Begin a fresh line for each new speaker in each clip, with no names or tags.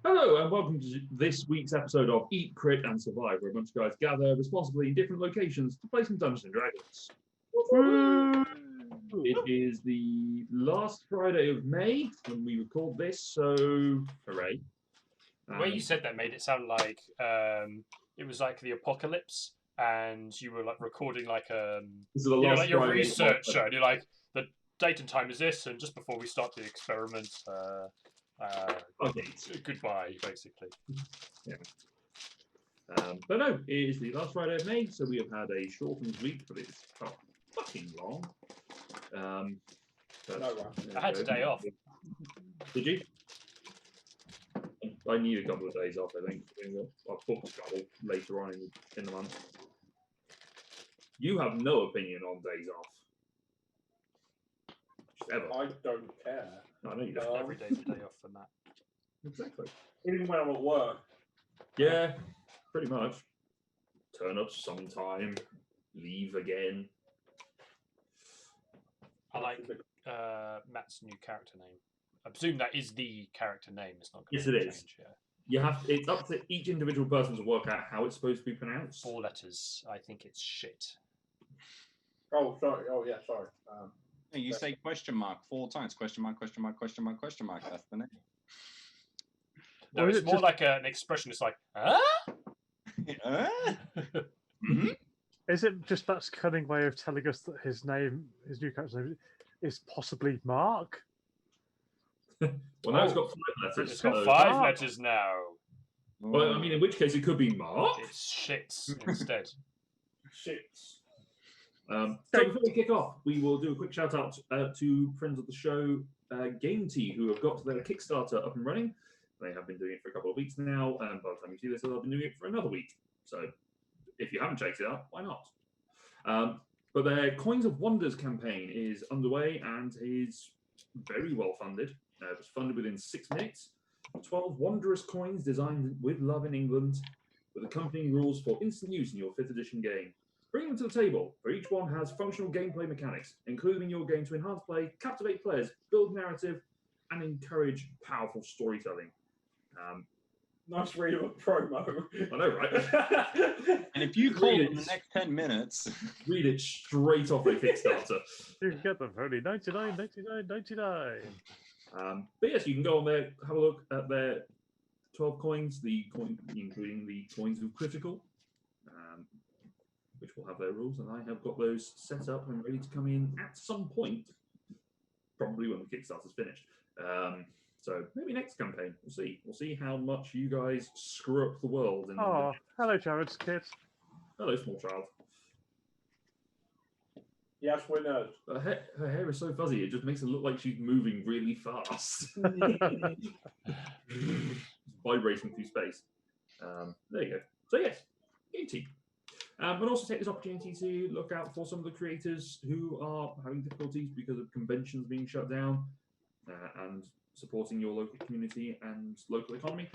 Hello and welcome to this week's episode of Eat, Crit and Survive, where a bunch of guys gather responsibly in different locations to play some Dungeons & Dragons. It is the last Friday of May when we record this, so hooray.
The way you said that made it sound like it was like the apocalypse and you were like recording like
this is the last
your
Friday
research show and you're like, the date and time is this, and just before we start the experiment, goodbye, basically.
Yeah. But no, it is the last Friday of May, so we have had a shortened week, but it's fucking long.
I had a day off.
Did you? I need a couple of days off, I think. I've booked travel later on in the month. You have no opinion on days off. Ever.
I don't care.
No, I know you don't.
Every day's a day off for Matt.
Exactly.
Even when I'm at work.
Yeah, pretty much. Turn up sometime, leave again.
I like Matt's new character name. I presume that is the character name. It's not.
Yes, it is. Yeah. You have. It's up to each individual person to work out how it's supposed to be pronounced.
4 letters. I think it's shit.
Oh, sorry. Oh, yeah, sorry.
You say question mark 4 times. Question mark, question mark, question mark, question mark. That's the name.
No, it's more like an expression. It's like, huh?
Mm-hmm.
Is it just that's cunning way of telling us that his new character's name, is possibly Mark?
Well, now it's got 5 letters.
It's got 5 letters now.
Well, I mean, in which case it could be Mark.
It's shits instead.
Shits.
So before we kick off, we will do a quick shout out to friends of the show, Game Tea, who have got their Kickstarter up and running. They have been doing it for a couple of weeks now, and by the time you see this, they'll have been doing it for another week. So if you haven't checked it out, why not? But their Coins of Wonders campaign is underway and is very well funded. It was funded within 6 minutes. 12 wondrous coins designed with love in England, with accompanying rules for instant use in your 5th edition game. Bring them to the table, for each one has functional gameplay mechanics, including your game to enhance play, captivate players, build narrative, and encourage powerful storytelling.
Nice read of a promo.
I know, right?
And if you call it in the next 10 minutes,
read it straight off a Kickstarter.
You can get them for only $99.99.
But yes, you can go on there, have a look at their 12 coins, including the coins of critical, which will have their rules, and I have got those set up and ready to come in at some point, probably when the Kickstarter's finished. So maybe next campaign, we'll see. We'll see how much you guys screw up the world.
Hello, Jared's kid.
Hello, small child.
Yes, we're nerds.
Her hair is so fuzzy, it just makes it look like she's moving really fast. Vibrating through space. There you go. So yes, Game Tea. But also take this opportunity to look out for some of the creators who are having difficulties because of conventions being shut down and supporting your local community and local economy.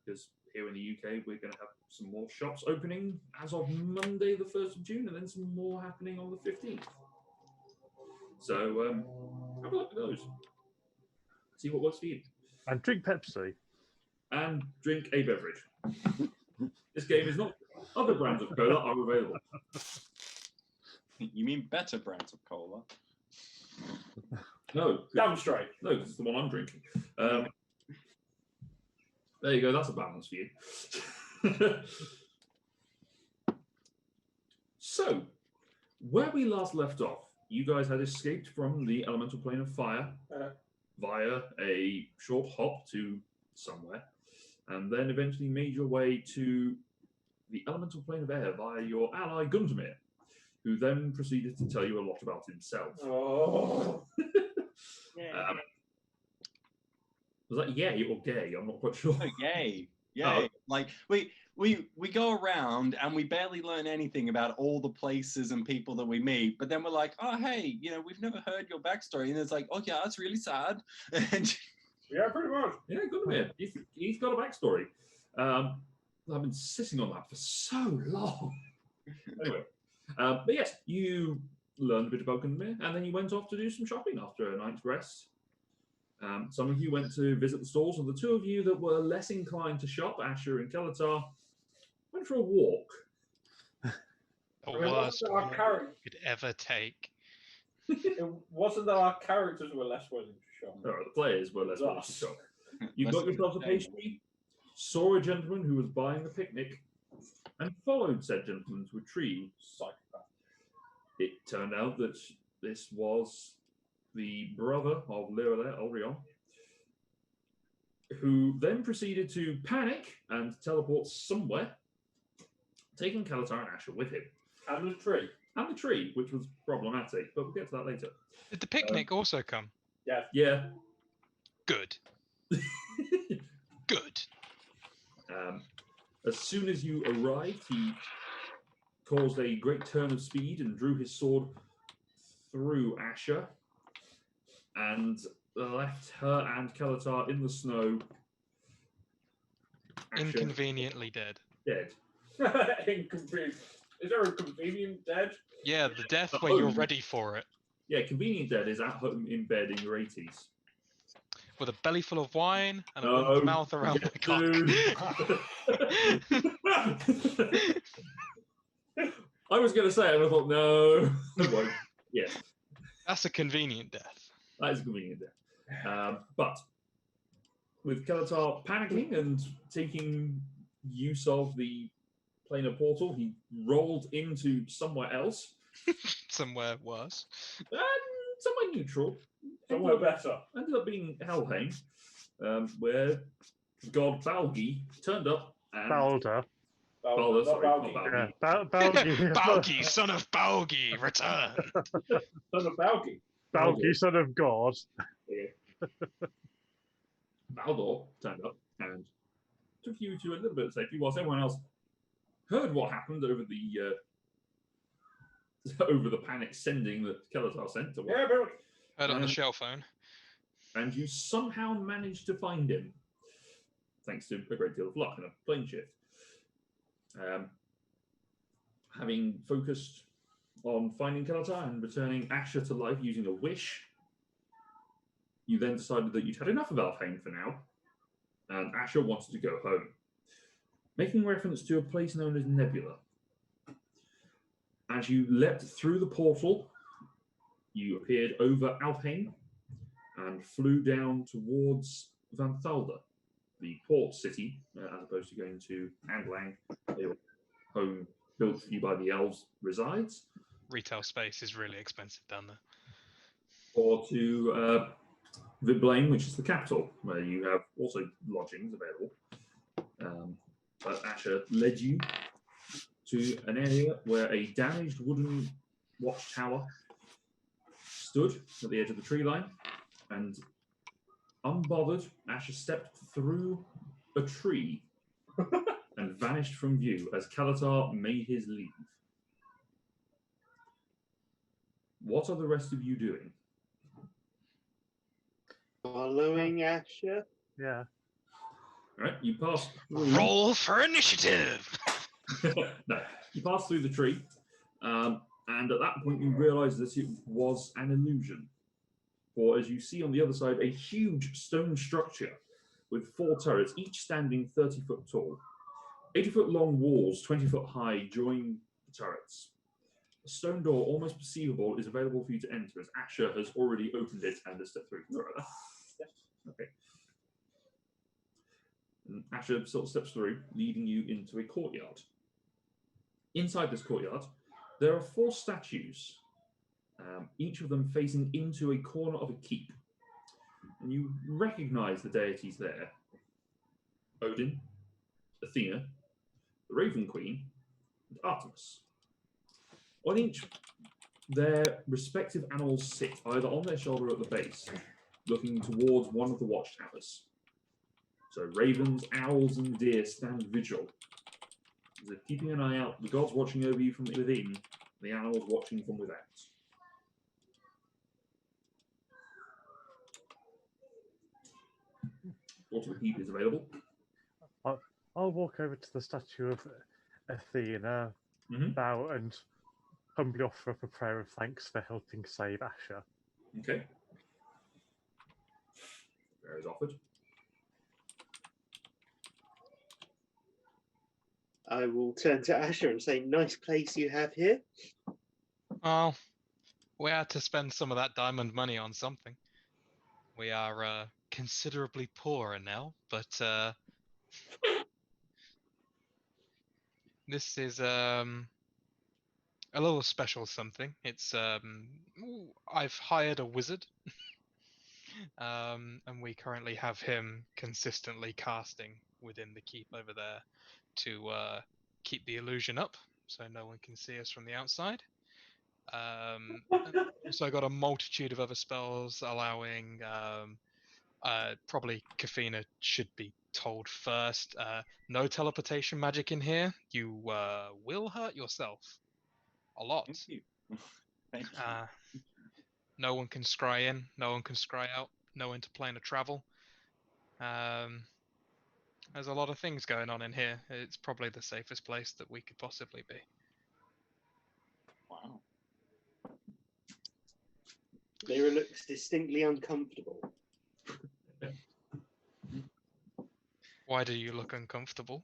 Because here in the UK, we're going to have some more shops opening as of Monday, the 1st of June, and then some more happening on the 15th. So have a look at those. See what works for you.
And drink Pepsi.
And drink a beverage. This game is not. Other brands of cola are available.
you mean better brands of cola?
No.
Damn straight.
No, because it's the one I'm drinking. There you go. That's a balance for you. So, where we last left off, you guys had escaped from the elemental plane of fire via a short hop to somewhere, and then eventually made your way to the elemental plane of air via your ally Gundomir, who then proceeded to tell you a lot about himself.
Oh.
Was that yay or gay? I'm not quite sure.
Oh, yay. Yay.
Oh.
Like, we go around and we barely learn anything about all the places and people that we meet, but then we're like, oh, hey, we've never heard your backstory. And it's like, oh, yeah, that's really sad.
Yeah, pretty much.
Yeah, Gundomir. He's got a backstory. I've been sitting on that for so long. Anyway, but yes, you learned a bit about Gundomir, and then you went off to do some shopping after a night's rest. Some of you went to visit the stalls, and the two of you that were less inclined to shop, Asher and Kelatar, went for a walk.
The
I mean,
worst
wasn't our
walk
character?
you could ever take.
It wasn't that our characters were less willing to shop.
No, the players were less willing to
Us.
shop. You
Less
got yourself a
than a
pastry, saw a gentleman who was buying a picnic, and followed said gentleman to a tree.
Psychopath.
It turned out that this was the brother of Orion, who then proceeded to panic and teleport somewhere, taking Kalatar and Asher with him.
And the tree.
And the tree, which was problematic, but we'll get to that later.
Did the picnic also come?
Yeah.
Good. Good.
As soon as you arrived, he caused a great turn of speed and drew his sword through Asher and left her and Kalatar in the snow. Asher
Inconveniently dead.
dead.
Inconvenient. Is there a convenient dead?
Yeah, the death where you're ready for it.
Yeah, convenient dead is at home in bed in your 80s.
With a belly full of wine and a
No,
mouth around my
get
cock.
I was going to say it, and I thought, no, I won't. Yes,
That's a convenient death.
that is convenient death. But with Kelatar panicking and taking use of the planar portal, he rolled into somewhere else,
Somewhere worse.
somewhere neutral.
Somewhere better.
Ended up being Helheim, where God Balgi turned up and
Balder.
Balder, sorry, not
Balgi.
Balgi.
Yeah, Balgi.
Balgi, son of Balgi, return.
Son of Balgi.
Balgi, son of God.
Baldur turned up and took you to a little bit of safety, whilst everyone else heard what happened over the over the panic sending that Kelatar sent to
Yeah, but
Heard it on the shell phone.
and you somehow managed to find him, thanks to a great deal of luck and a plane shift. Having focused on finding Kelatar and returning Asher to life using a wish, you then decided that you'd had enough of Alfheim for now, and Asher wanted to go home, making reference to a place known as Nebula. As you leapt through the portal, you appeared over Alfheim and flew down towards Van Thalda, the port city, as opposed to going to Andlang, the home built for you by the elves resides,
Retail space is really expensive down there.
or to Viblain, which is the capital, where you have also lodgings available. But Asher led you to an area where a damaged wooden watchtower stood at the edge of the tree line, and unbothered, Asher stepped through a tree and vanished from view as Kalatar made his leave. What are the rest of you doing?
Following Asher.
Yeah.
Right, you pass through.
Roll for initiative!
No, you pass through the tree, and at that point you realise that it was an illusion. For as you see on the other side, a huge stone structure with 4 turrets, each standing 30 foot tall. 80-foot long walls, 20 foot high, join the turrets. A stone door, almost perceivable, is available for you to enter, as Asher has already opened it and has stepped through.
Yes.
Okay. And Asher sort of steps through, leading you into a courtyard. Inside this courtyard, there are 4 statues, each of them facing into a corner of a keep. And you recognize the deities there: Odin, Athena, the Raven Queen, and Artemis. On each, their respective animals sit either on their shoulder or at the base, looking towards one of the watchtowers. So ravens, owls, and deer stand vigil, as if keeping an eye out, the gods watching over you from within, the animals watching from without. Also, the keep is available.
I'll walk over to the statue of Athena,
Mhm.
bow, and humbly offer up a prayer of thanks for helping save Asher.
Okay. Prayer is offered.
I will turn to Asher and say, "Nice place you have here."
Well, we had to spend some of that diamond money on something. We are considerably poorer now, but this is a little special something. It's I've hired a wizard, and we currently have him consistently casting within the keep over there to keep the illusion up, so no one can see us from the outside. And also, I got a multitude of other spells allowing. Probably Kafina should be told first. No teleportation magic in here. You will hurt yourself a lot.
Thank you. Thank you.
No one can scry in. No one can scry out. No interplane of travel. There's a lot of things going on in here. It's probably the safest place that we could possibly be.
Wow.
Lyra looks distinctly uncomfortable.
Why do you look uncomfortable?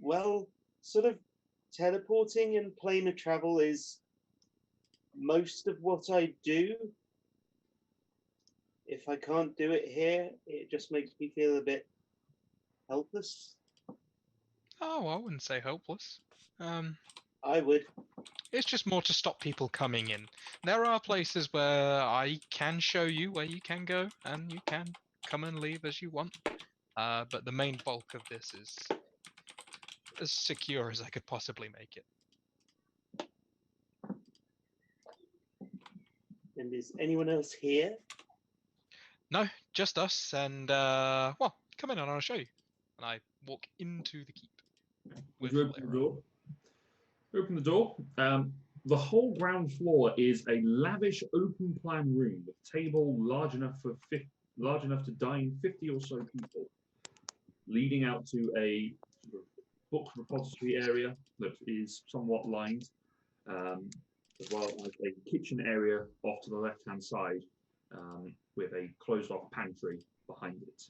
Well, sort of teleporting and planar travel is most of what I do. If I can't do it here, it just makes me feel a bit helpless.
Oh, I wouldn't say hopeless.
I would.
It's just more to stop people coming in. There are places where I can show you where you can go, and you can come and leave as you want. But the main bulk of this is as secure as I could possibly make it.
And is anyone else here?
No, just us, and well, come in and I'll show you. And I walk into the keep.
Would you open the door? Open the door. The whole ground floor is a lavish open plan room with a table large enough to dine 50 or so people, leading out to a sort of book repository area that is somewhat lined, as well as a kitchen area off to the left-hand side, with a closed-off pantry behind it.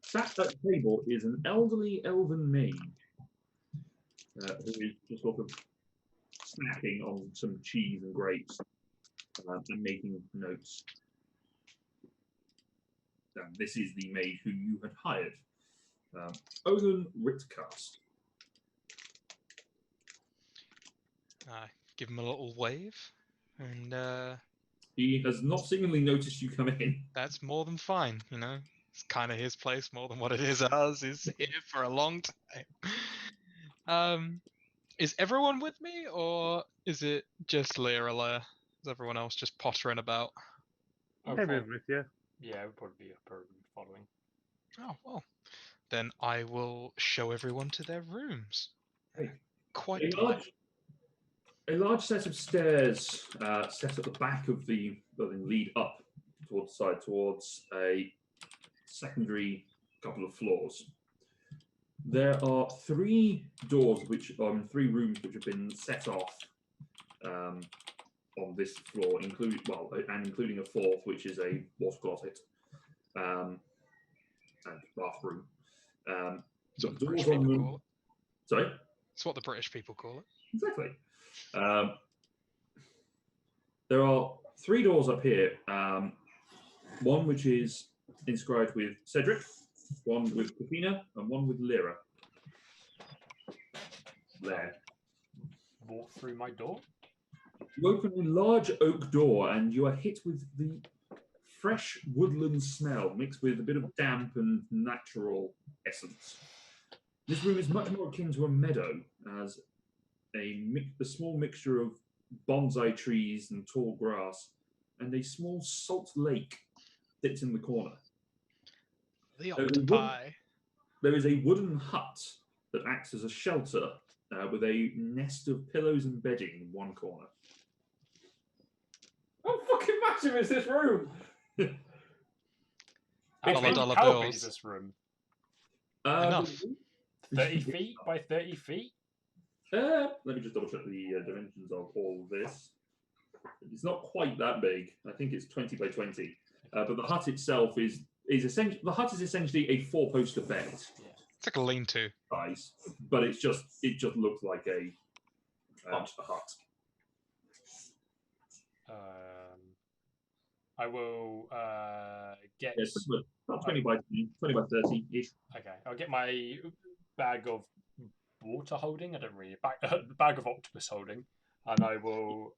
Sat at the table is an elderly elven maid, who is just sort of snacking on some cheese and grapes, and making notes. This is the maid who you had hired, Odin Ritcast.
Give him a little wave, and
he has not seemingly noticed you come in.
That's more than fine, you know. It's kind of his place more than what it is ours. He's here for a long time. Is everyone with me, or is it just Lyra? Is everyone else just pottering about?
Maybe with you.
Yeah, it would probably be up or following.
Oh, well. Then I will show everyone to their rooms. Quite
a large set of stairs set at the back of the building lead up towards the side, towards a secondary couple of floors. There are three doors, three rooms which have been set off on this floor, including a fourth, which is a water closet and bathroom.
It's what the British people call it.
Sorry?
It's what the British people call it.
Exactly. There are three doors up here. One which is inscribed with Cedric, one with Kafina, and one with Lyra. There.
Walk through my door.
You open a large oak door and you are hit with the fresh woodland smell mixed with a bit of damp and natural essence. This room is much more akin to a meadow, as a small mixture of bonsai trees and tall grass, and a small salt lake sits in the corner.
The octopi.
There is a wooden hut that acts as a shelter with a nest of pillows and bedding in one corner.
How fucking massive is this room?
How big
bills.
is this room?
Enough.
30 feet by 30 feet?
Let me just double check the dimensions of all of this. It's not quite that big. I think it's 20 by 20. But the hut itself is essentially a 4-poster bed
It's like a lean-to.
size, but it just looks like a hut.
I will get.
Yeah, it's about 20 by 30 ish.
Okay, I'll get my bag of water holding. I don't really bag of octopus holding, and I will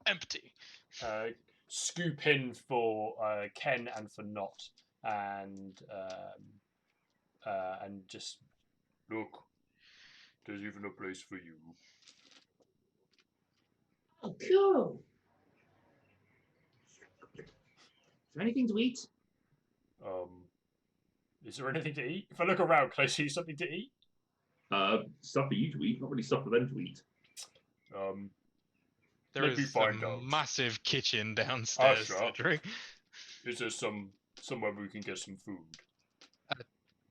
Empty.
scoop in for Ken and for Not, and just look. There's even a place for you.
Oh, cool. Is there anything to eat?
Is there anything to eat? If I look around, can I see something to eat?
Stuff for you to eat, not really stuff for them to eat.
There
Let me
is a
find out.
massive kitchen downstairs,
shut up.
Cedric.
Is there somewhere we can get some food?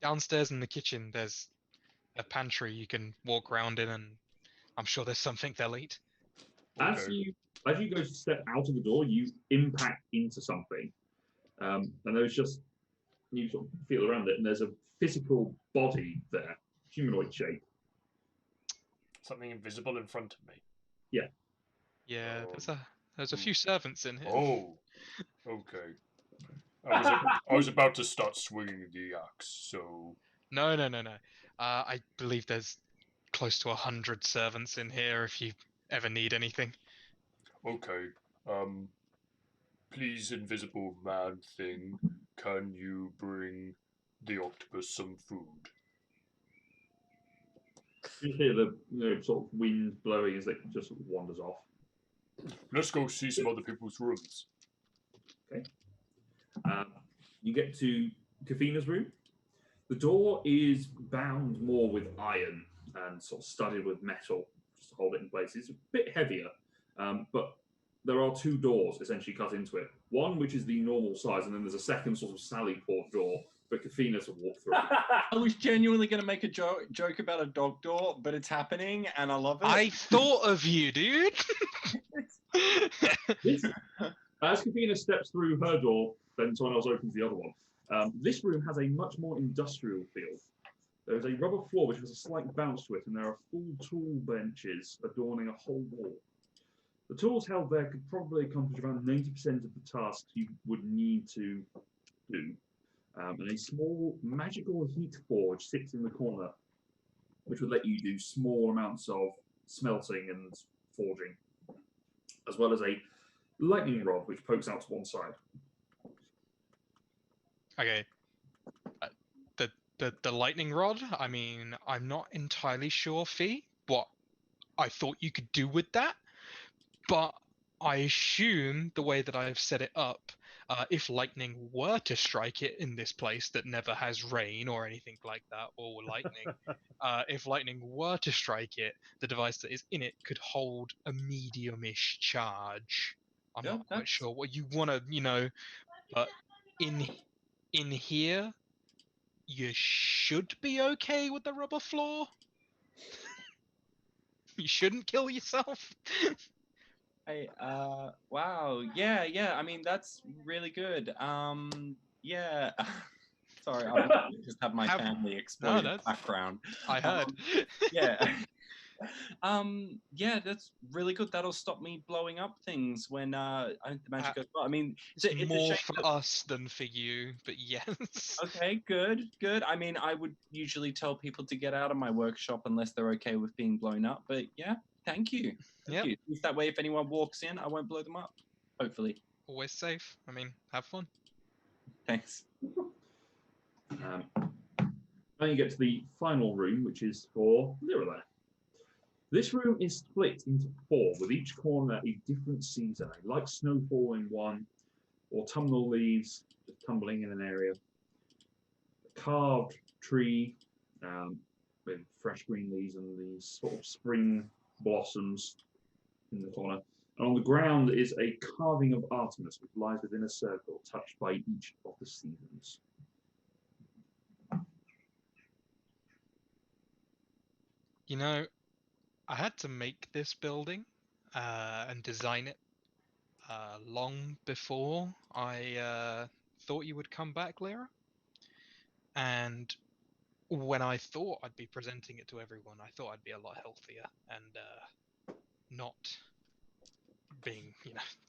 Downstairs in the kitchen, there's a pantry you can walk around in, and I'm sure there's something they'll eat.
As you go to step out of the door, you impact into something, and there's just you sort of feel around it, and there's a physical body there, humanoid shape.
Something invisible in front of me.
Yeah, there's a few servants in here.
Oh, okay. I was about to start swinging the axe, so
No. I believe there's close to 100 servants in here if you ever need anything.
okay. Please, invisible man thing, can you bring the octopus some food?
You hear the sort of wind blowing as it just sort of wanders off.
Let's go see some other people's rooms.
Okay. You get to Kafina's room. The door is bound more with iron and sort of studded with metal just to hold it in place. It's a bit heavier, but there are 2 doors essentially cut into it. One which is the normal size, and then there's a second sort of sally port door for Kafina to walk through.
I was genuinely going to make a joke about a dog door, but it's happening, and I love it.
I thought of you, dude.
As Kafina steps through her door, then someone else opens the other one. This room has a much more industrial feel. There is a rubber floor which has a slight bounce to it, and there are full tool benches adorning a whole wall. The tools held there could probably accomplish around 90% of the tasks you would need to do. And a small magical heat forge sits in the corner, which would let you do small amounts of smelting and forging, as well as a lightning rod which pokes out to one side.
Okay. The lightning rod, I mean, I'm not entirely sure, Fee, what I thought you could do with that, but I assume the way that I've set it up, if lightning were to strike it in this place that never has rain or anything like that, or lightning, if lightning were to strike it, the device that is in it could hold a medium-ish charge. I'm not quite sure what you want to, but in here, you should be okay with the rubber floor. You shouldn't kill yourself.
Hey, wow, yeah. I mean, that's really good. Yeah. Sorry, I just have my family explode in the background.
I heard.
Yeah. Yeah, that's really good. That'll stop me blowing up things when the magic goes well. I mean,
it's more for us than for you, but yes.
Okay, good. I mean, I would usually tell people to get out of my workshop unless they're okay with being blown up. But yeah, thank you. Thank you. At least that way, if anyone walks in, I won't blow them up. Hopefully.
Always safe. I mean, have fun.
Thanks.
Now you get to the final room, which is for Lyra. This room is split into 4, with each corner a different season, like snowfall in one, autumnal leaves just tumbling in an area, a carved tree with fresh green leaves and these sort of spring blossoms in the corner. And on the ground is a carving of Artemis, which lies within a circle touched by each of the seasons.
You know, I had to make this building and design it long before I thought you would come back, Lyra. And when I thought I'd be presenting it to everyone, I thought I'd be a lot healthier and not being,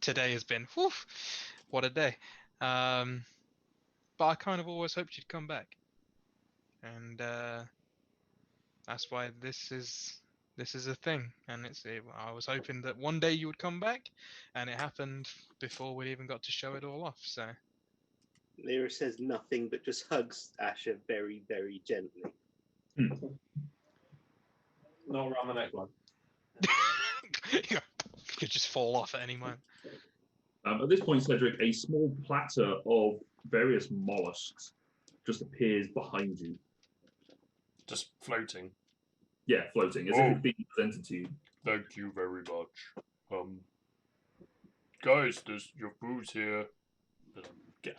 today has been, whew, what a day. But I kind of always hoped you'd come back. And that's why this is a thing. And I was hoping that one day you would come back, and it happened before we even got to show it all off, so.
Lyra says nothing but just hugs Asher very, very gently.
Not around the neck one.
You could just fall off at any moment.
At this point, Cedric, a small platter of various mollusks just appears behind you.
Just floating.
Yeah, floating, as if it's being presented to you.
Thank you very much. Guys, there's your food's here.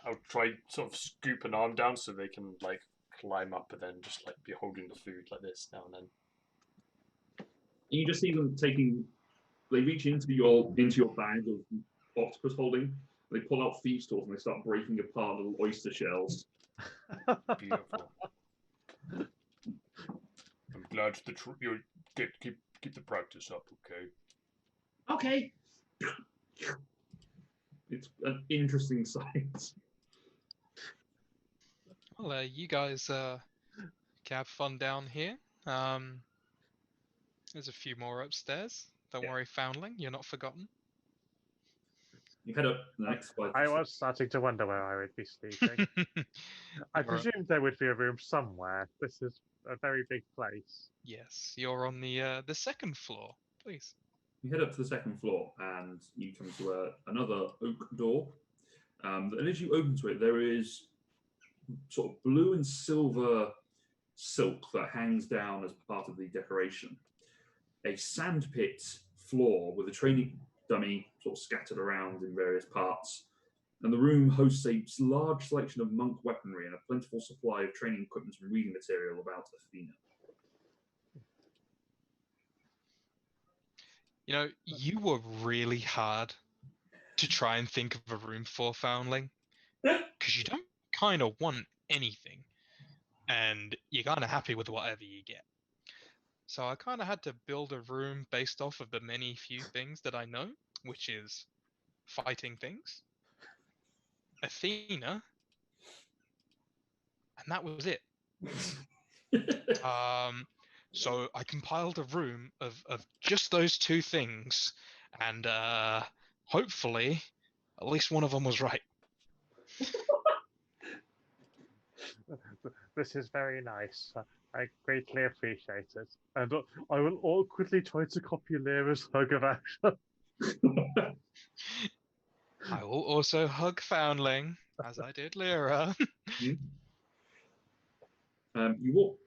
I'll try sort of scoop an arm down so they can like climb up and then just like be holding the food like this now and then.
And you just see them they reach into your bag of octopus holding. They pull out thieves' tools and they start breaking apart little oyster shells.
Beautiful. I'm glad that you keep the practice up, okay?
Okay. It's an interesting sight.
Well, you guys can have fun down here. There's a few more upstairs. Don't worry, Foundling, you're not forgotten.
You head up the next flight.
I was starting to wonder where I would be sleeping. I presumed there would be a room somewhere. This is a very big place.
Yes, you're on the second floor, please.
You head up to the second floor and you come to another oak door. And as you open to it, there is sort of blue and silver silk that hangs down as part of the decoration. A sandpit floor with a training dummy sort of scattered around in various parts. And the room hosts a large selection of monk weaponry and a plentiful supply of training equipment and reading material about Athena.
You were really hard to try and think of a room for Foundling, because you don't kind of want anything, and you're kind of happy with whatever you get. So I kind of had to build a room based off of the few things that I know, which is fighting things, Athena, and that was it. So I compiled a room of just those two things, and hopefully at least one of them was right.
This is very nice. I greatly appreciate it. And I will awkwardly try to copy Lyra's hug of action.
I will also hug Foundling, as I did Lyra.
You walk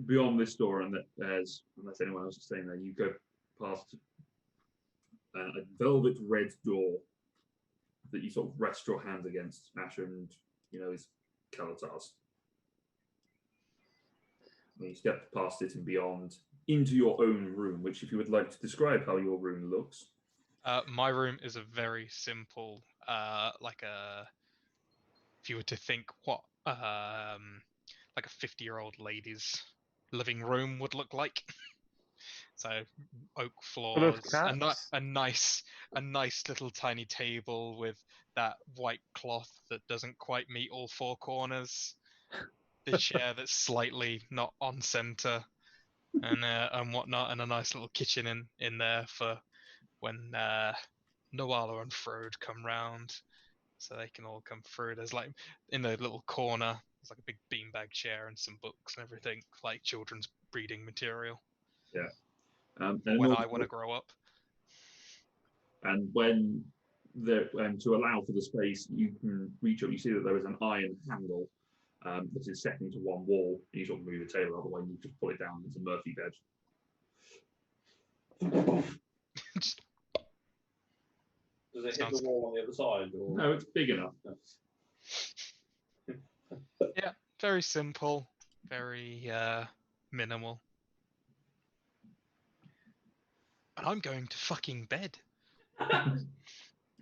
beyond this door, and there's, unless anyone else is staying there, you go past a velvet red door that you sort of rest your hand against, Asher, and is Kalatar's. And you step past it and beyond into your own room, which, if you would like to describe how your room looks.
My room is a very simple, if you were to think what like a 50-year-old lady's living room would look like. So oak floors, a nice little tiny table with that white cloth that doesn't quite meet all four corners. The chair that's slightly not on center, and whatnot, and a nice little kitchen in there for when Noala and Frode come round, so they can all come through. There's like in the little corner, there's like a big beanbag chair and some books and everything, like children's reading material.
Yeah.
When I want to grow up.
And when to allow for the space, you can reach up. You see that there is an iron handle that is set into one wall. And you sort of move the table out of the way, and you just pull it down. It's a Murphy bed.
Does it hit the wall on the other side? Or?
No, it's big enough.
Yeah, very simple, very minimal. And I'm going to fucking bed.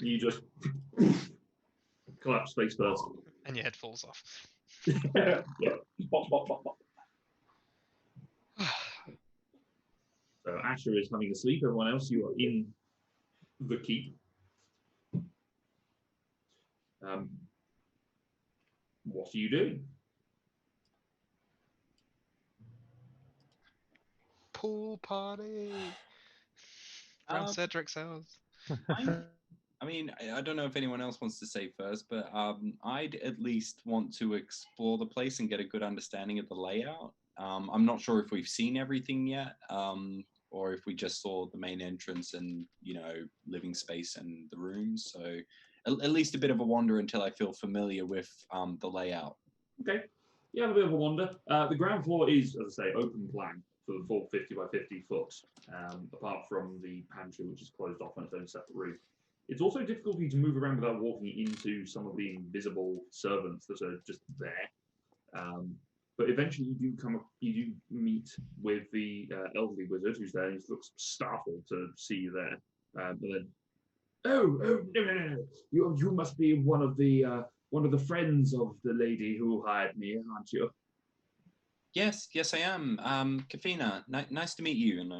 You just collapse face first.
And your head falls off.
Yeah.
Bop, bop, bop, bop.
So Asher is having a sleep. Everyone else, you are in the keep. What are you doing?
Pool party around Cedric's house.
I mean, I don't know if anyone else wants to say first, but I'd at least want to explore the place and get a good understanding of the layout. I'm not sure if we've seen everything yet, or if we just saw the main entrance and, you know, living space and the rooms. So at least a bit of a wander until I feel familiar with the layout.
Okay. You have a bit of a wander. The ground floor is, as I say, open plan for the full 50 by 50 foot, apart from the pantry, which is closed off on its own separate roof. It's also difficult for you to move around without walking into some of the invisible servants that are just there. But eventually you do meet with the elderly wizard who's there, and he looks startled to see you there. And then, oh, no. You must be one of the friends of the lady who hired me, aren't you?
Yes, I am. Kafina, nice to meet you. And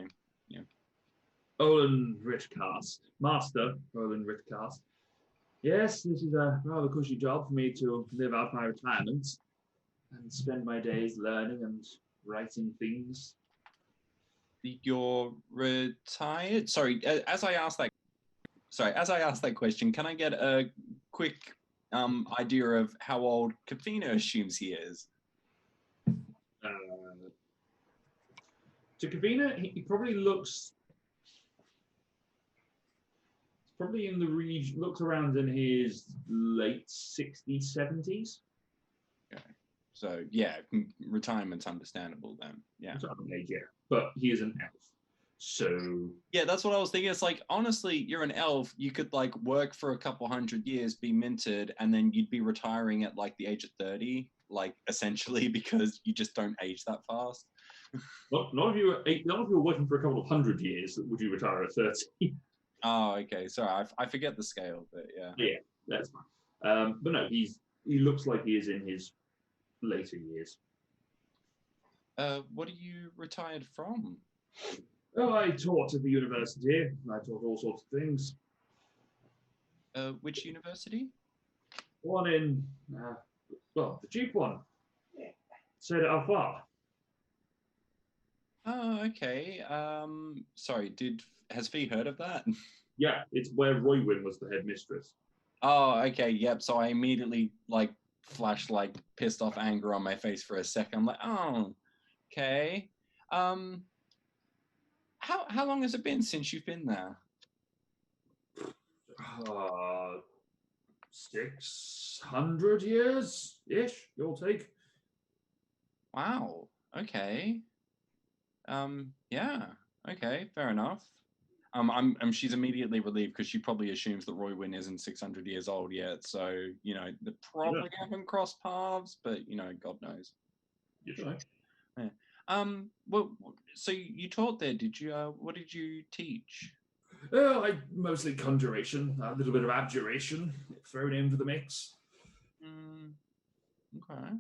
Olin Ritcast, Master Olin Ritcast. Yes, this is a rather cushy job for me to live out my retirement and spend my days learning and writing things.
You're retired? Sorry, as I asked that question, can I get a quick idea of how old Kafina assumes he is?
To Kavina, he probably looks. Probably in the region, looks around in his late 60s, 70s.
Okay. So, yeah, retirement's understandable then. Yeah.
Age, yeah. But he is an elf. So.
Yeah, that's what I was thinking. It's like, honestly, you're an elf. You could, like, work for a couple hundred years, be minted, and then you'd be retiring at, like, the age of 30, like, essentially, because you just don't age that fast.
Not if you were working for a couple of hundred years, would you retire at 30?
Oh, okay. Sorry, I forget the scale, but yeah.
Yeah, that's fine. But no, he looks like he is in his later years.
What are you retired from?
Oh, I taught at the university. I taught all sorts of things.
Which university?
One in, the cheap one. Said Alpha.
Oh, okay. Sorry, has Fee heard of that?
Yeah, it's where Roywin was the headmistress.
Oh, okay, yep. So I immediately flashed pissed off anger on my face for a second. I'm like, oh, okay. How long has it been since you've been there?
600 years ish, you'll take.
Wow. Okay. Yeah. Okay. Fair enough. She's immediately relieved because she probably assumes that Roywin isn't 600 years old yet. So, you know, they probably haven't crossed paths, but, you know, God knows.
You try.
Yeah. Well, so you taught there, did you? What did you teach?
Oh, mostly conjuration, a little bit of abjuration thrown in for the mix.
Okay.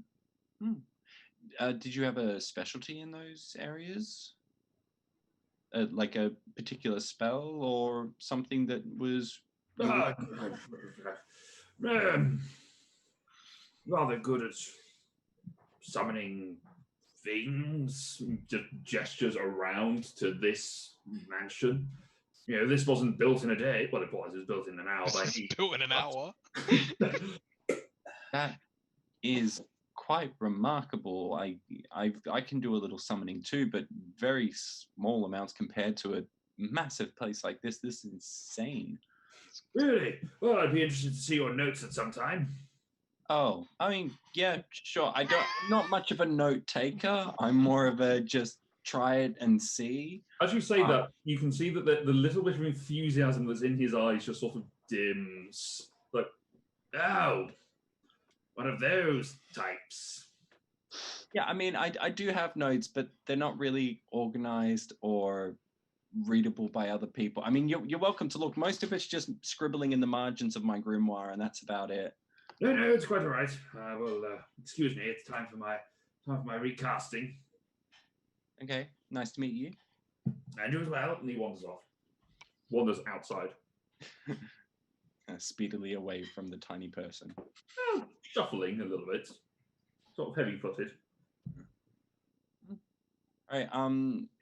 Did you have a specialty in those areas? Like a particular spell or something that was
rather good at summoning things, just gestures around to this mansion. You know, this wasn't built in a day. Well, it was built in an hour.
This is built in an hour.
That is quite remarkable. I can do a little summoning too, but very small amounts compared to a massive place like this. This is insane.
Really? Well, I'd be interested to see your notes at some time.
Oh, I mean, yeah, sure. I'm not much of a note taker. I'm more of a just try it and see.
As you say that, you can see that the little bit of enthusiasm that's in his eyes just sort of dims. Like, oh, one of those types.
Yeah, I mean, I do have notes, but they're not really organized or, readable by other people. I mean, you're welcome to look. Most of it's just scribbling in the margins of my grimoire, and that's about it.
No, it's quite all right. Well, excuse me. It's time for my recasting.
Okay, nice to meet you.
And you as well. And he wanders off. Wanders outside.
Speedily away from the tiny person.
Shuffling a little bit. Sort of heavy-footed.
All right.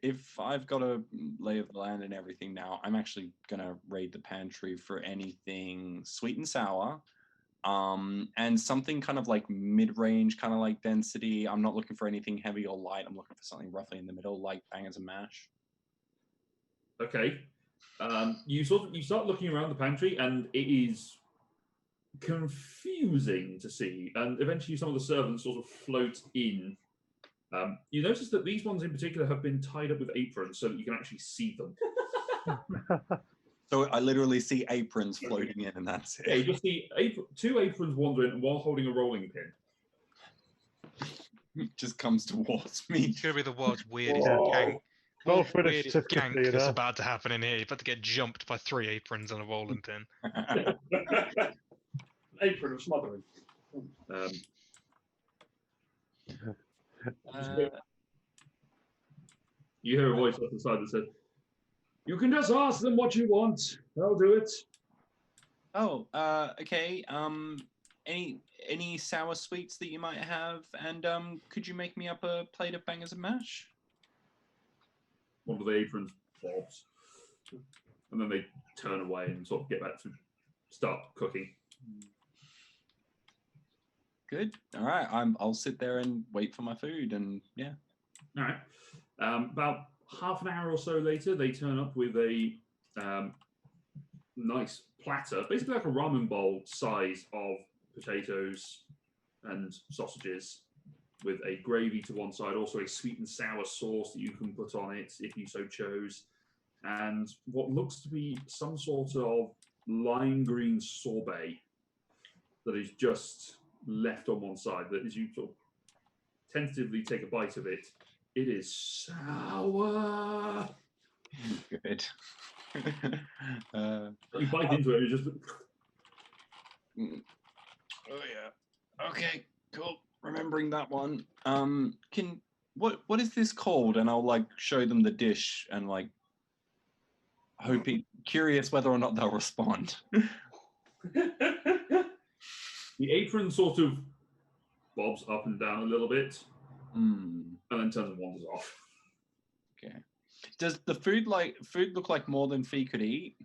If I've got a lay of the land and everything now, I'm actually gonna raid the pantry for anything sweet and sour, and something kind of like mid-range, kind of like density. I'm not looking for anything heavy or light. I'm looking for something roughly in the middle, like bangers and mash.
Okay. You start looking around the pantry, and it is confusing to see. And eventually, some of the servants sort of float in. You notice that these ones in particular have been tied up with aprons so that you can actually see them.
So I literally see aprons floating in, and that's it.
Yeah, you just see two aprons wandering while holding a rolling pin.
It just comes towards me.
It's gonna be the world's weirdest
Yeah.
gang.
Roll for
Weirdest
initiative,
gank
Christina.
that's about to happen in here. You're about to get jumped by 3 aprons on a rolling pin.
Apron of smothering.
You hear a voice off the side that says, "You can just ask them what you want. They'll do it."
Oh, okay. Any sour sweets that you might have, and could you make me up a plate of bangers and mash?
One of the aprons bobs, and then they turn away and sort of get back to start cooking.
Good. All right. I'll sit there and wait for my food, and yeah.
All right. About half an hour or so later, they turn up with a nice platter, basically like a ramen bowl size of potatoes and sausages, with a gravy to one side, also a sweet and sour sauce that you can put on it if you so chose, and what looks to be some sort of lime green sorbet that is just left on one side. That as you sort of tentatively take a bite of it, it is sour.
Good.
You bite into it, and it just.
Oh yeah. Okay. Cool. Remembering that one. What is this called? And I'll like show them the dish and like curious whether or not they'll respond.
The apron sort of bobs up and down a little bit, and then turns and wanders off.
Okay. Does the food look like more than Fee could eat?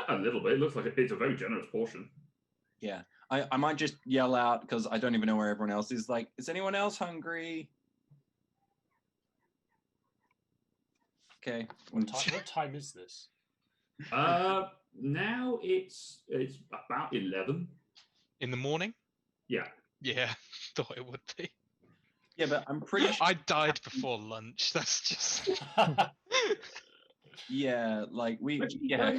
A little bit. It looks like it's a very generous portion.
Yeah. I might just yell out because I don't even know where everyone else is. Like, is anyone else hungry? Okay.
What time is this?
Now it's about 11.
In the morning?
Yeah.
Yeah, thought it would be.
Yeah, but I'm pretty sure.
I died before lunch. That's just.
Yeah, like we.
Actually,
Yeah.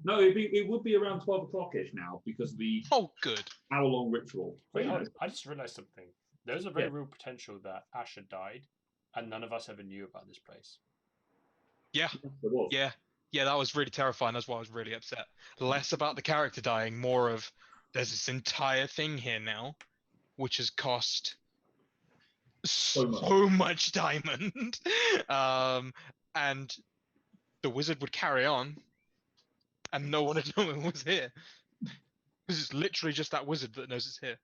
No, it would be around 12 o'clock-ish now because of the
Oh, good.
hour-long ritual. So,
Wait,
you know,
I just realised something. There's a very
Yeah.
real potential that Asher died, and none of us ever knew about this place.
Yeah,
there was.
yeah, yeah. That was really terrifying. That's why I was really upset. Less about the character dying, more of there's this entire thing here now, which has cost so much diamond, and the wizard would carry on, and no one had known it was here. Because it's literally just that wizard that knows it's here.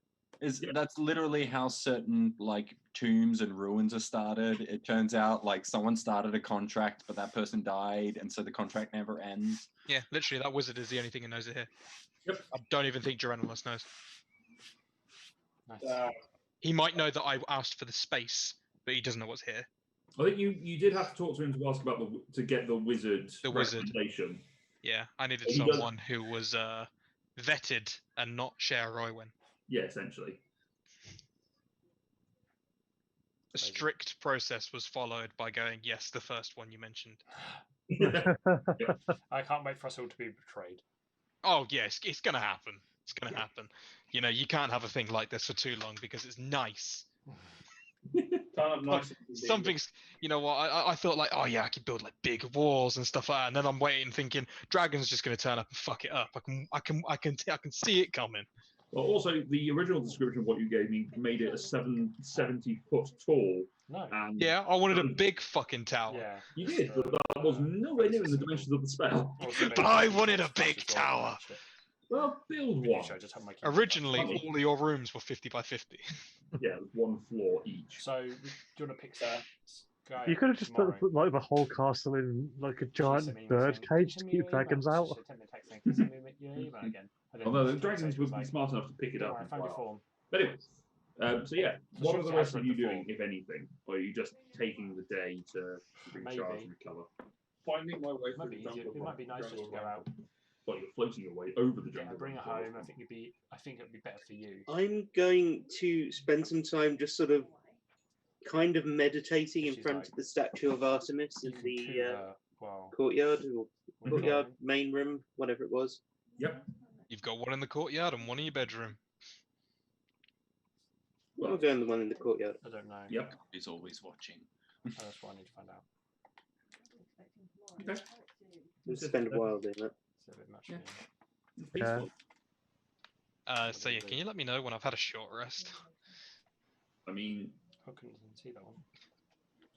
That's literally how certain like tombs and ruins are started. It turns out like someone started a contract, but that person died, and so the contract never ends.
Yeah, literally, that wizard is the only thing who knows it here.
Yep.
I don't even think Geronimos knows.
Nice.
He might know that I asked for the space, but he doesn't know what's here.
I think you did have to talk to him to ask about to get the wizard recommendation.
Yeah, I needed
He does-
someone who was vetted and not Cher Roywin.
Yeah, essentially.
A strict process was followed by going, yes, the first one you mentioned.
I can't wait for us all to be betrayed.
Oh, yeah, it's going to happen. It's going to happen. You know, you can't have a thing like this for too long because it's nice.
Turn up
Like,
nice. and
something's, you know what? I thought like, oh yeah, I could build like big walls and stuff like that, and then I'm waiting, thinking Dragon's just going to turn up and fuck it up. I can see it coming.
Well, also the original description of what you gave me made it a 70-foot tall.
No.
And
Yeah, I wanted a big fucking tower.
Yeah.
you
that's
did,
the,
but that was nowhere near in the
basic
dimensions of the spell.
Also,
But I
maybe
wanted a
Xbox
big
as well,
tower.
actually.
Well, build
Maybe
one.
I just have my keyboard
Originally,
Funny.
all of your rooms were 50 by 50.
Yeah, one floor each.
So, do you want to pick Sky
You could have just
tomorrow?
put like the whole castle in like a
She
giant
sent me an
bird
email saying,
cage
"Can
to
you send me
keep
your
dragons
email?"
out.
She said, "Send me a text saying, "Can you send me your email again?" And then
Although the
she
dragons
was
would be
like,
smart enough to pick it
"Don't
up.
worry, I
and
found
fly
your
off.
form."
But anyways, so yeah,
The
what are
short
the rest
answer
of you
the
doing,
form.
if anything? Or are you just taking the day to recharge
Maybe.
and recover?
Finding my way
It might
through
be
the
easier.
jungle.
It might be nicer to go out.
Well, you're floating your way over the
Yeah,
jungle.
bring her
before.
home. I think it would be better for you.
I'm going to spend some time just sort of kind of meditating in
She's
front
like,
of the statue of Artemis
You
in
can
the
coo her while
courtyard or
we're
courtyard
going.
main room, whatever it was.
Yep.
You've got one in the courtyard and one in your bedroom.
I'll go in the one in the courtyard.
I don't know.
Yep.
He's always watching.
Oh, that's what I need to find out.
Okay.
We'll spend a while doing that.
It's a bit much
Yeah.
for me.
Peaceful.
So yeah, can you let me know when I've had a short rest?
I mean,
I couldn't even see that one.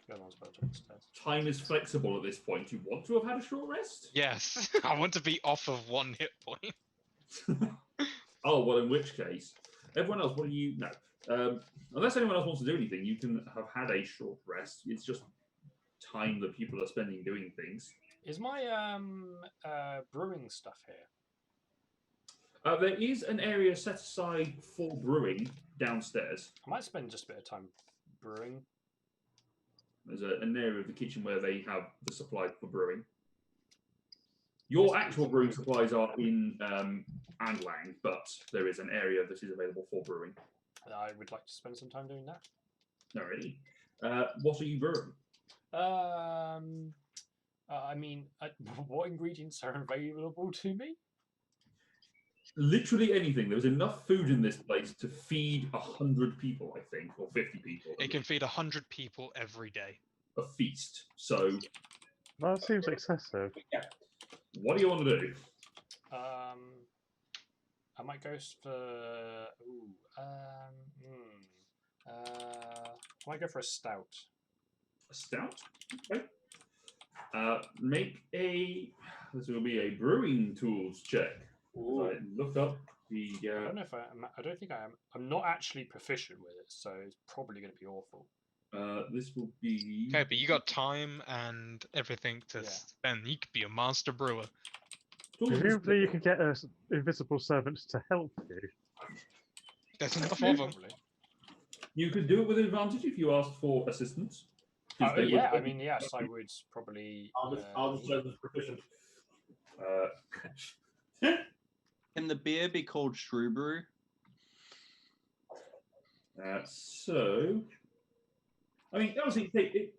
The other one's better upstairs.
time is flexible at this point. You want to have had a short rest?
Yes, I want to be off of 1 hit point.
Oh, well, in which case, everyone else, what do you know? Unless anyone else wants to do anything, you can have had a short rest. It's just time that people are spending doing things.
Is my brewing stuff here?
There is an area set aside for brewing downstairs.
I might spend just a bit of time brewing.
There's an area of the kitchen where they have the supply for brewing. Your actual brewing supplies are in Andlang, but there is an area that is available for brewing.
I would like to spend some time doing that.
Alrighty. What are you brewing?
I mean, what ingredients are available to me?
Literally anything. There was enough food in this place to feed 100 people, I think, or 50 people.
It can feed 100 people every day.
A feast. So,
That seems excessive.
what do you want to do?
I might go for. I might go for a stout.
A stout? Okay. Make a. This will be a brewing tools check. I look up the.
I don't know if I don't think I am. I'm not actually proficient with it, so it's probably going to be awful.
This will be.
Okay, but you got time and everything to
Yeah.
spend. You could be a master brewer.
Presumably, you can get invisible servants to help you.
There's enough of them.
Probably.
You could do it with advantage if you asked for assistance. 'Cause
Oh,
they would
yeah, I
then-
mean, yes, I would probably.
I'll just say proficient.
Can the beer be called Shrew Brew?
So, I mean, obviously,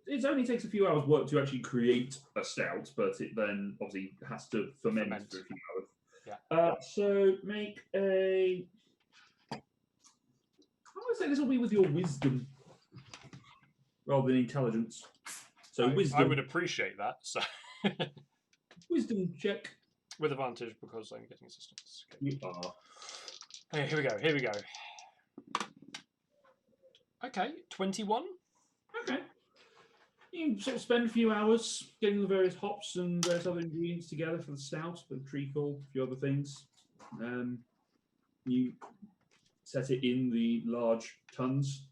it only takes a few hours' work to actually create a stout, but it then obviously has to ferment for a few hours.
Yeah.
So make a. I would say this will be with your wisdom rather than intelligence. So wisdom.
I would appreciate that. So
Wisdom check.
with advantage because I'm getting assistance. Okay.
You are.
Okay, here we go. Here we go. Okay, 21.
Okay. You sort of spend a few hours getting the various hops and various other ingredients together for the stout, the treacle, a few other things. You set it in the large tuns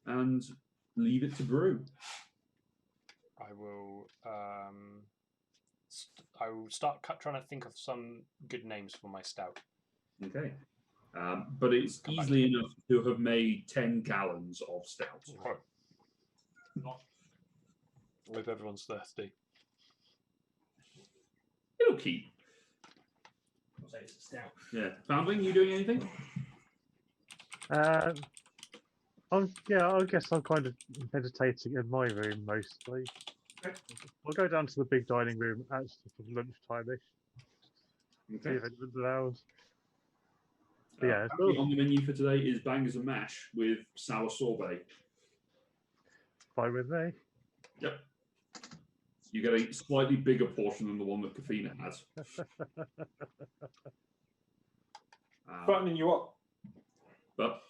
and leave it to brew.
I will. I will start trying to think of some good names for my stout.
Okay. But it's
Come back
easily
to
enough to have made 10 gallons of stout.
I hope everyone's thirsty.
It'll keep.
I'll say it's a stout.
Yeah. Foundling, you doing anything?
I guess I'm kind of meditating in my room mostly.
Okay.
I'll go down to the big dining room at sort of lunchtime-ish. See
Okay.
if anyone's around. But yeah,
Apparently on the menu for today is bangers and mash with sour sorbet.
fine with me.
Yep. You get a slightly bigger portion than the one that Kafina has.
Buttoning you up.
But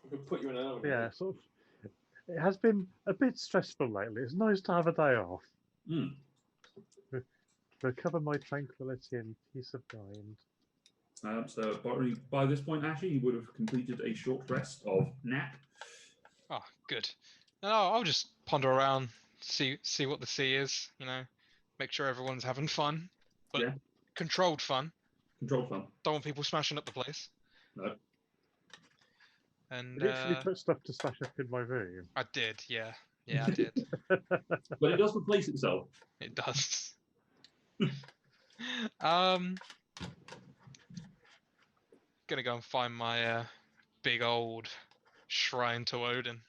We could put you in an elevator.
Yeah, sort of. It has been a bit stressful lately. It's nice to have a day off. Recover my tranquility and peace of mind.
So by this point, Ashley, you would have completed a short rest of nap.
Oh, good. No, I'll just ponder around, see what the sea is. Make sure everyone's having fun, but
Yeah.
controlled fun.
Controlled fun.
Don't want people smashing up the place.
No.
And
You literally put stuff to stash up in my room.
I did, yeah, I did.
But it does replace itself.
It does. Gonna go and find my big old shrine to Odin.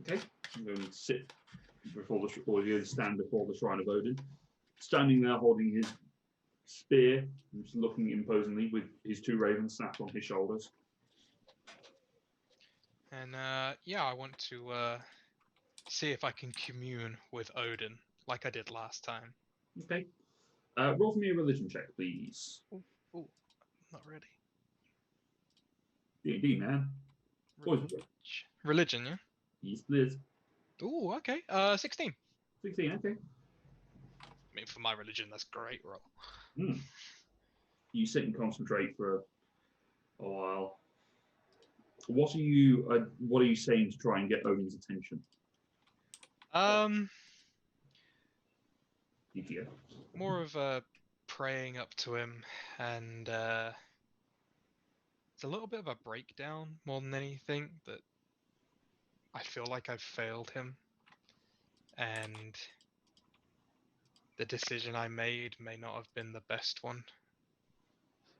Okay. I'm going to sit before the or you stand before the shrine of Odin, standing there holding his spear, and just looking imposingly with his two ravens snapped on his shoulders.
And yeah, I want to see if I can commune with Odin like I did last time.
Okay. Roll for me a religion check, please.
Ooh, not ready.
D&D, man. Always good.
Religion, yeah.
Yes, please.
Ooh, okay. 16.
16, okay.
I mean, for my religion, that's great roll.
You sit and concentrate for a while. What are you saying to try and get Odin's attention? Yeah.
More of praying up to him, and it's a little bit of a breakdown more than anything, that I feel like I've failed him, and the decision I made may not have been the best one.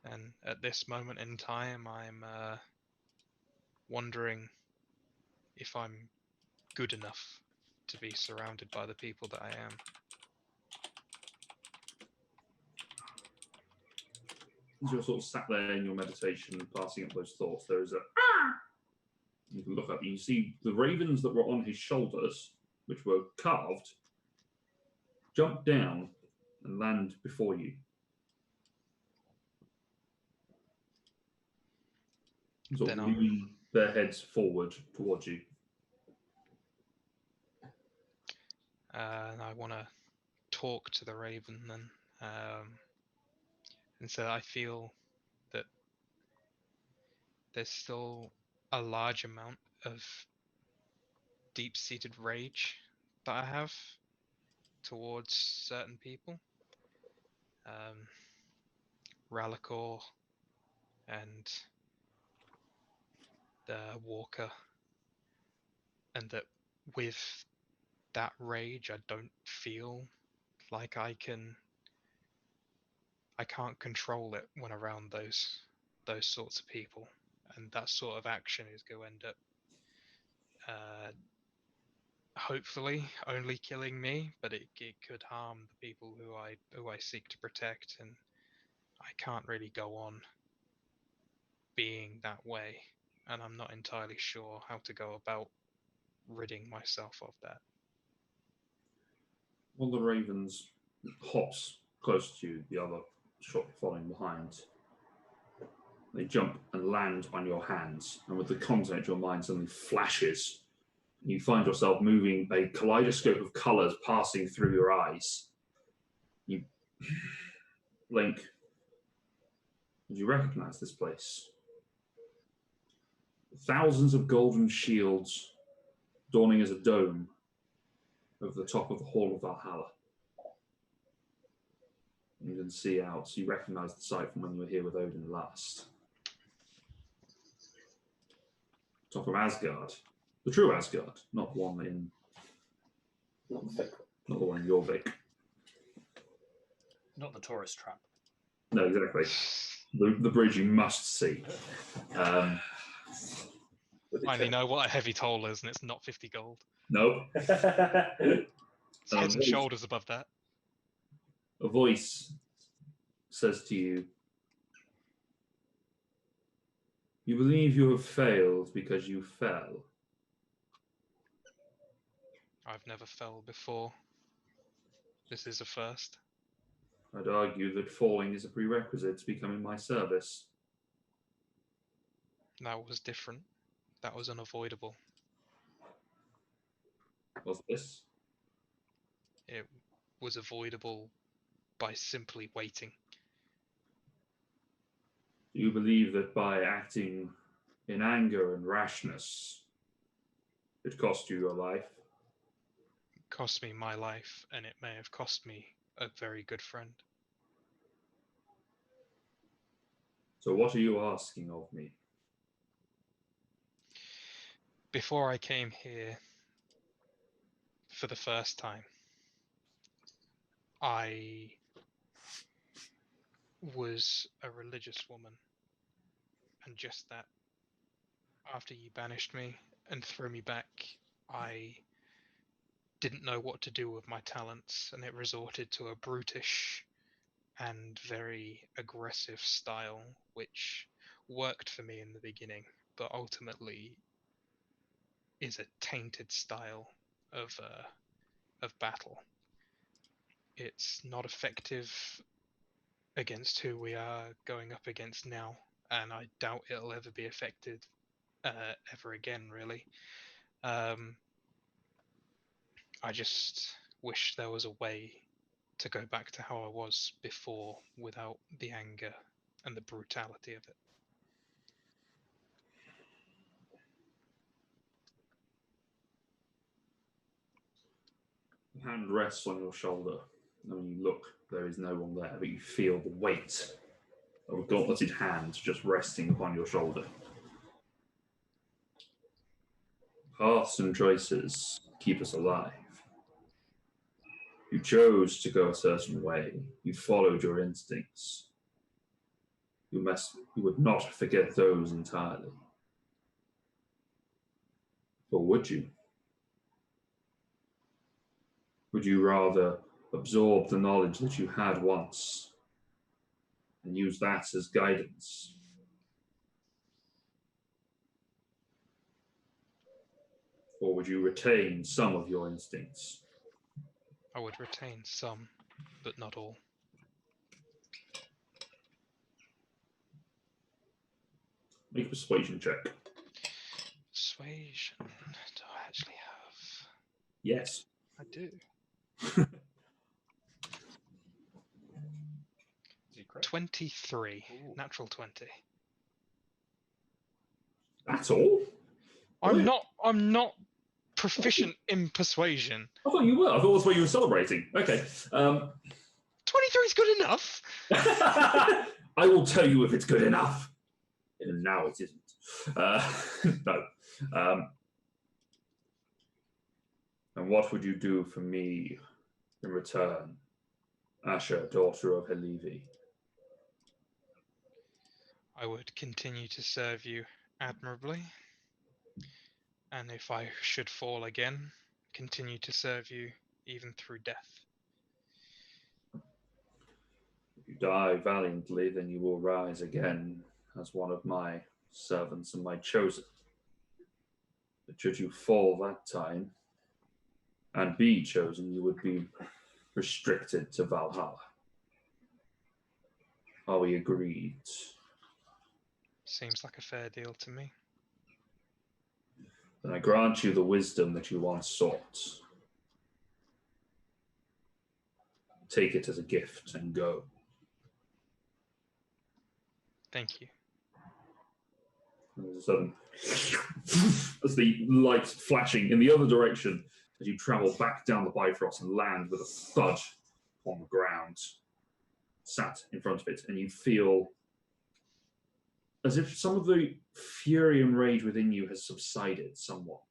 And at this moment in time, I'm wondering if I'm good enough to be surrounded by the people that I am.
As you're sort of sat there in your meditation, passing up those thoughts, there is a. You can look up and you see the ravens that were on his shoulders, which were carved, jump down and land before you. Sort of leaning their heads forward towards you.
And I want to talk to the raven then. And so I feel that there's still a large amount of deep-seated rage that I have towards certain people. Ralakor and the Walker. And that with that rage, I don't feel like I can't control it when around those sorts of people, and that sort of action is going to end up hopefully only killing me, but it could harm the people who I seek to protect, and I can't really go on being that way, and I'm not entirely sure how to go about ridding myself of that.
One of the ravens hops close to you, the other shot following behind. They jump and land on your hands, and with the content, your mind suddenly flashes. You find yourself moving a kaleidoscope of colours passing through your eyes. You blink. Did you recognize this place? Thousands of golden shields dawning as a dome over the top of the Hall of Valhalla. You can see out, so you recognize the site from when you were here with Odin last. Top of Asgard. The true Asgard, not the one in...
Not thick.
Not the one in Jorvik.
Not the tourist trap.
No, exactly. The bridge you must see.
Finally know what a heavy toll is, and it's not 50 gold.
Nope.
It's head and shoulders above that.
A voice says to you, "You believe you have failed because you fell.
I've never fell before. This is a first.
I'd argue that falling is a prerequisite to becoming my service.
That was different. That was unavoidable.
Was this?
It was avoidable by simply waiting.
Do you believe that by acting in anger and rashness, it cost you your life?
It cost me my life, and it may have cost me a very good friend.
So what are you asking of me?
Before I came here for the first time, I was a religious woman, and just that, after you banished me and threw me back, I didn't know what to do with my talents, and it resorted to a brutish and very aggressive style, which worked for me in the beginning, but ultimately is a tainted style of battle. It's not effective against who we are going up against now, and I doubt it'll ever be effective ever again, really. I just wish there was a way to go back to how I was before without the anger and the brutality of it.
The hand rests on your shoulder, and when you look, there is no one there, but you feel the weight of a gauntleted hand just resting upon your shoulder. Paths and choices keep us alive. You chose to go a certain way. You followed your instincts. You would not forget those entirely. Or would you? Would you rather absorb the knowledge that you had once and use that as guidance? Or would you retain some of your instincts?
I would retain some, but not all.
Make a persuasion check.
Persuasion. Do I actually have?
Yes.
I do.
Is he correct?
23.
Ooh.
Natural 20.
That's all?
I'm not proficient in persuasion.
I thought you were. I thought that's what you were celebrating. Okay.
23 is good enough.
I will tell you if it's good enough. And now it isn't. No. And what would you do for me in return, Asher, daughter of Helivi?
I would continue to serve you admirably. And if I should fall again, continue to serve you even through death.
If you die valiantly, then you will rise again as one of my servants and my chosen. But should you fall that time and be chosen, you would be restricted to Valhalla. Are we agreed?
Seems like a fair deal to me.
Then I grant you the wisdom that you once sought. Take it as a gift and go.
Thank you.
And there's a sudden, as the light flashing in the other direction, as you travel back down the Bifrost and land with a thud on the ground, sat in front of it, and you feel as if some of the fury and rage within you has subsided somewhat,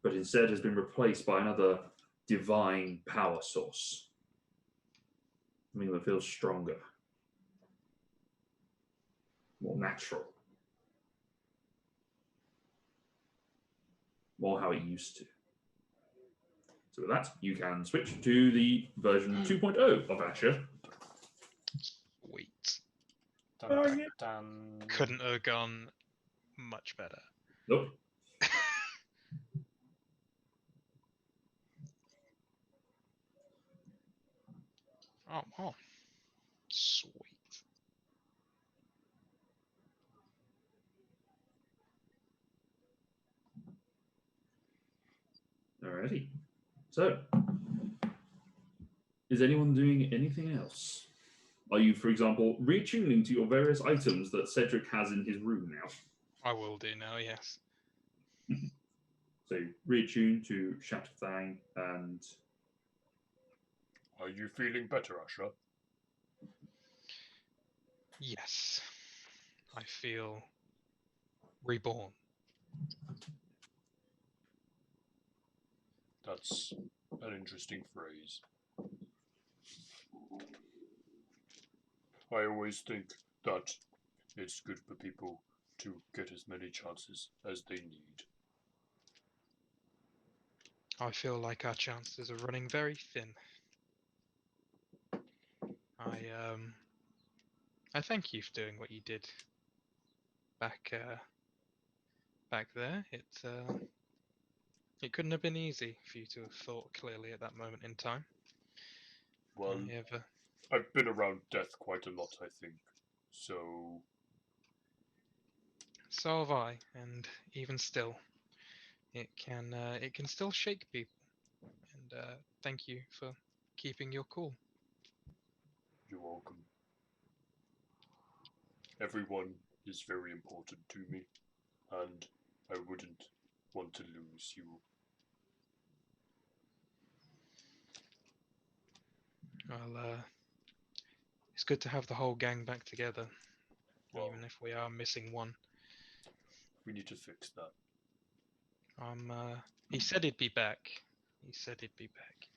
but instead has been replaced by another divine power source. Something that feels stronger, more natural, more how it used to. So with that, you can switch to the version 2.0 of Asher.
Sweet.
Dun,
Oh,
dun,
yeah.
dun.
Couldn't have gone much better.
Nope.
Oh, sweet.
Alrighty. So, is anyone doing anything else? Are you, for example, retuning to your various items that Cedric has in his room now?
I will do now, yes.
So, retune to Shatterfang and...
Are you feeling better, Asher?
Yes. I feel reborn.
That's an interesting phrase. I always think that it's good for people to get as many chances as they need.
I feel like our chances are running very thin. I thank you for doing what you did back there. It couldn't have been easy for you to have thought clearly at that moment in time.
Well,
I have,
I've been around death quite a lot, I think. So,
so have I, and even still, it can still shake people. And thank you for keeping your cool.
you're welcome. Everyone is very important to me, and I wouldn't want to lose you.
Well, it's good to have the whole gang back together,
Well,
even if we are missing one.
we need to fix that.
He said he'd be back. He said he'd be back.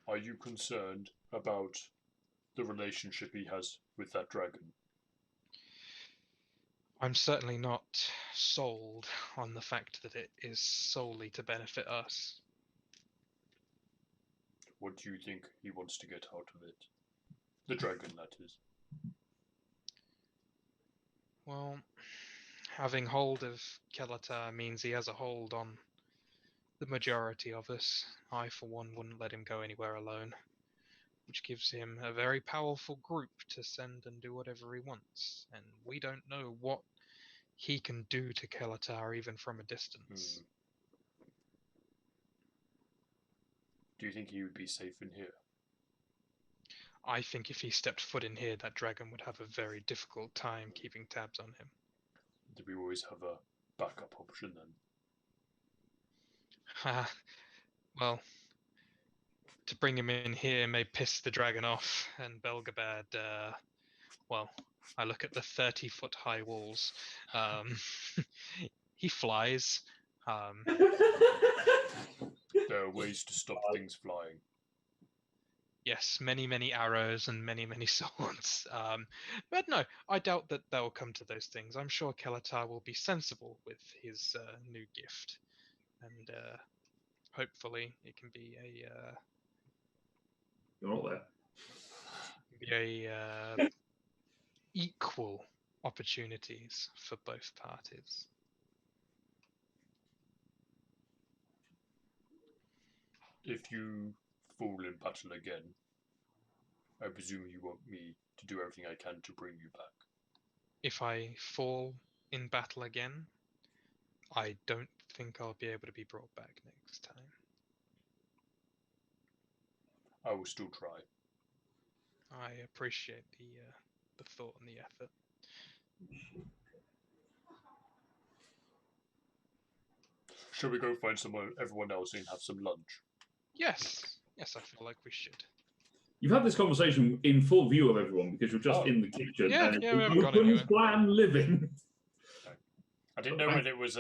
Are you concerned about the relationship he has with that dragon?
I'm certainly not sold on the fact that it is solely to benefit us.
What do you think he wants to get out of it? The dragon, that is.
Well, having hold of Kelatar means he has a hold on the majority of us. I, for one, wouldn't let him go anywhere alone, which gives him a very powerful group to send and do whatever he wants. And we don't know what he can do to Kelatar even from a distance.
Do you think he would be safe in here?
I think if he stepped foot in here, that dragon would have a very difficult time keeping tabs on him.
Do we always have a backup option then?
Well, to bring him in here may piss the dragon off, and Belgabad, well, I look at the 30-foot high walls. He flies.
There are ways to stop things flying.
Yes, many, many arrows and many, many swords. But no, I doubt that they'll come to those things. I'm sure Kelatar will be sensible with his new gift. And hopefully it can be
You're not there.
equal opportunities for both parties.
If you fall in battle again, I presume you want me to do everything I can to bring you back.
If I fall in battle again, I don't think I'll be able to be brought back next time.
I will still try.
I appreciate the thought and the effort.
Shall we go find everyone else and have some lunch?
Yes, I feel like we should.
You've had this conversation in full view of everyone because you're just in the kitchen.
Yeah,
and
we haven't
you
gone
couldn't
anywhere.
plan living.
I didn't know whether it was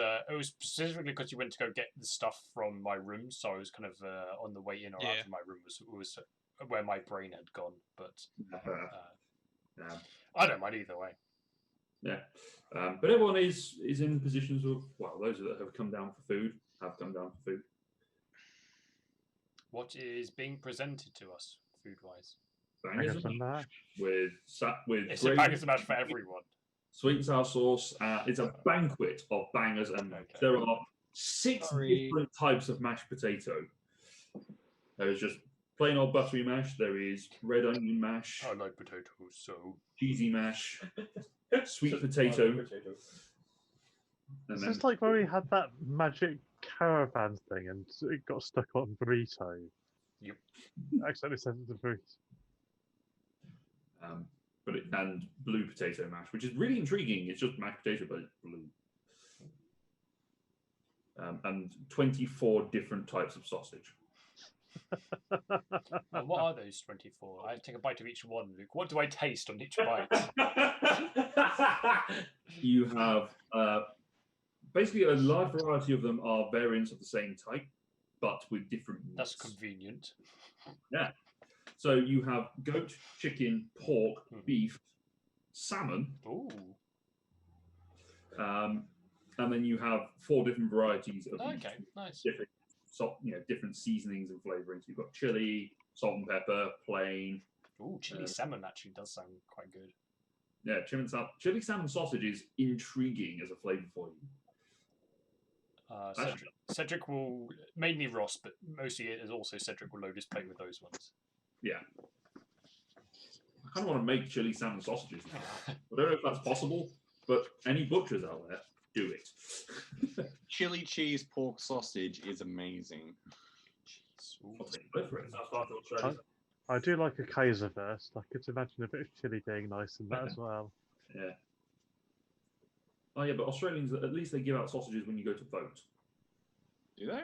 specifically because you went to go get the stuff from my room, so I was kind of on the way in or out of my room was where my brain had gone. But I don't mind either way.
Yeah, but everyone is in positions of, well, those that have come down for food have come down for food.
What is being presented to us, food-wise?
Bangers and mash with
it's a bangers and mash for everyone.
Sweet and sour sauce. It's a banquet of bangers and mash. There are 6 different types of mashed potato. There's just plain old buttery mash. There is red onion mash,
I like potatoes, so
cheesy mash, sweet potato. And
It's
then
just like when we had that magic caravan thing and it got stuck on burrito.
Yep.
I accidentally sent it to burrito.
and blue potato mash, which is really intriguing. It's just mashed potato, but it's blue. And 24 different types of sausage.
what are those 24? I take a bite of each one, Luke. What do I taste on each bite?
You have basically a large variety of them are variants of the same type, but with different meats.
That's convenient.
Yeah. So you have goat, chicken, pork, beef, salmon.
Ooh.
And then you have 4 different varieties of
Okay, nice.
different, different seasonings and flavorings. You've got chili, salt and pepper, plain.
Ooh, chili salmon actually does sound quite good.
Yeah, chili salmon sausage is intriguing as a flavor for you.
Cedric will, mainly Ross, but mostly it is also Cedric will load his plate with those ones.
Yeah. I kind of want to make chili salmon sausages now. I don't know if that's possible, but any butchers out there, do it.
Chili cheese pork sausage is amazing.
I'll take a for it. That's part of Australia.
I do like a Kaiserwurst. I could imagine a bit of chili being nice in that as well.
Yeah. Oh yeah, but Australians, at least they give out sausages when you go to vote.
Do they?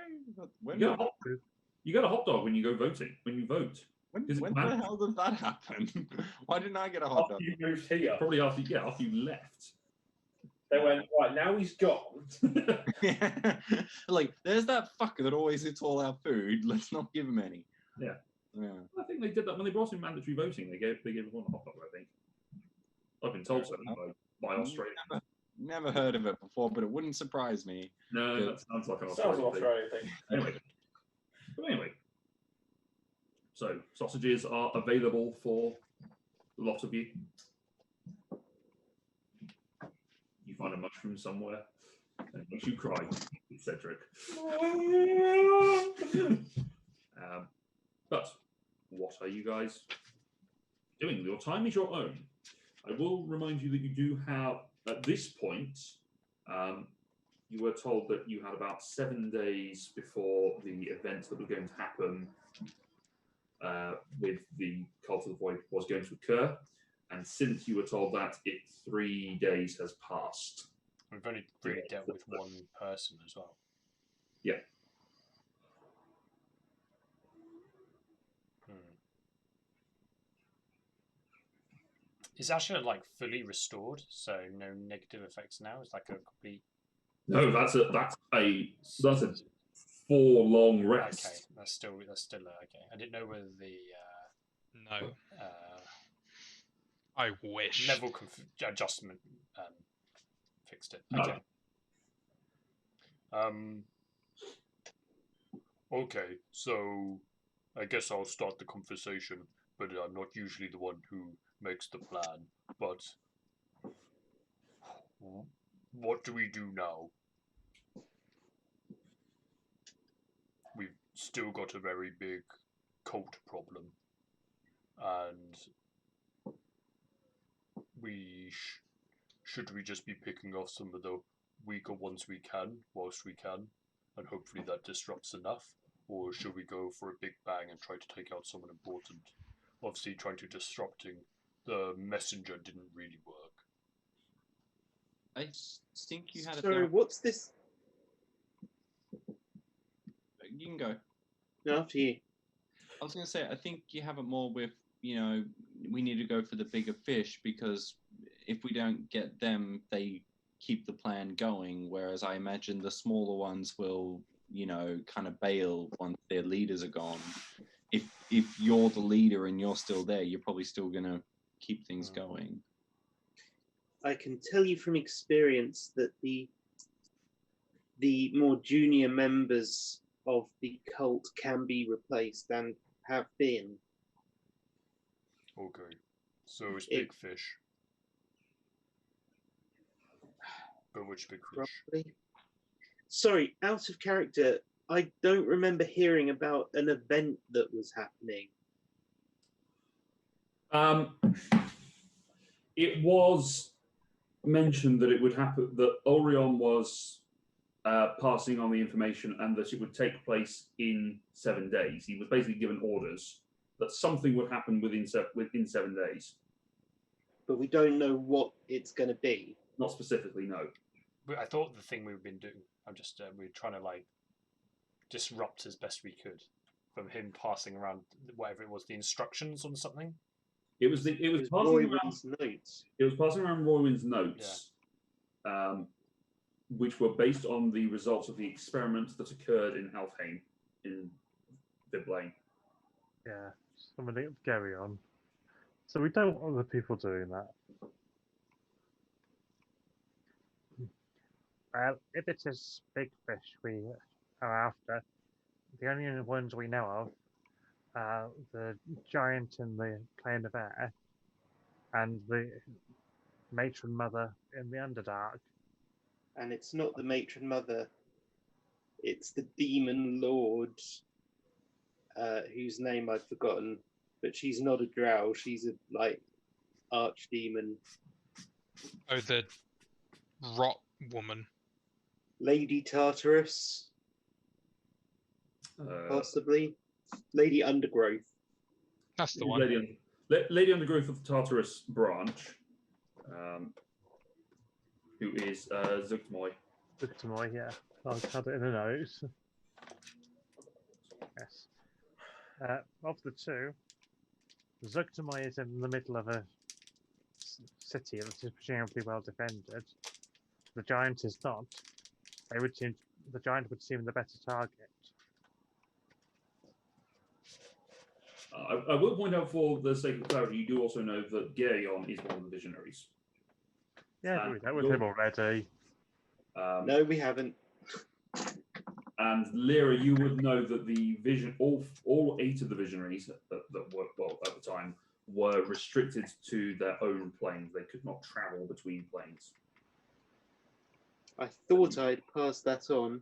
When,
you get a hot dog when you go voting. When you vote.
when the hell did that happen? Why didn't I get a hot dog?
After you moved here,
Probably after you left.
they went, right, now he's gone.
Like, there's that fucker that always eats all our food. Let's not give him any.
Yeah.
Yeah.
I think they did that when they brought in mandatory voting. They gave everyone a hot dog, I think. I've been told so by Australia.
Never heard of it before, but it wouldn't surprise me.
No, that sounds like an
Sounds
Australian
an
thing.
Australian thing.
Anyway. So sausages are available for a lot of you. You find a mushroom somewhere and it makes you cry, Cedric. But what are you guys doing? Your time is your own. I will remind you that you do have, at this point, you were told that you had about 7 days before the event that was going to happen with the Cult of the Void was going to occur. And since you were told that, 3 days has passed.
We've only really dealt with one person as well.
Yeah.
Is Asher like fully restored, so no negative effects now? It's like a complete.
No, that's a 4 long rest.
Okay, that's still okay. I didn't know whether the
No. I wish.
level adjustment fixed it.
No.
Okay. Okay, so I guess I'll start the conversation, but I'm not usually the one who makes the plan. But what do we do now? We've still got a very big cult problem, and should we just be picking off some of the weaker ones we can whilst we can, and hopefully that disrupts enough, or should we go for a big bang and try to take out someone important? Obviously, trying to disrupting the messenger didn't really work.
I think you had a
Sorry, what's this?
You can go.
No, after you.
I was going to say, I think you have it more with, we need to go for the bigger fish, because if we don't get them, they keep the plan going. Whereas I imagine the smaller ones will, kind of bail once their leaders are gone. If you're the leader and you're still there, you're probably still going to keep things going.
I can tell you from experience that the more junior members of the cult can be replaced and have been.
Okay, so it's big fish. But which big fish?
Probably. Sorry, out of character. I don't remember hearing about an event that was happening.
It was mentioned that it would happen, that Orion was passing on the information and that it would take place in 7 days. He was basically given orders that something would happen within 7 days.
But we don't know what it's going to be.
Not specifically, no.
But I thought the thing we've been doing, we're trying to like disrupt as best we could from him passing around whatever it was, the instructions on something.
It was passing around
notes.
It was passing around Roywin's notes, which were based on the results of the experiments that occurred in Alfheim, in Viblane.
Yeah, somebody carry on. So we don't want other people doing that. Well, if it is big fish we are after, the only ones we know of are the giant in the plane of air and the matron mother in the Underdark.
And it's not the matron mother, it's the demon lord, whose name I've forgotten, but she's not a drow, she's a like archdemon.
Oh, the rot woman.
Lady Tartarus, possibly. Lady Undergrowth.
That's the one.
Lady Undergrowth of the Tartarus branch, who is Zugtmoy.
Zugtmoy, yeah. I'll cut it in the notes. Yes. Of the two, Zugtmoy is in the middle of a city that is presumably well defended. The giant is not. The giant would seem the better target.
I will point out, for the sake of clarity, you do also know that Geryon is one of the visionaries.
Yeah, we know with him already.
No, we haven't.
And Lyra, you would know that the all 8 of the visionaries that were, well, at the time, were restricted to their own planes. They could not travel between planes.
I thought I'd pass that on.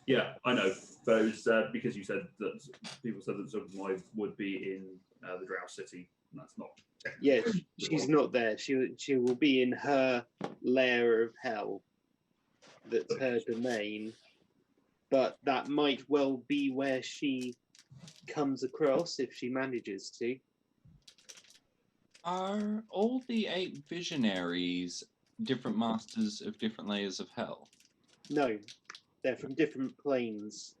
Yeah, I know. But it was because you said that people said that Zugtmoy would be in the Drow City, and that's not.
Yeah, she's not there. She will be in her lair of hell. That's her domain. But that might well be where she comes across if she manages to.
Are all the 8 visionaries different masters of different layers of hell?
No, they're from different planes.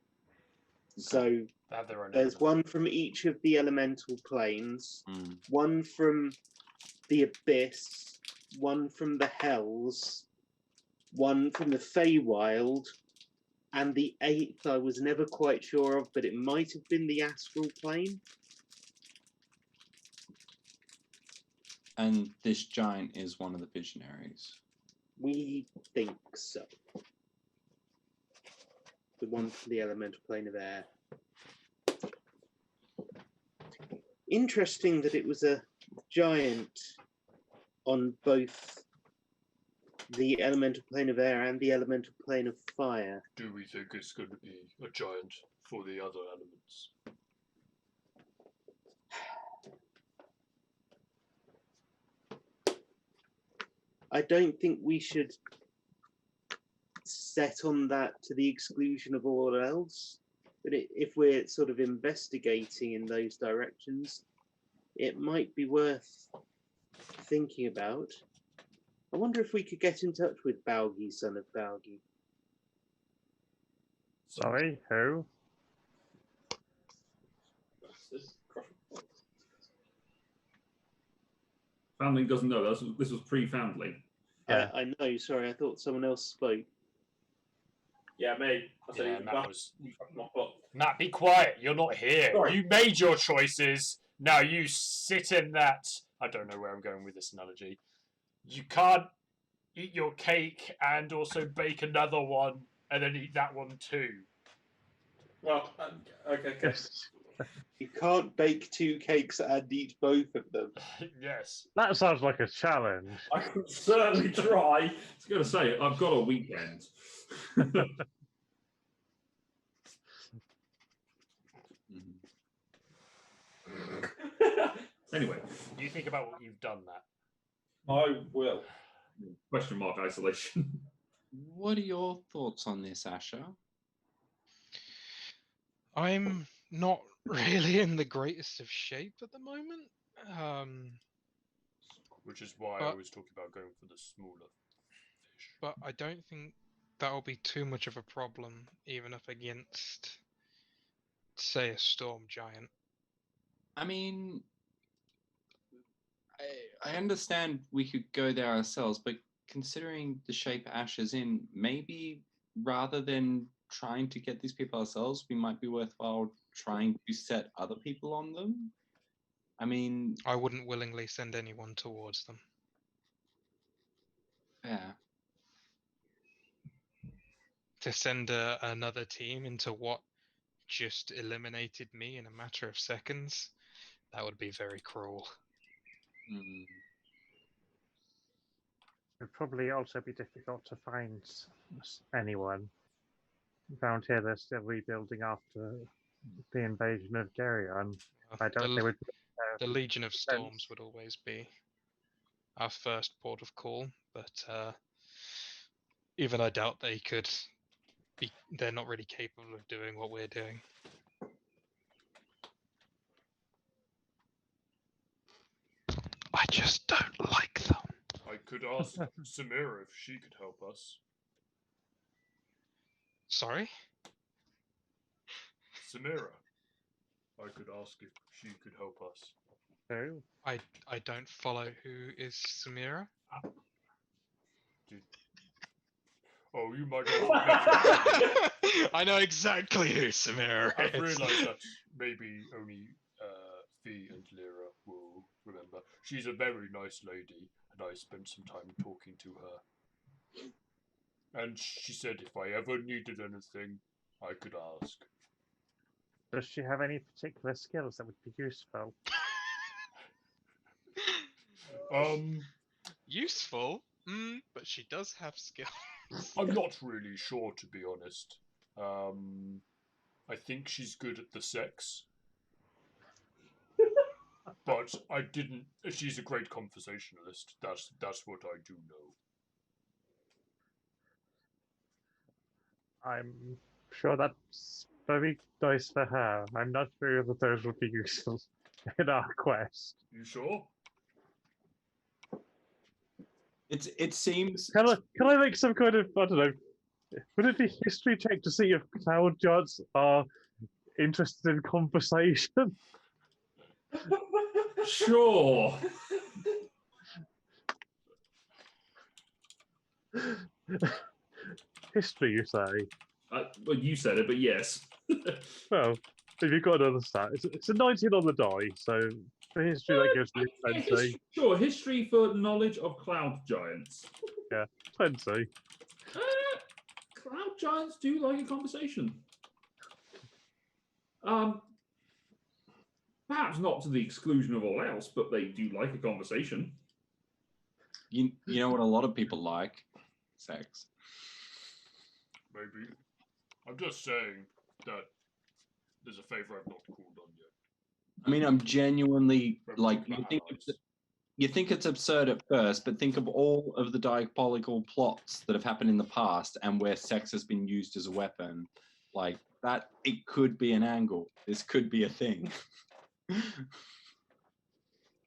So
They have their own
there's
element.
one from each of the elemental planes,
Mm.
one from the abyss, one from the hells, one from the Feywild, and the 8th I was never quite sure of, but it might have been the astral plane.
And this giant is one of the visionaries.
We think so. The one from the elemental plane of air. Interesting that it was a giant on both the elemental plane of air and the elemental plane of fire.
Do we think it's going to be a giant for the other elements?
I don't think we should set on that to the exclusion of all else. But if we're sort of investigating in those directions, it might be worth thinking about. I wonder if we could get in touch with Balgi, son of Balgi.
Sorry, who?
Foundling doesn't know. This was pre-Foundling.
Yeah.
I know, sorry, I thought someone else spoke.
Yeah, me. I said
Yeah,
even
Matt
back.
was.
My foot.
Matt, be quiet. You're not here.
Sorry.
You made your choices. Now you sit in that. I don't know where I'm going with this analogy. You can't eat your cake and also bake another one and then eat that one too.
Well, okay.
Yes.
You can't bake 2 cakes and eat both of them.
Yes.
That sounds like a challenge.
I can certainly try.
I was going to say, I've got a weekend. Anyway,
You think about what you've done, Matt.
I will.
question mark isolation.
What are your thoughts on this, Asher?
I'm not really in the greatest of shape at the moment.
Which is why I
But-
always talk about going for the smaller fish.
But I don't think that'll be too much of a problem, even up against, say, a storm giant.
I mean, I understand we could go there ourselves, but considering the shape Ash is in, maybe rather than trying to get these people ourselves, we might be worthwhile trying to set other people on them. I mean,
I wouldn't willingly send anyone towards them.
yeah.
To send another team into what just eliminated me in a matter of seconds, that would be very cruel.
Mm.
It'd probably also be difficult to find anyone. Around here, they're still rebuilding after the invasion of Geryon. I don't think they would.
The Legion of
defense.
Storms would always be our first port of call, but even I doubt they could be. They're not really capable of doing what we're doing. I just don't like them.
I could ask Samira if she could help us.
Sorry?
Samira. I could ask if she could help us.
Who?
I don't follow who is Samira.
Oh, you might not have met her.
I know exactly who Samira
I've
is.
realised that maybe only Fee and Lyra will remember. She's a very nice lady, and I spent some time talking to her. And she said if I ever needed anything, I could ask.
Does she have any particular skills that would be useful?
Useful, but she does have skills.
I'm not really sure, to be honest. I think she's good at the sex. But I didn't. She's a great conversationalist. That's what I do know.
I'm sure that's very nice for her. I'm not sure that those would be useful in our quest.
You sure?
It seems
Can I make some kind of, I don't know, would it be history check to see if cloud giants are interested in conversation?
Sure.
History, you say?
Well, you said it, but yes.
Well, if you've got another stat, it's a 19 on the die, so for history that gives me
Yeah,
20.
sure, history for knowledge of cloud giants.
20.
Cloud giants do like a conversation. Perhaps not to the exclusion of all else, but they do like a conversation.
you know what a lot of people like? Sex.
Maybe. I'm just saying that there's a favour I've not called on yet.
I mean, I'm genuinely
We're
like
talking about allies.
you think it's absurd at first, but think of all of the diabolical plots that have happened in the past and where sex has been used as a weapon. Like that, it could be an angle. This could be a thing.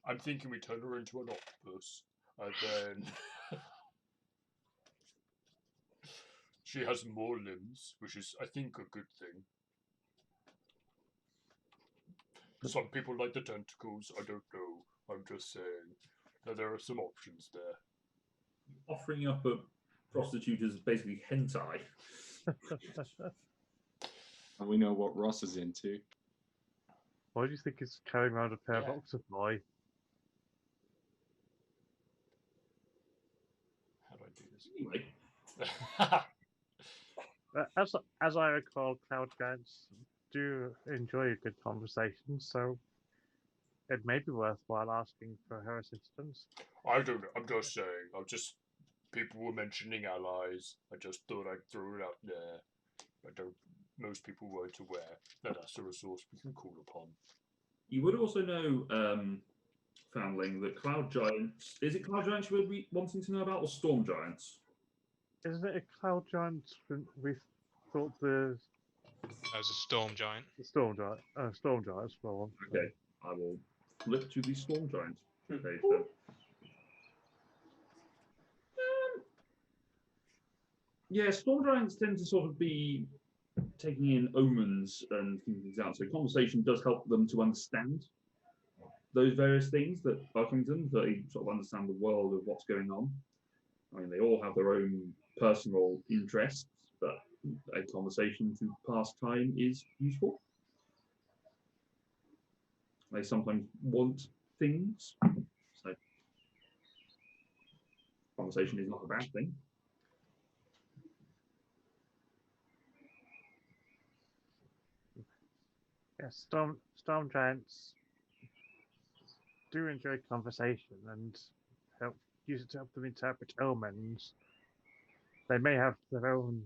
I'm thinking we turn her into an octopus, and then she has more limbs, which is, I think, a good thing. Some people like the tentacles. I don't know. I'm just saying that there are some options there.
Offering up a prostitute is basically hentai.
And we know what Ross is into.
Why do you think he's carrying around a pair
Yeah.
of octopi?
How do I do this?
Anyway,
As I recall, cloud giants do enjoy a good conversation, so it may be worthwhile asking for her assistance.
I don't know. I'm just saying. People were mentioning allies. I just thought I'd throw it out there. Most people weren't aware that that's a resource we can call upon.
You would also know, Foundling, that cloud giants. Is it cloud giants you would be wanting to know about, or storm giants?
Isn't it a cloud giant? We thought the
As a storm giant.
storm giants. Well,
Okay, I will flip to the storm giant
Hmm.
page then. Yeah, storm giants tend to sort of be taking in omens and keeping things out. So conversation does help them to understand those various things that are coming to them, so they sort of understand the world of what's going on. I mean, they all have their own personal interests, but a conversation to pass time is useful. They sometimes want things, so conversation is not a bad thing.
yeah, storm giants do enjoy conversation and use it to help them interpret omens. They may have their own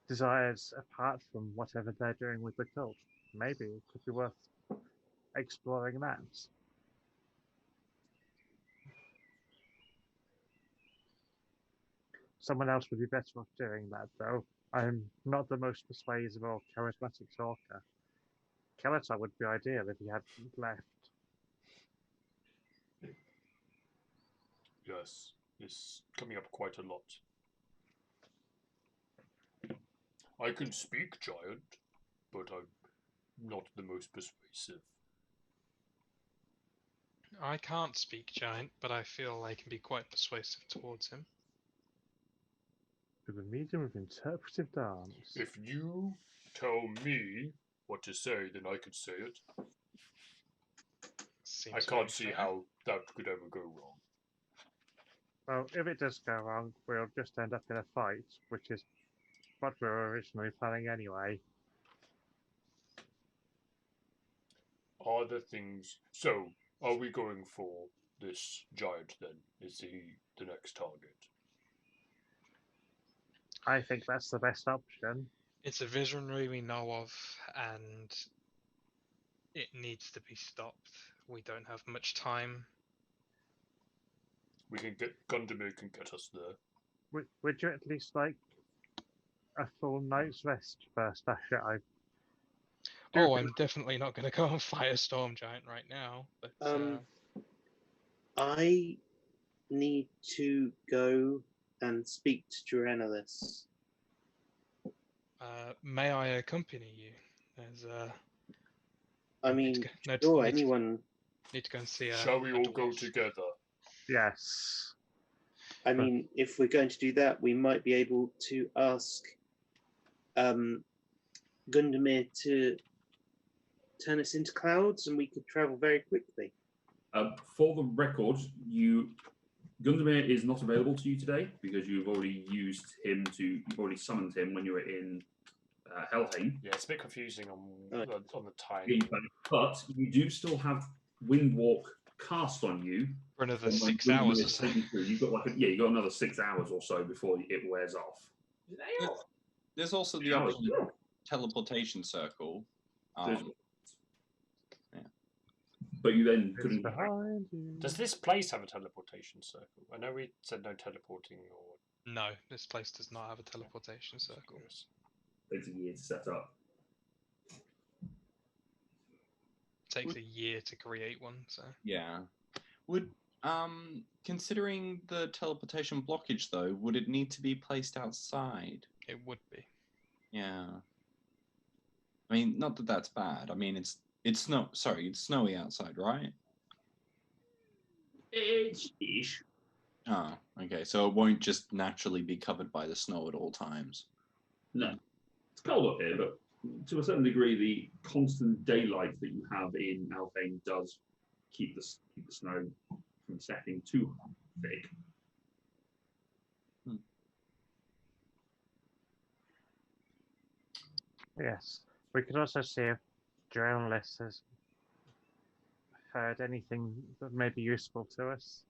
desires apart from whatever they're doing with the cult. Maybe it could be worth exploring that. Someone else would be better off doing that, though. I'm not the most persuasive or charismatic talker. Kelatar would be ideal if he had left.
Yes, it's coming up quite a lot. I can speak giant, but I'm not the most persuasive.
I can't speak giant, but I feel I can be quite persuasive towards him.
With a medium of interpretive dance.
If you tell me what to say, then I can say it.
Seems
I
very
can't see
fair.
how that could ever go wrong.
Well, if it does go wrong, we'll just end up in a fight, which is what we were originally planning anyway.
Are there things... So, are we going for this giant then? Is he the next target?
I think that's the best option.
It's a visionary we know of, and it needs to be stopped. We don't have much time.
We can get... Gundamir can get us there.
Would you at least like a full night's rest first, Asher?
I'm definitely not going to go and fight a storm giant right now. But
I need to go and speak to Duranalis.
may I accompany you? There's
I
need to
mean,
go, no,
sure,
need to-
anyone.
need to go and see a.
Shall we
a
all go
dwarf.
together?
Yes.
I mean, if we're going to do that, we might be able to ask Gundamir to turn us into clouds, and we could travel very quickly.
For the record, Gundamir is not available to you today because you've already you've already summoned him when you were in Helheim.
Yeah, it's a bit confusing on
Right.
on the time.
But you do still have Windwalk cast on you.
For another
And when
6 hours or
Gundamir
so.
takes you through, you've got you got another 6 hours or so before it wears off.
There's also the
Hours.
option of teleportation circle.
There's-
Yeah.
But you then
It's
couldn't.
behind you.
Does this place have a teleportation circle? I know we said no teleporting or...
No, this place does not have a teleportation circle.
Yes.
Takes a year to set up.
Takes a year to create one, so
Yeah. Would considering the teleportation blockage though, would it need to be placed outside?
it would be.
Yeah. I mean, not that that's bad. I mean, it's snowy outside, right?
It's ish.
Oh, okay. So it won't just naturally be covered by the snow at all times.
No, it's cold up here, but to a certain degree, the constant daylight that you have in Alfheim does keep the snow from setting too thick.
Yes. We could also see if journalist has heard anything that may be useful to us.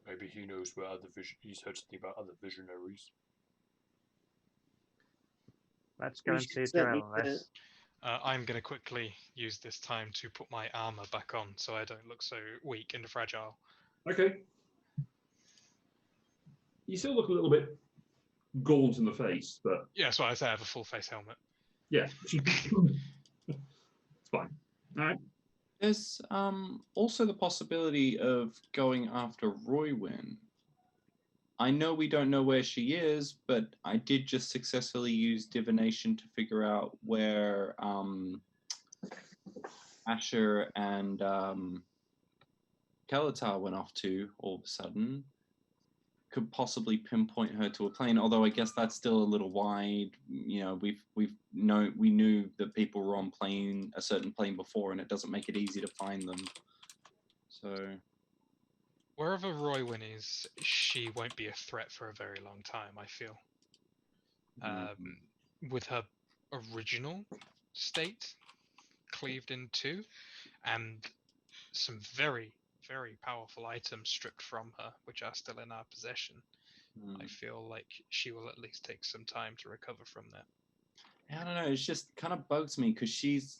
Maybe he knows where he's heard something about other visionaries.
Let's go
We
and
should
see a
certainly,
journalist.
I'm going to quickly use this time to put my armor back on so I don't look so weak and fragile.
Okay. You still look a little bit gaunt in the face, but
Yeah, that's why I say I have a full face helmet.
yeah. It's fine. All right.
There's also the possibility of going after Roywyn. I know we don't know where she is, but I did just successfully use divination to figure out where Asher and Kelatar went off to all of a sudden. Could possibly pinpoint her to a plane, although I guess that's still a little wide. You know, we knew that people were on a certain plane before, and it doesn't make it easy to find them. So
Wherever Roywyn is, she won't be a threat for a very long time, I feel. With her original state cleaved in two, and some very, very powerful items stripped from her, which are still in our possession, I feel like she will at least take some time to recover from that.
I don't know. It just kind of bugs me because she's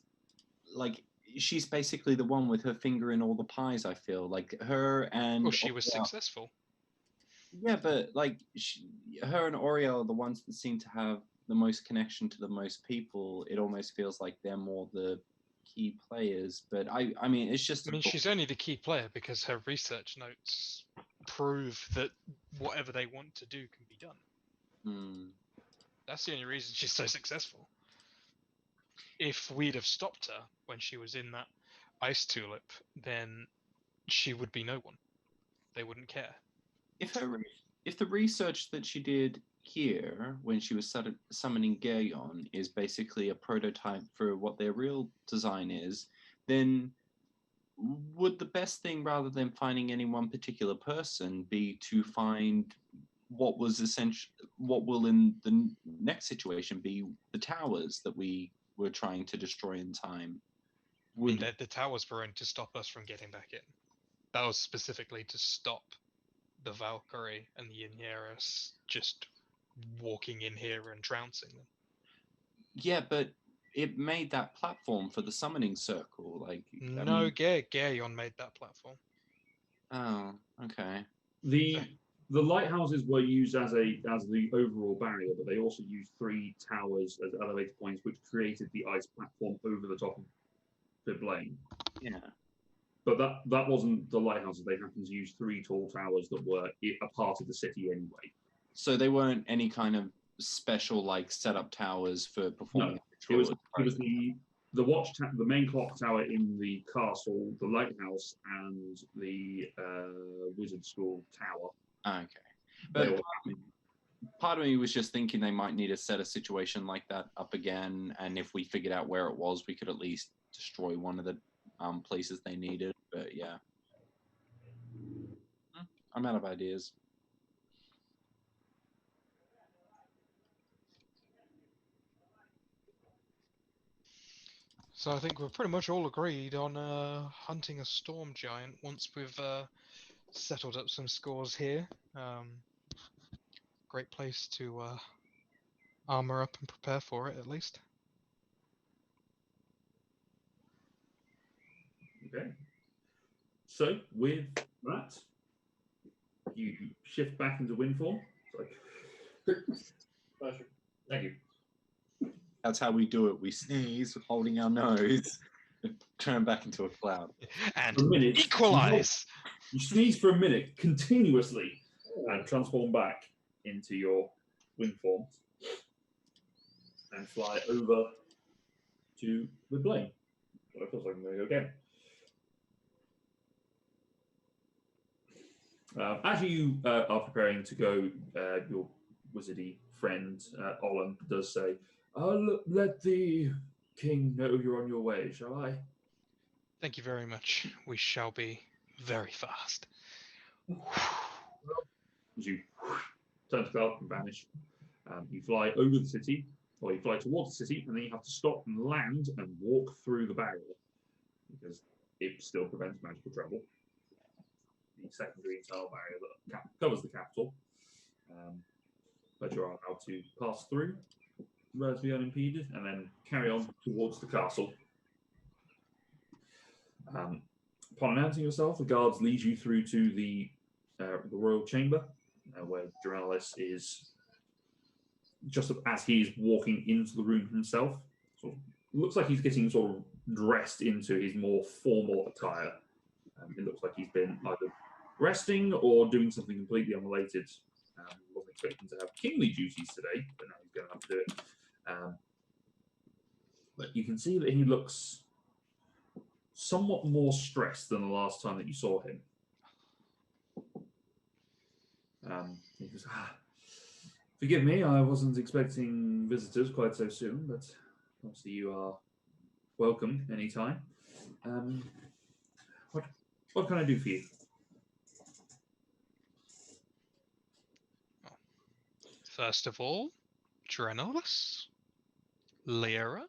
basically the one with her finger in all the pies. I feel like her and.
Well, she was successful.
Yeah, but like her and Oriel are the ones that seem to have the most connection to the most people. It almost feels like they're more the key players. But I mean, it's just.
I mean, she's only the key player because her research notes prove that whatever they want to do can be done. That's the only reason she's so successful. If we'd have stopped her when she was in that ice tulip, then she would be no one. They wouldn't care.
If the research that she did here when she was summoning Gaeon is basically a prototype for what their real design is, then would the best thing, rather than finding any one particular person, be to find what will in the next situation be the towers that we were trying to destroy in time?
I mean, the towers were in to stop us from getting back in. That was specifically to stop the Valkyrie and the Ineris just walking in here and trouncing them.
Yeah, but it made that platform for the summoning circle.
Gaeon made that platform.
Oh, okay.
The lighthouses were used as the overall barrier, but they also used 3 towers as elevator points, which created the ice platform over the top of the Blaine.
Yeah.
But that wasn't the lighthouses. They happened to use 3 tall towers that were a part of the city anyway.
So they weren't any kind of special like setup towers for performing.
No, it was the the main clock tower in the castle, the lighthouse, and the wizard school tower.
Okay, but part of me was just thinking they might need to set a situation like that up again, and if we figured out where it was, we could at least destroy one of the places they needed. But yeah, I'm out of ideas.
So I think we're pretty much all agreed on hunting a storm giant once we've settled up some scores here. Great place to armor up and prepare for it, at least.
Okay. So with that, you shift back into wind form. Thank you.
That's how we do it. We sneeze, holding our nose, and turn back into a cloud.
And equalize.
You sneeze for a minute continuously and transform back into your wind form and fly over to the Blaine. But of course, I'm going to go again. As you are preparing to go, your wizardy friend Olin does say, let the king know you're on your way, shall I?
Thank you very much. We shall be very fast.
As you turn to cloud and vanish, you fly over the city, or you fly towards the city, and then you have to stop and land and walk through the barrier, because it still prevents magical travel. The secondary internal barrier that covers the capital, but you're allowed to pass through. relatively unimpeded, and then carry on towards the castle. Upon announcing yourself, the guards lead you through to the royal chamber, where Duralis is just as he is walking into the room himself. Sort of, looks like he's getting sort of dressed into his more formal attire. It looks like he's been either resting or doing something completely unrelated. Wasn't expecting to have kingly duties today, but now he's going to have to do it. But you can see that he looks somewhat more stressed than the last time that you saw him. He goes, forgive me, I wasn't expecting visitors quite so soon, but obviously you are welcome anytime. What can I do for you?
First of all, Drenolus, Lyra.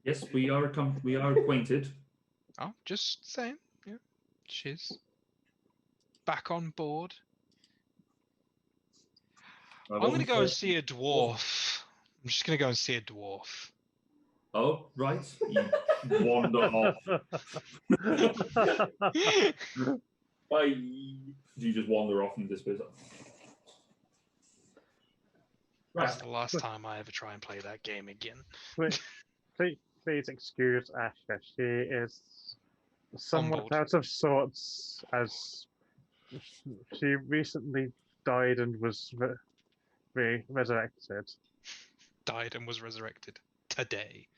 Yes, we are acquainted.
Oh, just saying. Yeah, she's back on board. I'm going to go and see a dwarf. I'm just going to go and see a dwarf.
Oh, right. You wander off. Bye. You just wander off and disappear. Right.
That's the last time I ever try and play that game again.
Please excuse Asha. She is somewhat out of sorts as she recently died and was resurrected.
Died and was resurrected today.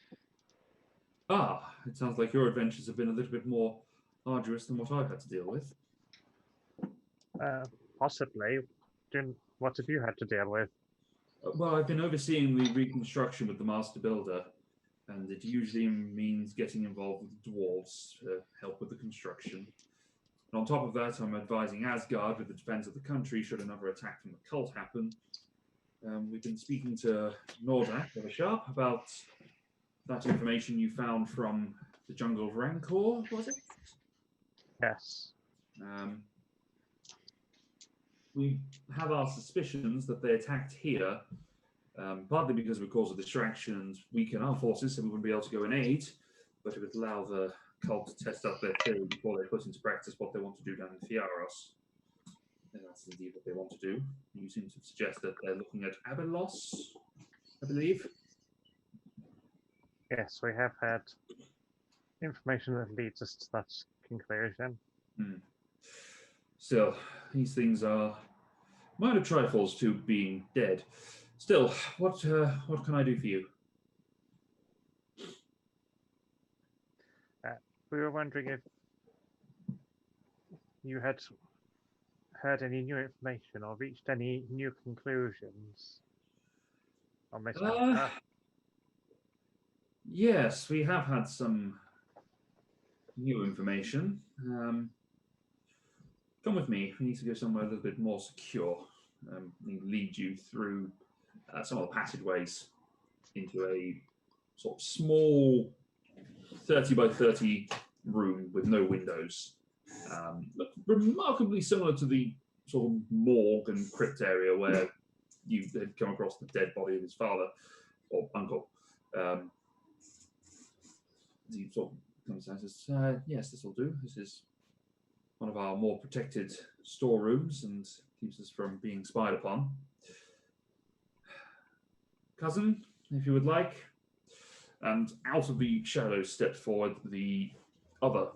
Ah, it sounds like your adventures have been a little bit more arduous than what I've had to deal with.
Possibly. What have you had to deal with?
Well, I've been overseeing the reconstruction with the Master Builder, and it usually means getting involved with the dwarves to help with the construction. And on top of that, I'm advising Asgard with the defense of the country should another attack from the cult happen. We've been speaking to Nordak, Brother Sharp, about that information you found from the jungle of Rancor, was it?
Yes.
We have our suspicions that they attacked here, partly because of a cause of distraction and weaken our forces, so we wouldn't be able to go and aid, but it would allow the cult to test out their theory before they put into practice what they want to do down in Fiaros. And that's indeed what they want to do. You seem to suggest that they're looking at Abelos, I believe.
Yes, we have had information that leads us to that conclusion.
Still, these things are minor trifles to being dead. Still, what can I do for you?
We were wondering if you had heard any new information or reached any new conclusions on this matter.
Yes, we have had some new information. Come with me. We need to go somewhere a little bit more secure. We lead you through some of the passageways into a sort of small 30 by 30 room with no windows. Remarkably similar to the sort of morgue and crypt area where you had come across the dead body of his father or uncle. He sort of comes down and says, yes, this will do. This is one of our more protected storerooms and keeps us from being spied upon. Cousin, if you would like. And out of the shadows stepped forward the other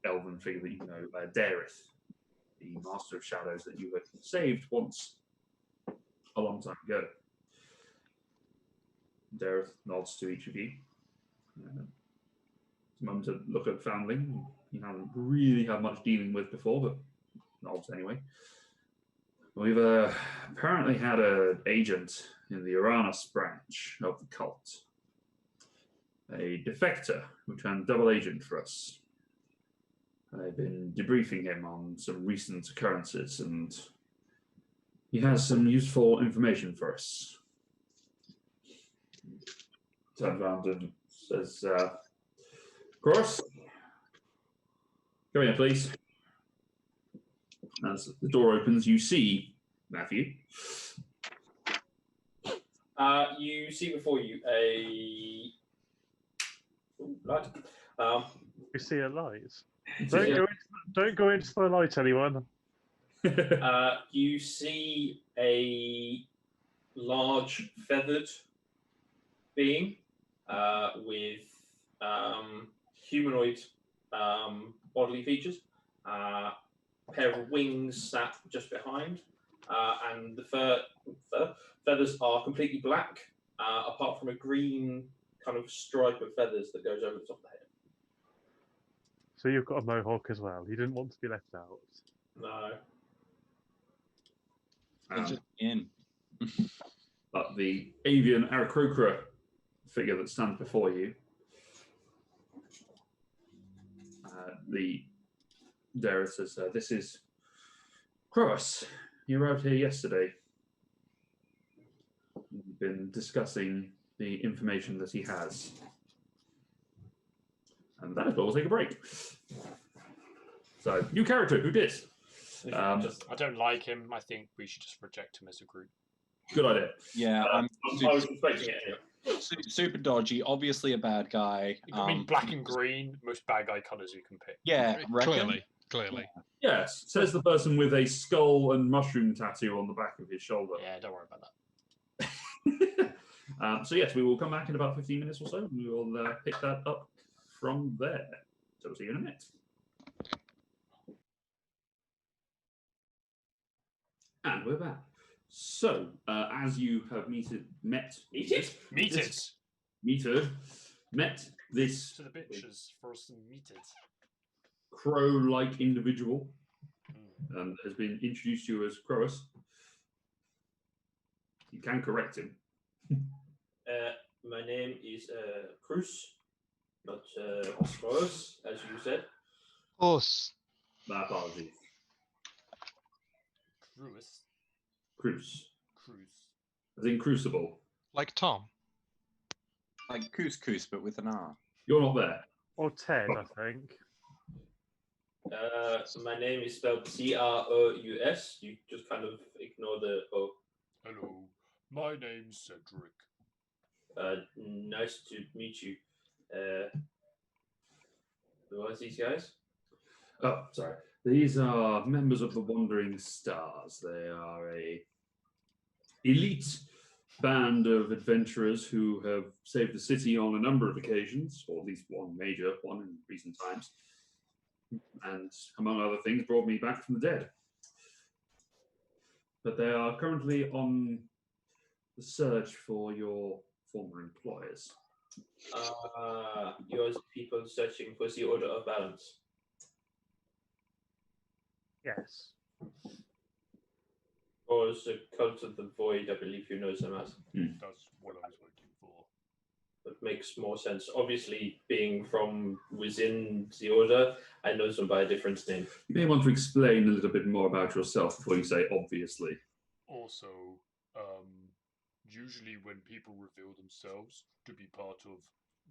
elven figure that you know, Dareth, the Master of Shadows that you had saved once a long time ago. Dareth nods to each of you. A moment to look at Foundling, you haven't really had much dealing with before, but nods anyway. We've apparently had an agent in the Uranus branch of the cult. A defector who turned double agent for us. I've been debriefing him on some recent occurrences, and he has some useful information for us. Turns around and says, Crous, come here, please. As the door opens, you see Matthew.
You see before you a light.
You see a light.
Yeah.
Don't go into the light, anyone.
You see a large feathered being with humanoid bodily features, a pair of wings sat just behind, and the feathers are completely black, apart from a green kind of stripe of feathers that goes over the top of the head.
So you've got a mohawk as well. You didn't want to be left out.
No.
It's just in.
But the avian Aarakocra figure that stands before you, the Dara says, "This is Crous. You arrived here yesterday. We've been discussing the information that he has." And that is where we'll take a break. So, new character, who did?
I don't like him. I think we should just reject him as a group.
Good idea.
Yeah, I'm
I was expecting it anyway.
super dodgy. Obviously a bad guy.
I mean, black and green, most bad guy colours you can pick.
Yeah, reckon?
Clearly.
Yes, says the person with a skull and mushroom tattoo on the back of his shoulder.
Yeah, don't worry about that.
So yes, we will come back in about 15 minutes or so. We will pick that up from there. So we'll see you in a minute. And we're back. So, as you have met this
To the bitches for some meated.
crow-like individual, has been introduced to you as Crous. You can correct him.
My name is Crous, not Crous, as you said.
Horse.
My apologies.
Crous.
Cruz. As in Crucible.
Like Tom.
Like couscous, but with an R.
You're not there.
Or Ted, I think.
My name is spelled Crous. You just kind of ignore the O.
Hello, my name's Cedric.
Nice to meet you. Who are these guys?
Oh, sorry. These are members of the Wandering Stars. They are a elite band of adventurers who have saved the city on a number of occasions, or at least one major one in recent times, and among other things brought me back from the dead. But they are currently on the search for your former employers.
You're the people searching for the Order of Balance.
Yes.
Or the Cult of the Void, I believe you know them as.
That's what I was looking for.
That makes more sense. Obviously, being from within the Order, I know them by a different name.
You may want to explain a little bit more about yourself before you say obviously.
Also, usually when people reveal themselves to be part of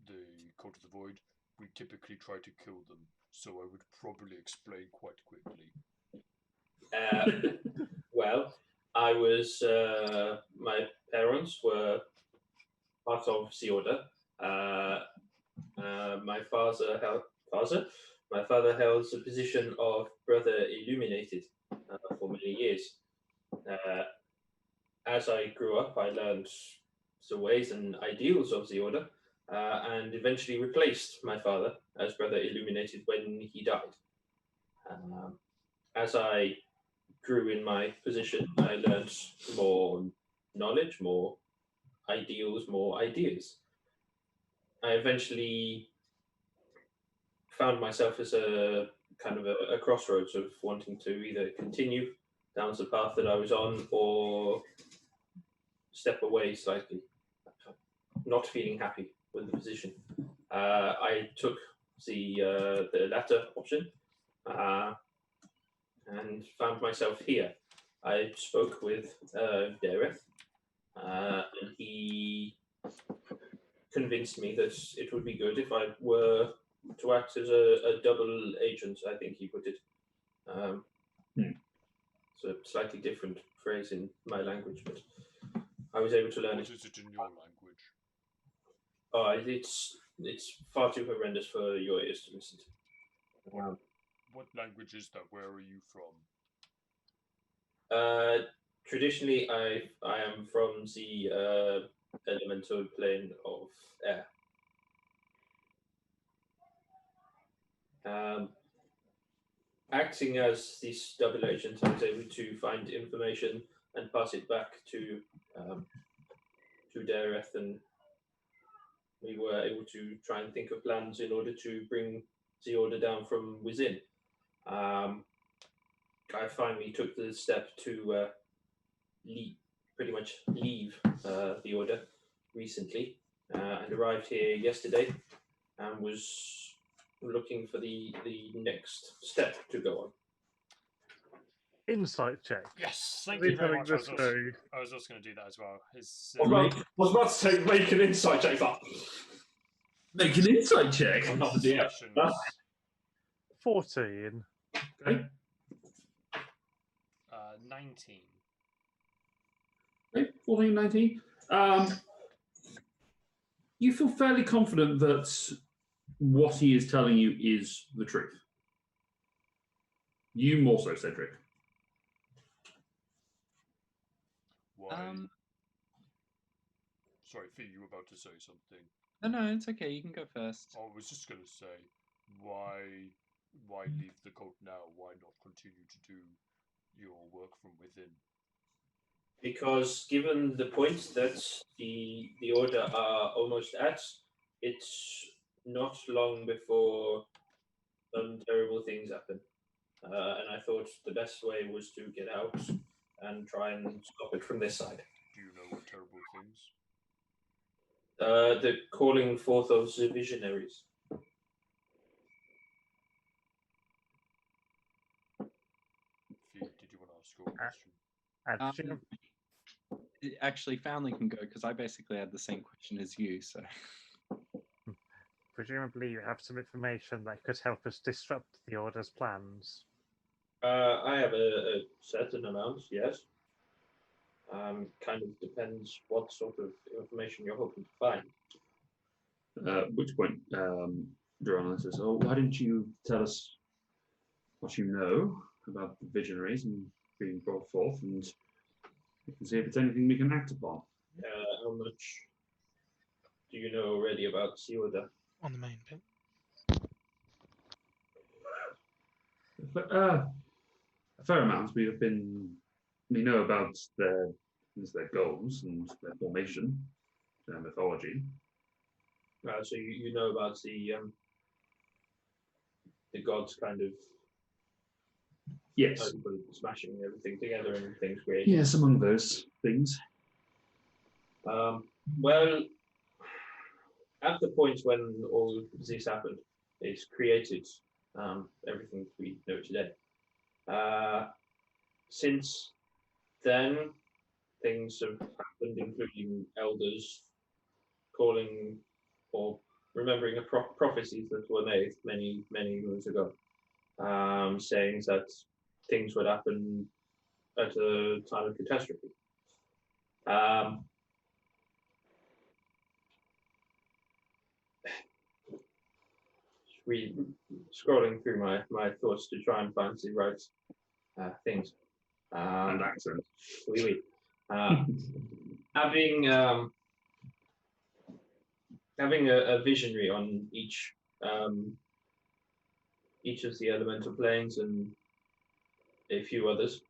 the Cult of the Void, we typically try to kill them. So I would probably explain quite quickly.
Well, I was. My parents were part of the Order. My father held the position of Brother Illuminated for many years. As I grew up, I learned the ways and ideals of the Order, and eventually replaced my father as Brother Illuminated when he died. As I grew in my position, I learned more knowledge, more ideals, more ideas. I eventually found myself as a kind of a crossroads of wanting to either continue down the path that I was on or step away slightly, not feeling happy with the position. I took the latter option and found myself here. I spoke with Dareth, and he convinced me that it would be good if I were to act as a double agent, I think he put it. It's a slightly different phrase in my language, but I was able to learn
What
it.
is it in your language?
It's far too horrendous for your ears to listen to.
What language is that? Where are you from?
Traditionally, I am from the elemental plane of air. Acting as this double agent, I was able to find information and pass it back to Dareth, and we were able to try and think of plans in order to bring the order down from within. I finally took the step to pretty much leave the order recently, and arrived here yesterday, and was looking for the next step to go on.
Insight check.
Yes, thank
Are
you very
telling
much.
this through?
I was also going to do that as well. His,
Was about to say make an insight check. But make an insight check. I'm not the DM.
sessions,
14.
Okay.
19.
Okay, 14, 19. You feel fairly confident that what he is telling you is the truth. You more so, Cedric.
Why? Sorry, Fee, you were about to say something.
No, it's okay. You can go first.
I was just going to say, why leave the cult now? Why not continue to do your work from within?
Because given the point that the order are almost at, it's not long before terrible things happen. And I thought the best way was to get out and try and stop it from this side.
Do you know what terrible things?
The calling forth of the visionaries.
Fee, did you want to ask your question?
Actually, Foundling can go because I basically had the same question as you. So
Presumably, you have some information that could help us disrupt the Order's plans.
I have a certain amount, yes. Kind of depends what sort of information you're hoping to find.
At which point, Duran says, "Oh, why didn't you tell us what you know about the visionaries and being brought forth, and we can see if it's anything we can act upon."
How much do you know already about the order?
On the main bit.
But, a fair amount. We know about their goals and their formation, their mythology.
So you know about the gods kind of
Yes.
smashing everything together and things created.
Yes, among those things.
Well, at the point when all this happened, it's created everything we know today. Since then, things have happened, including elders calling or remembering the prophecies that were made many, many moons ago, saying that things would happen at a time of catastrophe. Scrolling through my thoughts to try and find the right things.
And accent.
Oui. Having a visionary on each of the elemental planes and a few others.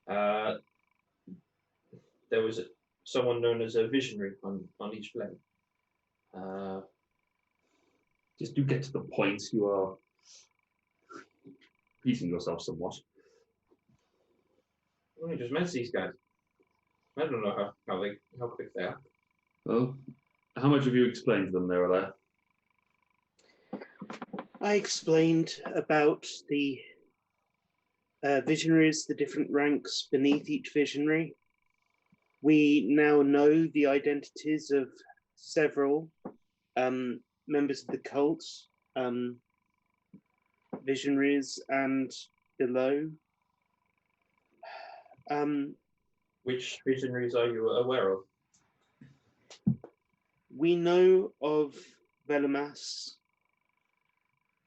There was someone known as a visionary on each plane.
Just do get to the point. You are repeating yourself somewhat.
I just met these guys. I don't know how quick they are.
Well, how much have you explained to them there or there?
I explained about the visionaries, the different ranks beneath each visionary. We now know the identities of several members of the cult, visionaries and below.
Which visionaries are you aware of?
We know of Velamas,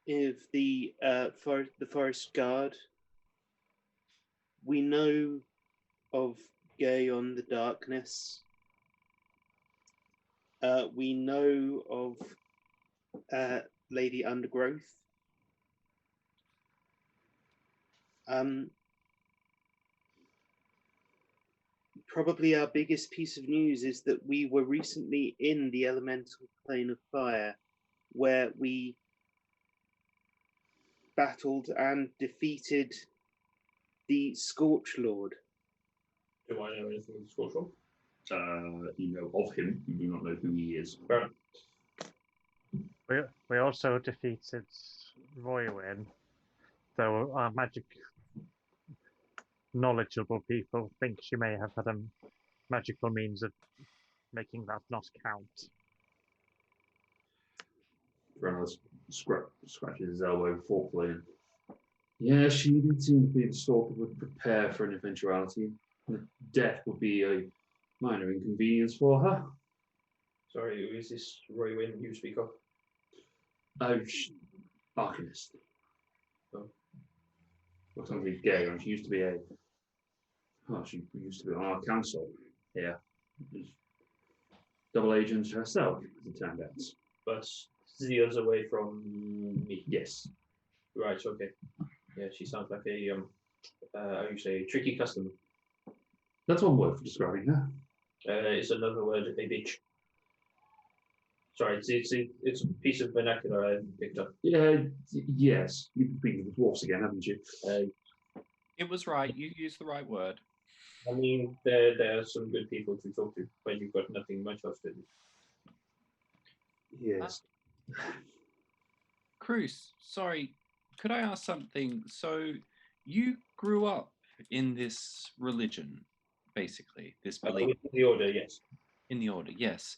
of the forest guard. We know of Gay on the Darkness. We know of Lady Undergrowth. Probably our biggest piece of news is that we were recently in the elemental plane of fire, where we battled and defeated the Scorch Lord.
Do I know anything of the Scorch Lord?
You know of him. You do not know who he is.
Right.
We also defeated Roywin, though our magic knowledgeable people think she may have had a magical means of making that not count.
Reynolds scratches his elbow thoughtfully. Yeah, she did seem to be the sort that would prepare for an eventuality. Death would be a minor inconvenience for her.
Sorry, who is this Roy Wynn you speak of?
Oh, Arcanist.
Oh.
Or something gay, and she used to be she used to be on our council here. Double agent herself, as it turned out.
But years away from me.
Yes.
Right, okay. Yeah, she sounds like a how you say, tricky customer.
That's one word for describing her.
It's another word, a bitch. Sorry, it's a piece of vernacular I haven't picked up.
Yeah, yes. You've been speaking to the dwarfs again, haven't you?
It was right. You used the right word.
I mean, there are some good people to talk to when you've got nothing much else to do.
Yes.
Crous, sorry, could I ask something? So you grew up in this religion, basically, this belief
In the order, yes.
in the order, yes.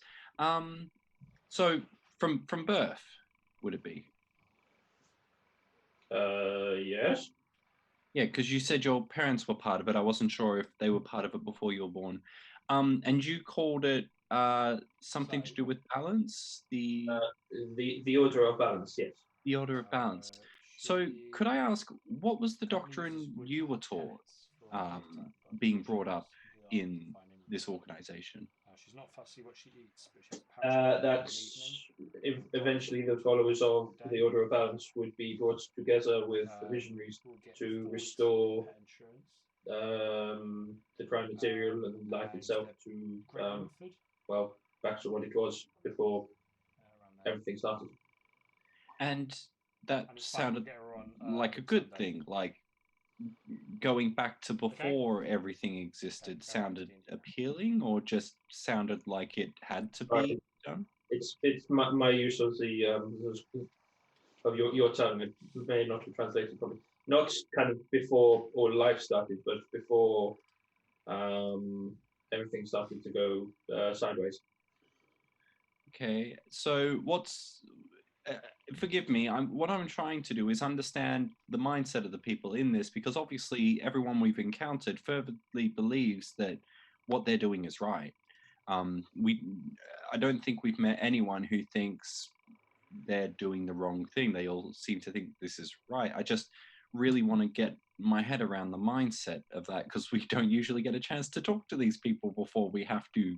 So from birth, would it be?
Yes.
Yeah, because you said your parents were part of it. I wasn't sure if they were part of it before you were born. And you called it something to do with balance, the
order of balance, yes.
the order of balance. So could I ask, what was the doctrine you were taught being brought up in this organization?
She's not fussy what she eats, but she has
That's eventually the followers of the order of balance would be brought together with the visionaries to restore the prime material and life itself to well, back to what it was before everything started.
And that sounded like a good thing, like going back to before everything existed sounded appealing, or just sounded like it had to be done?
It's my use of the of your tongue. It may not have translated properly. Not kind of before all life started, but before everything started to go sideways.
Okay, so what's forgive me, what I'm trying to do is understand the mindset of the people in this, because obviously everyone we've encountered fervently believes that what they're doing is right. I don't think we've met anyone who thinks they're doing the wrong thing. They all seem to think this is right. I just really want to get my head around the mindset of that, because we don't usually get a chance to talk to these people before we have to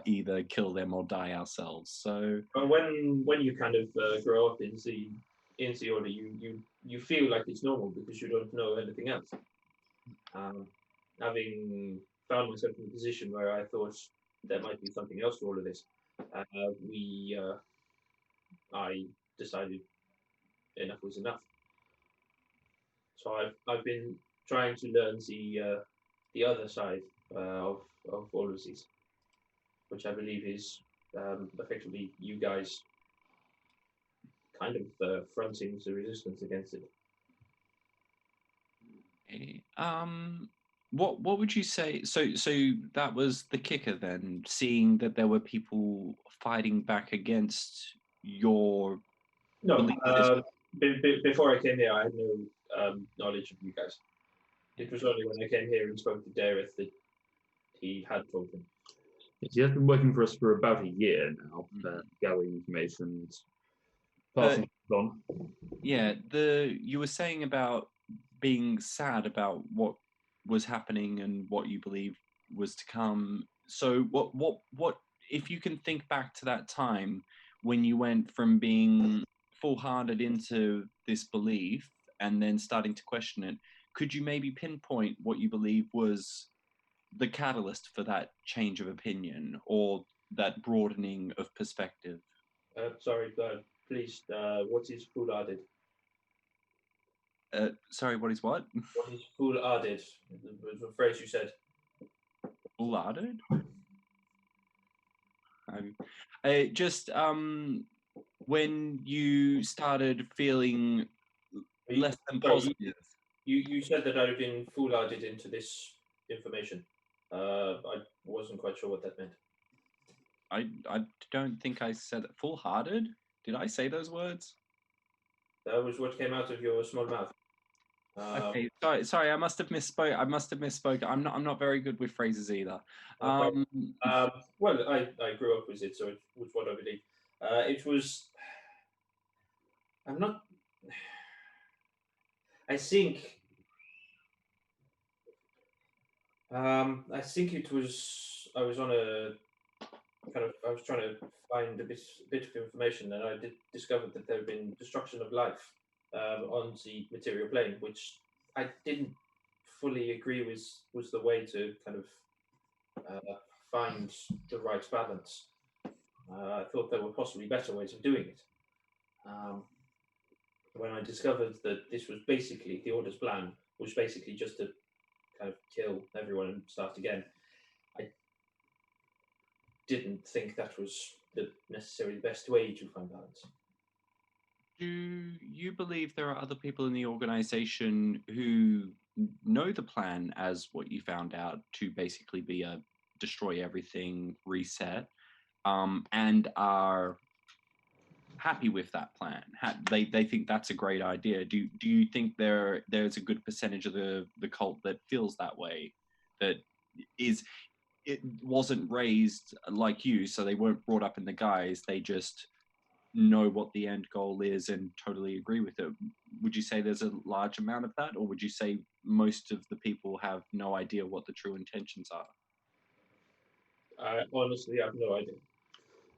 either kill them or die ourselves. So
when you kind of grow up in the order, you feel like it's normal because you don't know anything else. Having found myself in a position where I thought there might be something else to all of this, I decided enough was enough. So I've been trying to learn the other side of all of these, which I believe is effectively you guys kind of fronting the resistance against it.
okay. What would you say? So that was the kicker then, seeing that there were people fighting back against your
No,
belief system?
before I came here, I had no knowledge of you guys. It was only when I came here and spoke to Dareth that he had told him.
He has been working for us for about a year now, gathering information and passing it on.
Yeah, you were saying about being sad about what was happening and what you believe was to come. So what if you can think back to that time when you went from being full-hearted into this belief and then starting to question it, could you maybe pinpoint what you believe was the catalyst for that change of opinion or that broadening of perspective?
Sorry, please, what is foolhardy?
Sorry, what is what?
What is foolhardy? The phrase you said.
Full-hearted? Just when you started feeling less than positive.
You said that I'd been foolharded into this information. I wasn't quite sure what that meant.
I don't think I said that. Full-hearted? Did I say those words?
That was what came out of your small mouth.
Okay, sorry. I must have misspoke. I'm not very good with phrases either.
Well, I grew up with it, so it was what I believe. It was. I'm not. I think. I think it was. I was on a kind of. I was trying to find a bit of information, and I did discover that there had been destruction of life on the material plane, which I didn't fully agree was the way to kind of find the right balance. I thought there were possibly better ways of doing it. When I discovered that this was basically the Order's plan, was basically just to kind of kill everyone and start again, I didn't think that was the necessarily best way to find balance.
Do you believe there are other people in the organization who know the plan as what you found out to basically be a destroy everything, reset, and are happy with that plan? They think that's a great idea. Do you think there's a good percentage of the cult that feels that way, that it wasn't raised like you, so they weren't brought up in the guise, they just know what the end goal is and totally agree with it? Would you say there's a large amount of that, or would you say most of the people have no idea what the true intentions are?
I honestly have no idea.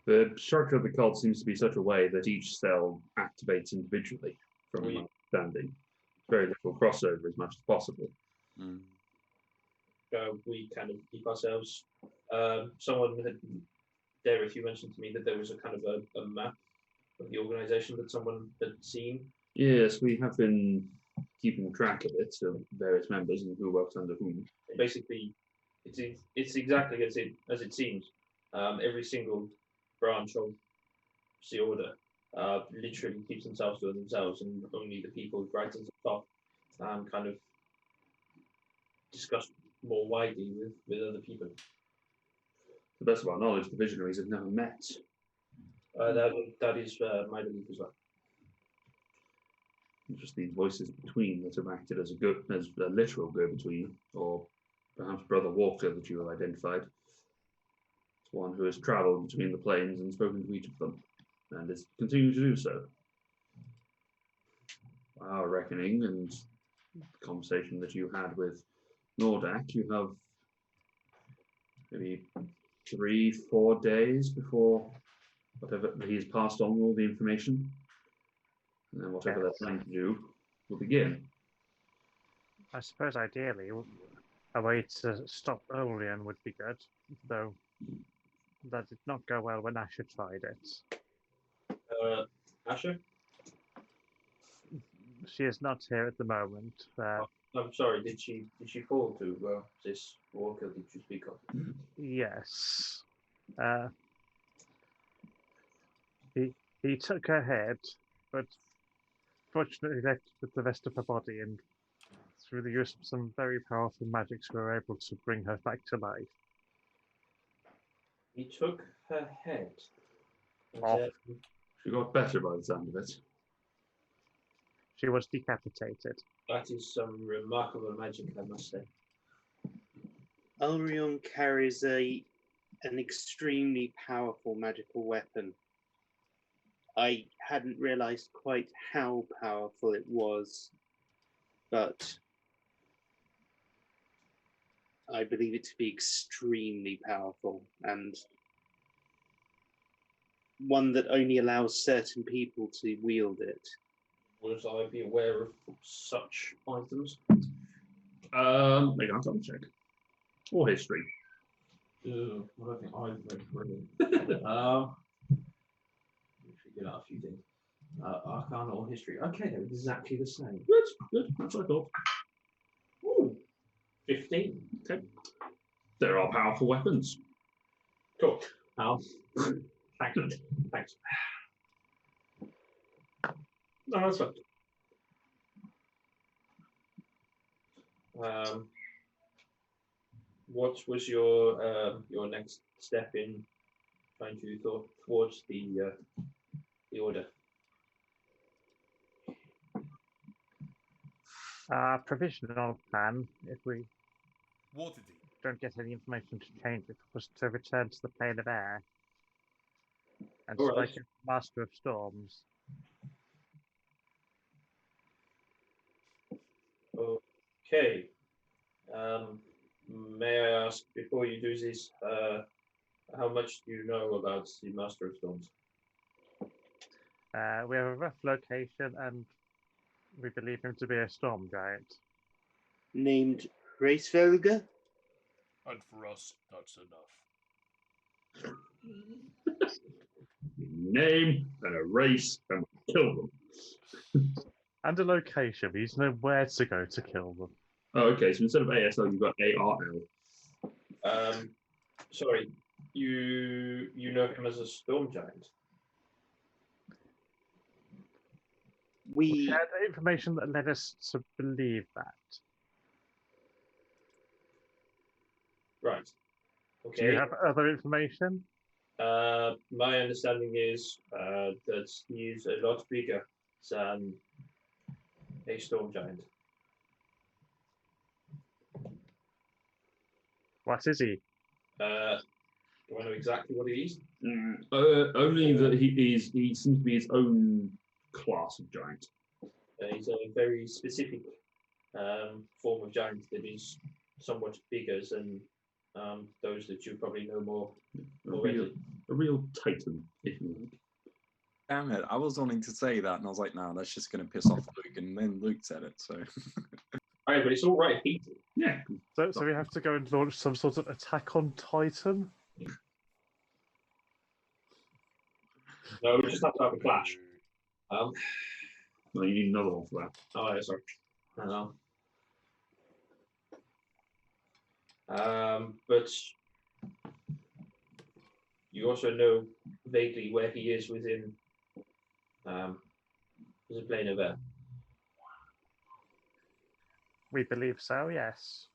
The structure of the cult seems to be such a way that each cell activates individually, from my understanding. Very little crossover as much as possible.
We kind of keep ourselves. Someone had, Derek, you mentioned to me that there was a kind of a map of the organization that someone had seen.
Yes, we have been keeping track of it, of various members and who works under whom.
Basically, it's exactly as it seems. Every single branch of the Order literally keeps themselves to themselves, and only the people right at the top kind of discuss more widely with other people.
To the best of our knowledge, the visionaries have never met.
That is my belief as well.
Just these voices between that have acted as a literal go-between, or perhaps Brother Walker that you have identified. It's one who has travelled between the planes and spoken to each of them, and is continuing to do so. Our reckoning and the conversation that you had with Nordak, you have maybe 3-4 days before whatever he's passed on all the information, and then whatever they're planning to do will begin.
I suppose ideally a way to stop Olean would be good, though that did not go well when Asher tried it.
Asher?
She is not here at the moment.
I'm sorry, did she fall to this walker that you speak of?
Yes. He took her head, but fortunately left with the rest of her body, and through the use of some very powerful magics, we were able to bring her back to life.
He took her head.
She got better by the sound of it.
She was decapitated.
That is some remarkable magic, I must say.
Ulrion carries an extremely powerful magical weapon. I hadn't realized quite how powerful it was, but I believe it to be extremely powerful and one that only allows certain people to wield it.
Would I be aware of such items?
Maybe I'll double check. Or history.
I don't think I've read through it. We should get out a few things. Arcana or history. Okay, they're exactly the same.
Good. That's what I thought.
Ooh, 15.
Okay. There are powerful weapons.
Cool. Thanks. Thanks. No, that's fine. What was your next step in trying to go towards the order?
Provisional plan, if we
Waterdeep.
don't get any information to change it, was to return to the plane of air and
All right.
strike at the Master of Storms.
Okay. May I ask, before you do this, how much do you know about the Master of Storms?
We have a rough location and we believe him to be a storm giant.
Named Racevelga?
And for us, that's enough.
Name and a race and kill them.
And a location, we need to know where to go to kill them.
Oh, okay. So instead of ASL, you've got ARL.
Sorry, you know him as a storm giant.
We had information that led us to believe that.
Right. Okay.
Do you have other information?
My understanding is that he is a lot bigger than a storm giant.
What is he?
Do I know exactly what he is?
Only that he seems to be his own class of giant.
He's a very specific form of giant that is somewhat bigger than those that you probably know more already.
A real titan, if you like.
Damn it, I was wanting to say that, and I was like, no, that's just going to piss off Luke, and then Luke said it, so...
Alright, but it's all right, Pete.
Yeah.
So we have to go and launch some sort of attack on Titan?
No, we just have to have a clash.
No, you need another one for that.
Oh, yeah, sorry. But you also know vaguely where he is within the plane of air.
We believe so, yes.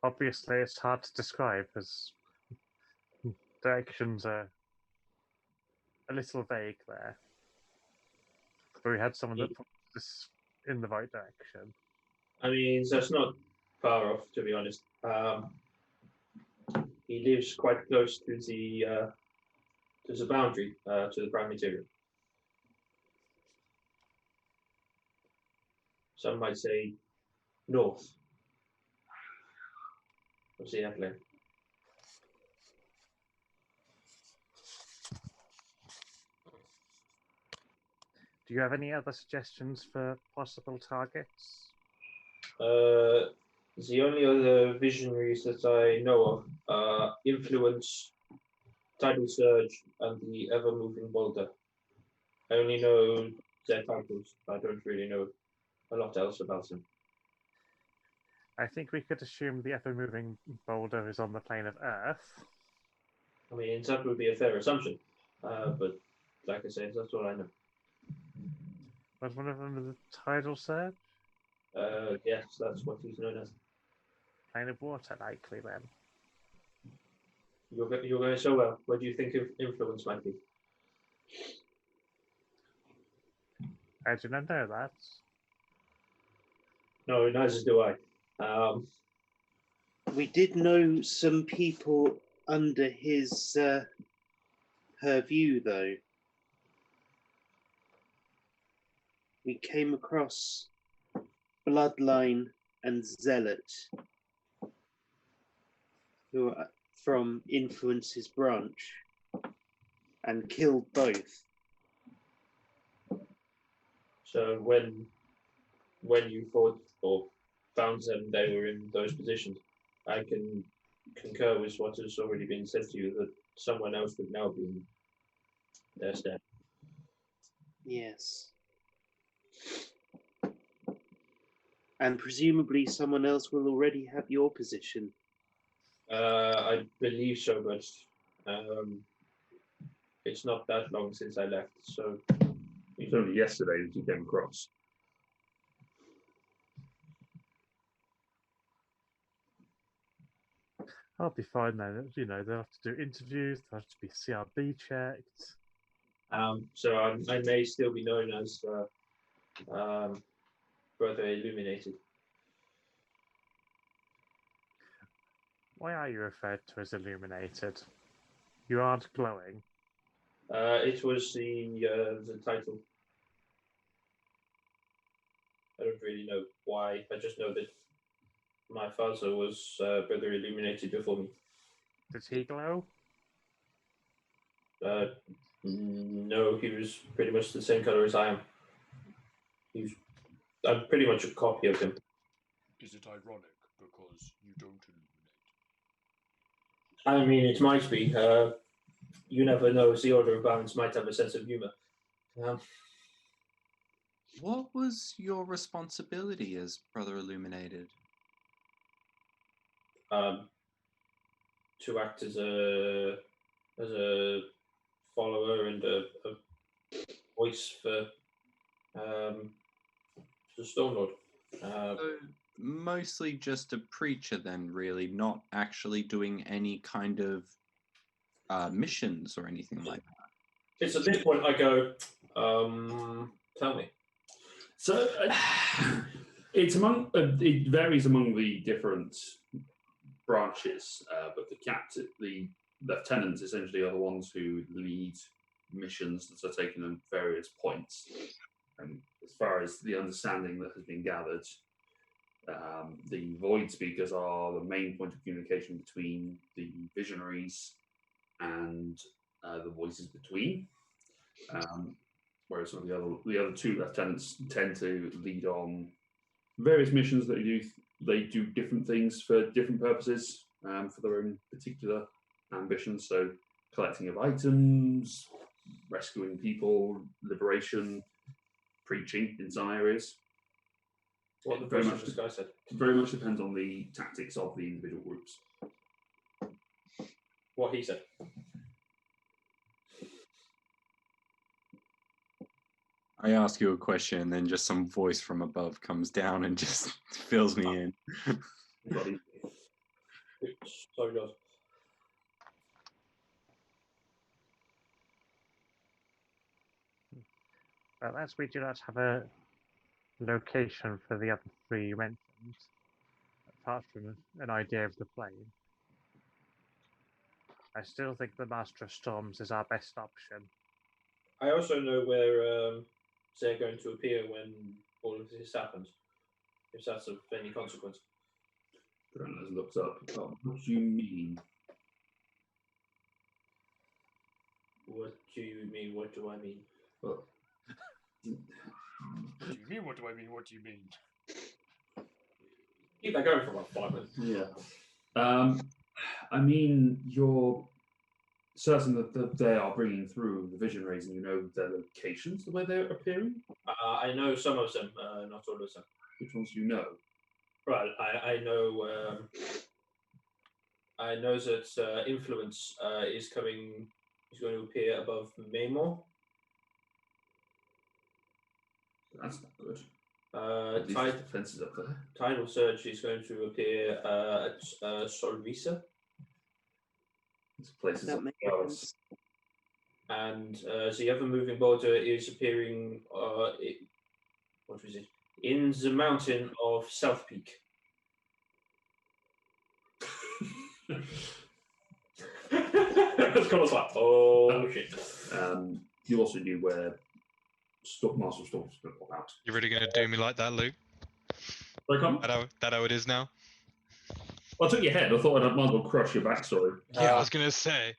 Obviously, it's hard to describe as directions are a little vague there. But we had someone that put this in the right direction.
I mean, that's not far off, to be honest. He lives quite close to the boundary, to the prime material. Some might say north of the airplane.
Do you have any other suggestions for possible targets?
The only other visionaries that I know of are Influence, Tidal Surge, and the Ever-Moving Boulder. I only know their titles. I don't really know a lot else about them.
I think we could assume the ever-moving boulder is on the plane of Earth.
I mean, that would be a fair assumption. But like I said, that's all I know.
Was one of them the tidal surge?
Yes, that's what he's known as.
Plane of water, likely then.
You're going so well. What do you think of Influence might be?
I do not know that.
No, neither do I.
We did know some people under his purview, though. We came across Bloodline and Zealot, who are from Influence's branch, and killed both.
So when you fought or found them, they were in those positions. I can concur with what has already been said to you, that someone else would now be in their stead.
Yes. And presumably someone else will already have your position.
I believe so, but it's not that long since I left, so
It was only yesterday that you came across.
I'll be fine then. You know, they'll have to do interviews, they'll have to be CRB checked.
so I may still be known as Brother Illuminated.
Why are you referred to as illuminated? You aren't glowing.
It was the title. I don't really know why. I just know that my father was Brother Illuminated before me.
Does he glow?
No, he was pretty much the same color as I am. I'm pretty much a copy of him.
Is it ironic because you don't illuminate?
I mean, it might be. You never know. The Order of Balance might have a sense of humor.
What was your responsibility as Brother Illuminated?
To act as a follower and a voice for the Stone Lord.
So mostly just a preacher then, really, not actually doing any kind of missions or anything like that.
It's at this point I go, tell me.
So it's it varies among the different branches, but the lieutenants essentially are the ones who lead missions that are taken at various points. And as far as the understanding that has been gathered, the Void Speakers are the main point of communication between the visionaries and the voices between. Whereas some of the other two lieutenants tend to lead on various missions that they do different things for different purposes, for their own particular ambitions. So collecting of items, rescuing people, liberation, preaching in some areas.
What the
very
voice
much
of this guy said.
Very much depends on the tactics of the individual groups.
What he said.
I ask you a question, and then just some voice from above comes down and just fills me in.
Sorry, God.
Well, as we do not have a location for the other three you mentioned, apart from an idea of the plane, I still think the Master of Storms is our best option.
I also know where they're going to appear when all of this happens, if that's of any consequence.
Brennan looks up. Oh, what do you mean?
What do you mean? What do I mean?
Well,
What do you mean? What do I mean? What do you mean?
Keep that going for about 5 minutes.
yeah. I mean, you're certain that they are bringing through the visionaries, and you know their locations, the way they're appearing?
I know some of them, not all of them.
Which ones do you know?
Right, I know that Influence is going to appear above Maymore.
That's not good. Defenses up there.
Tidal Surge is going to appear at Solvisa.
There's places
That
up
makes
there.
sense.
And the other moving border is appearing, in the mountain of South Peak. It's kind of like, oh shit.
You also knew where Master Storm was going to pop out.
You're really going to do me like that, Luke?
Sorry, come.
That how it is now?
I took your head. I thought I might as well crush your backstory.
Yeah, I was going to say.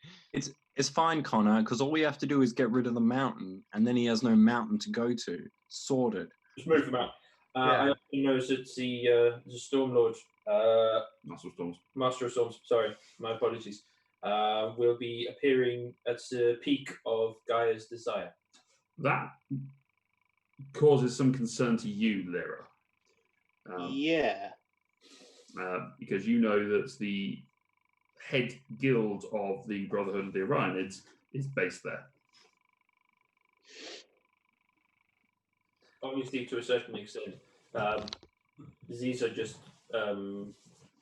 It's fine, Connor, because all we have to do is get rid of the mountain, and then he has no mountain to go to. Sorted.
Just move them out. I also noticed that the Storm Lord,
Master of Storms.
Master of Storms, sorry, my apologies, will be appearing at the peak of Gaia's desire.
That causes some concern to you, Lyra.
Yeah.
Because you know that the head guild of the Brotherhood of the Orionids is based there.
Obviously, to a certain extent, these are just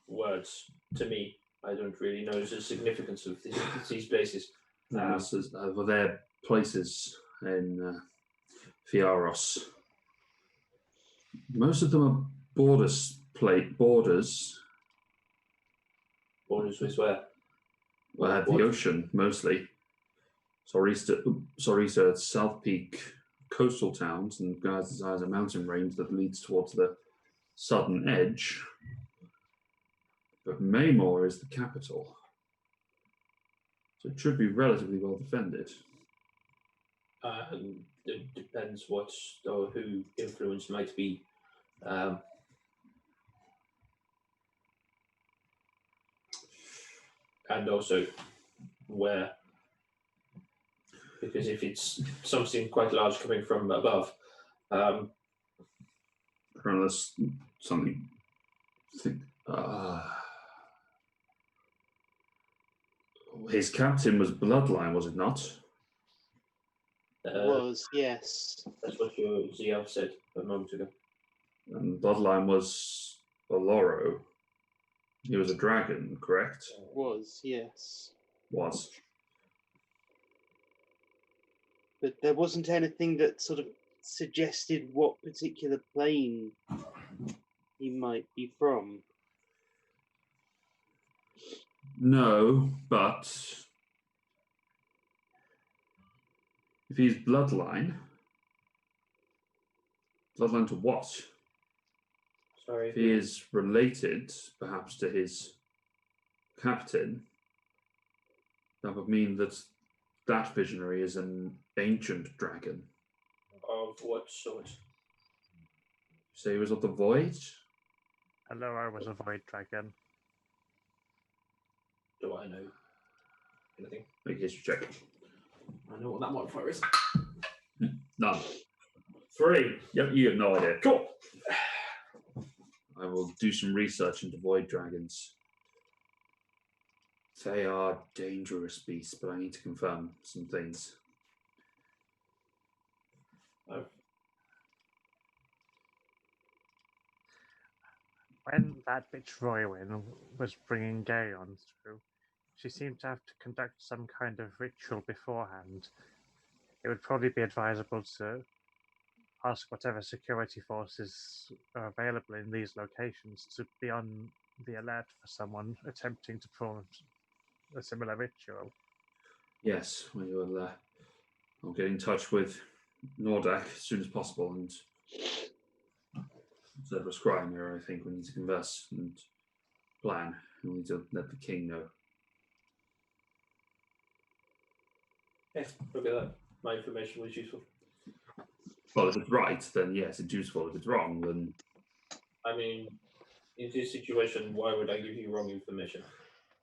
words to me. I don't really know the significance of these places.
They're places in Fiaros. Most of them are borders.
Borders with where?
The ocean, mostly. Sorisa, South Peak, coastal towns, and Gaia's Desire is a mountain range that leads towards the southern edge. But Maymore is the capital. So it should be relatively well defended.
It depends what or who influence might be. And also where. Because if it's something quite large coming from above,
Unless something. His captain was Bloodline, was it not?
Was, yes.
That's what your ZL said a moment ago.
And Bloodline was Oloro. He was a dragon, correct?
Was, yes.
Was.
But there wasn't anything that sort of suggested what particular plane he might be from.
No, but if he's bloodline to what?
Sorry.
If he is related, perhaps, to his captain, that would mean that that visionary is an ancient dragon.
Of what sort?
Say he was of the void?
Hello, I was a void dragon.
Do I know anything?
Make a history check.
I know what that modifier is.
None. 3. Yep, you have no idea. Cool. I will do some research into void dragons. They are dangerous beasts, but I need to confirm some things.
When that bitch Roywin was bringing Gaon through, she seemed to have to conduct some kind of ritual beforehand. It would probably be advisable to ask whatever security forces are available in these locations to be on the alert for someone attempting to perform a similar ritual.
Yes, we will. I'll get in touch with Nordak as soon as possible, and instead of a scrying here, I think we need to converse and plan. We need to let the king know.
Yes, look at that. My information was useful.
Well, if it's right, then yes, it's useful. If it's wrong, then...
I mean, in this situation, why would I give you wrong information?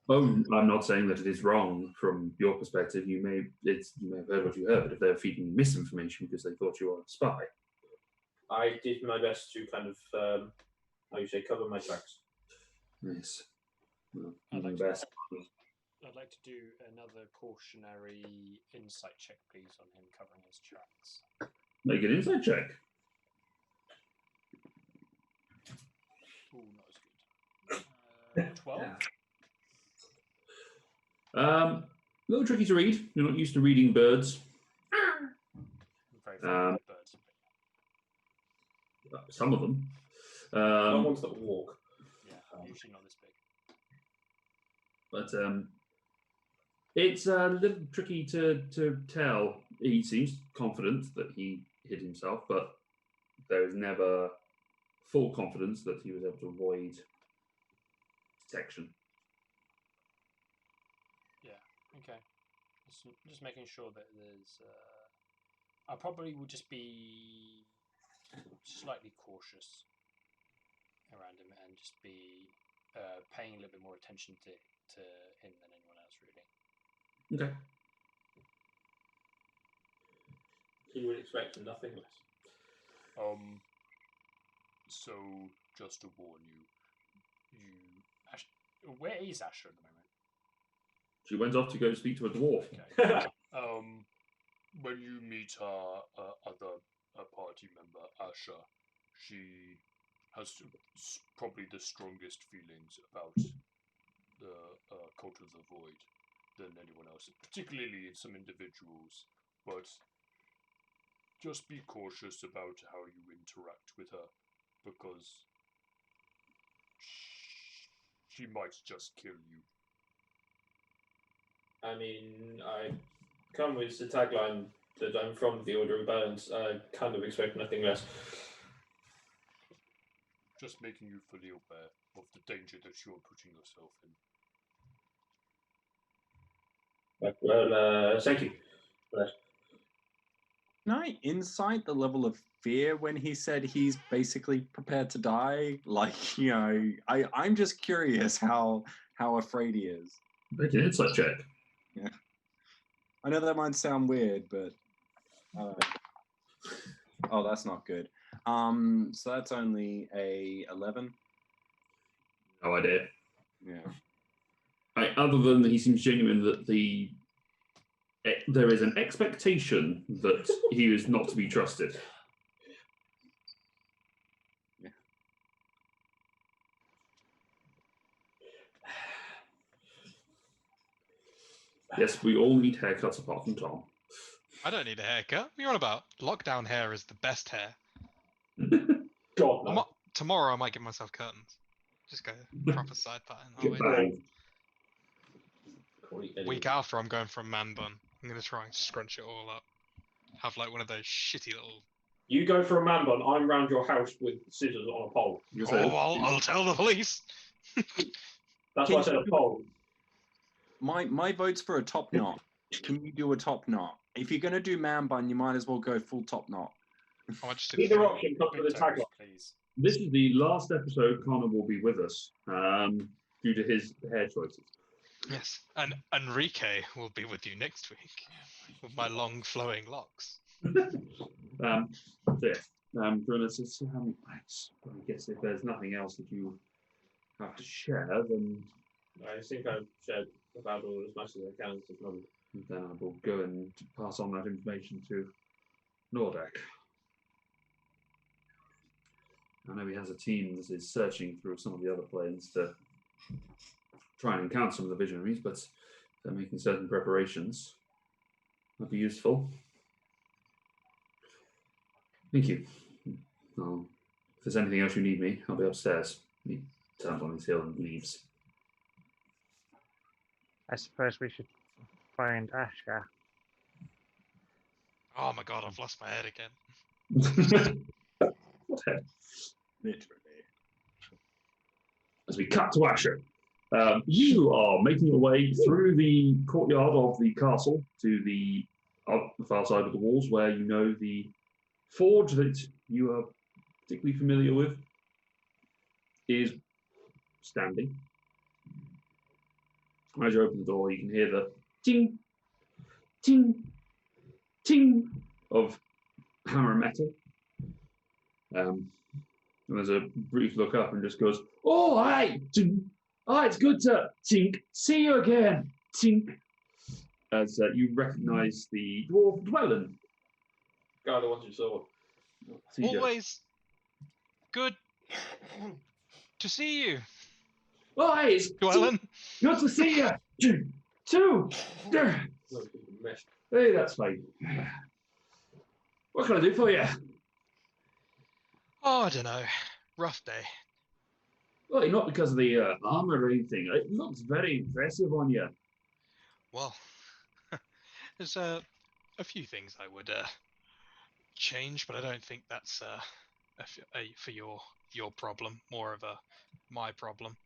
Oh, I'm not saying that it is wrong from your perspective. You may have heard what you heard, but if they're feeding you misinformation because they thought you were a spy.
I did my best to kind of, cover my tracks.
Yes. Well,
I'd like,
best.
I'd like to do another cautionary insight check, please, on him covering his tracks.
Make an insight check.
Ooh, not as good. 12?
A little tricky to read. You're not used to reading birds.
I'm very familiar with birds.
Some of them.
Not ones that walk.
Yeah, usually not this big.
But it's a little tricky to tell. He seems confident that he hid himself, but there is never full confidence that he was able to avoid detection.
Yeah. Okay. Just making sure that there's. I probably would just be slightly cautious around him and just be paying a little bit more attention to him than anyone else, really.
Okay.
You would expect nothing less.
So just to warn you, where is Asher at the moment?
She went off to go speak to a dwarf.
Okay. When you meet our other party member, Asher, she has probably the strongest feelings about the cult of the void than anyone else, particularly in some individuals. But just be cautious about how you interact with her, because she might just kill you.
I mean, I come with the tagline that I'm from the Order of Balance. I kind of expect nothing less.
Just making you fully aware of the danger that you're putting yourself in.
Well, thank you.
Can I insight the level of fear when he said he's basically prepared to die? Like, I'm just curious how afraid he is.
Make an insight check.
Yeah. I know that might sound weird, but oh, that's not good. So that's only a 11.
No idea.
Yeah.
Other than he seems genuine that there is an expectation that he is not to be trusted.
Yeah.
Yes, we all need haircuts apart from Tom.
I don't need a haircut. What are you on about? Lockdown hair is the best hair.
God, no.
Tomorrow I might give myself curtains. Just go proper side pattern.
Get back.
Week after, I'm going for a man bun. I'm going to try and scrunch it all up. Have like one of those shitty little...
You go for a man bun, I'm round your house with scissors on a pole.
I'll tell the police.
That's why I said a pole.
My vote's for a top knot. Can you do a top knot? If you're going to do man bun, you might as well go full top knot.
Either option comes with a tagline.
Please.
This is the last episode Connor will be with us due to his hair choices.
Yes, and Enrique will be with you next week with my long flowing locks.
I guess if there's nothing else that you have to share, then
I think I've shared about all as much as I can at this moment.
Then I will go and pass on that information to Nordek. I know he has a team that is searching through some of the other planes to try and encounter some of the visionaries, but they're making certain preparations. That'd be useful. Thank you. If there's anything else you need me, I'll be upstairs. He turns on his heel and leaves.
I suppose we should find Asher.
Oh my god, I've lost my head again.
What head?
Literally.
As we cut to Asher, you are making your way through the courtyard of the castle to the far side of the walls, where you know the forge that you are particularly familiar with is standing. As you open the door, you can hear the ting, ting, ting of hammer and metal. And there's a brief look up and just goes, "Oh, hi! Oh, it's good to tink. See you again, tink." As you recognise the dwarf Dwellin.
God, I want you so.
Always good to see you.
Oh, hey, it's
Dwellin.
good to see you. Too. Hey, that's fine. What can I do for you?
Oh, I don't know. Rough day.
Well, not because of the armor or anything. It looks very impressive on you.
Well, there's a few things I would change, but I don't think that's for your problem. More of a my problem.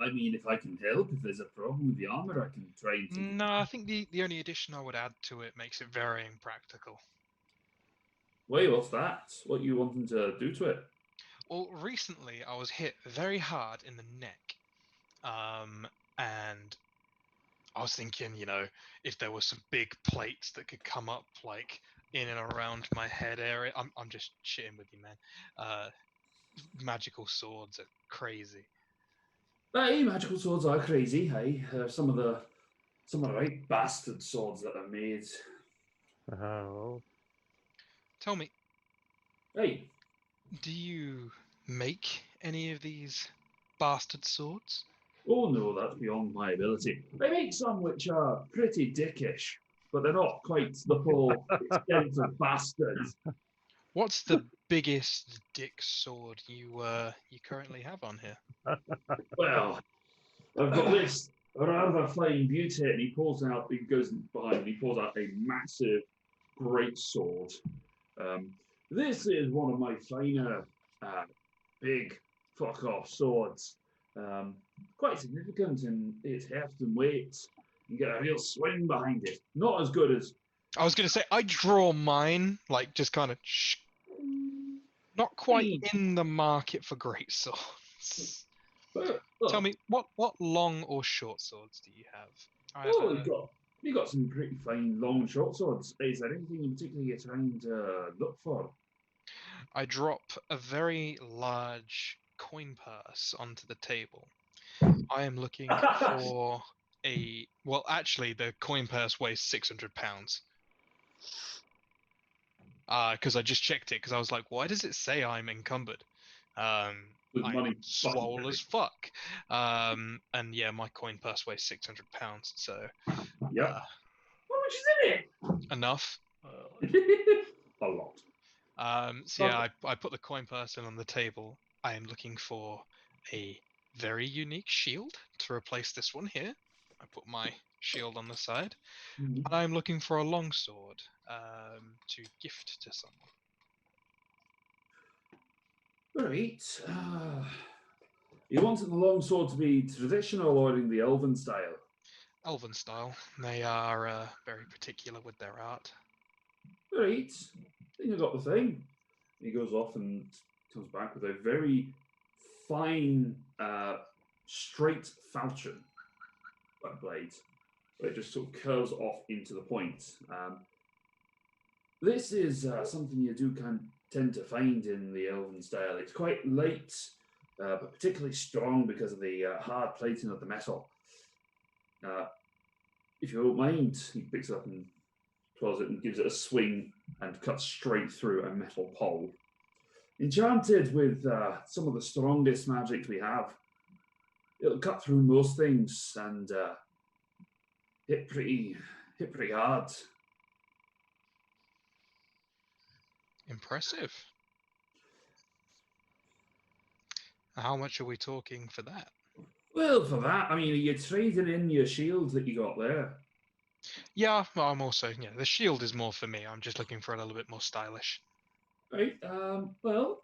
I mean, if I can help, if there's a problem with the armor, I can try and take it.
No, I think the only addition I would add to it makes it very impractical.
Wait, what's that? What you wanting to do to it?
Well, recently I was hit very hard in the neck, and I was thinking, if there were some big plates that could come up, like in and around my head area. I'm just shitting with you, man. Magical swords are crazy.
Hey, magical swords are crazy. Hey, some of the right bastard swords that are made.
Oh,
Tell me,
Hey,
do you make any of these bastard swords?
oh no, that's beyond my ability. I make some which are pretty dickish, but they're not quite the full extent of bastards.
What's the biggest dick sword you currently have on here?
Well, I've got this rather fine beauty, and he goes behind, and he pulls out a massive, great sword. This is one of my finer, big fuck off swords. Quite significant in its heft and weight. You get a real swing behind it. Not as good as.
I was gonna say I draw mine like just kind of not quite in the market for great swords.
But,
Tell me, what long or short swords do you have?
oh, you got some pretty fine long and short swords. Is there anything in particular you're trying to look for?
I drop a very large coin purse onto the table. I am looking for well, actually, the coin purse weighs 600 pounds. Because I just checked it, because I was like, why does it say I'm encumbered?
With
I'm
money
swole as fuck. And yeah, my coin purse weighs 600 pounds, so
Yep. How much is in it?
enough.
A lot.
So yeah, I put the coin purse in on the table. I am looking for a very unique shield to replace this one here. I put my shield on the side.
Mhm.
And I'm looking for a longsword to gift to someone.
Right. You wanted the longsword to be traditional or in the elven style?
Elven style. They are very particular with their art.
Right. I think I got the thing. He goes off and comes back with a very fine, straight falchion blade. Where it just sort of curves off into the point. This is something you do tend to find in the elven style. It's quite light, but particularly strong because of the hard plating of the metal. If you don't mind, he picks it up and twirls it and gives it a swing and cuts straight through a metal pole. Enchanted with some of the strongest magics we have, it'll cut through most things and hit pretty hard.
Impressive. How much are we talking for that?
Well, for that, I mean, are you trading in your shield that you got there?
Yeah, well, I'm also, the shield is more for me. I'm just looking for a little bit more stylish.
Right. Well,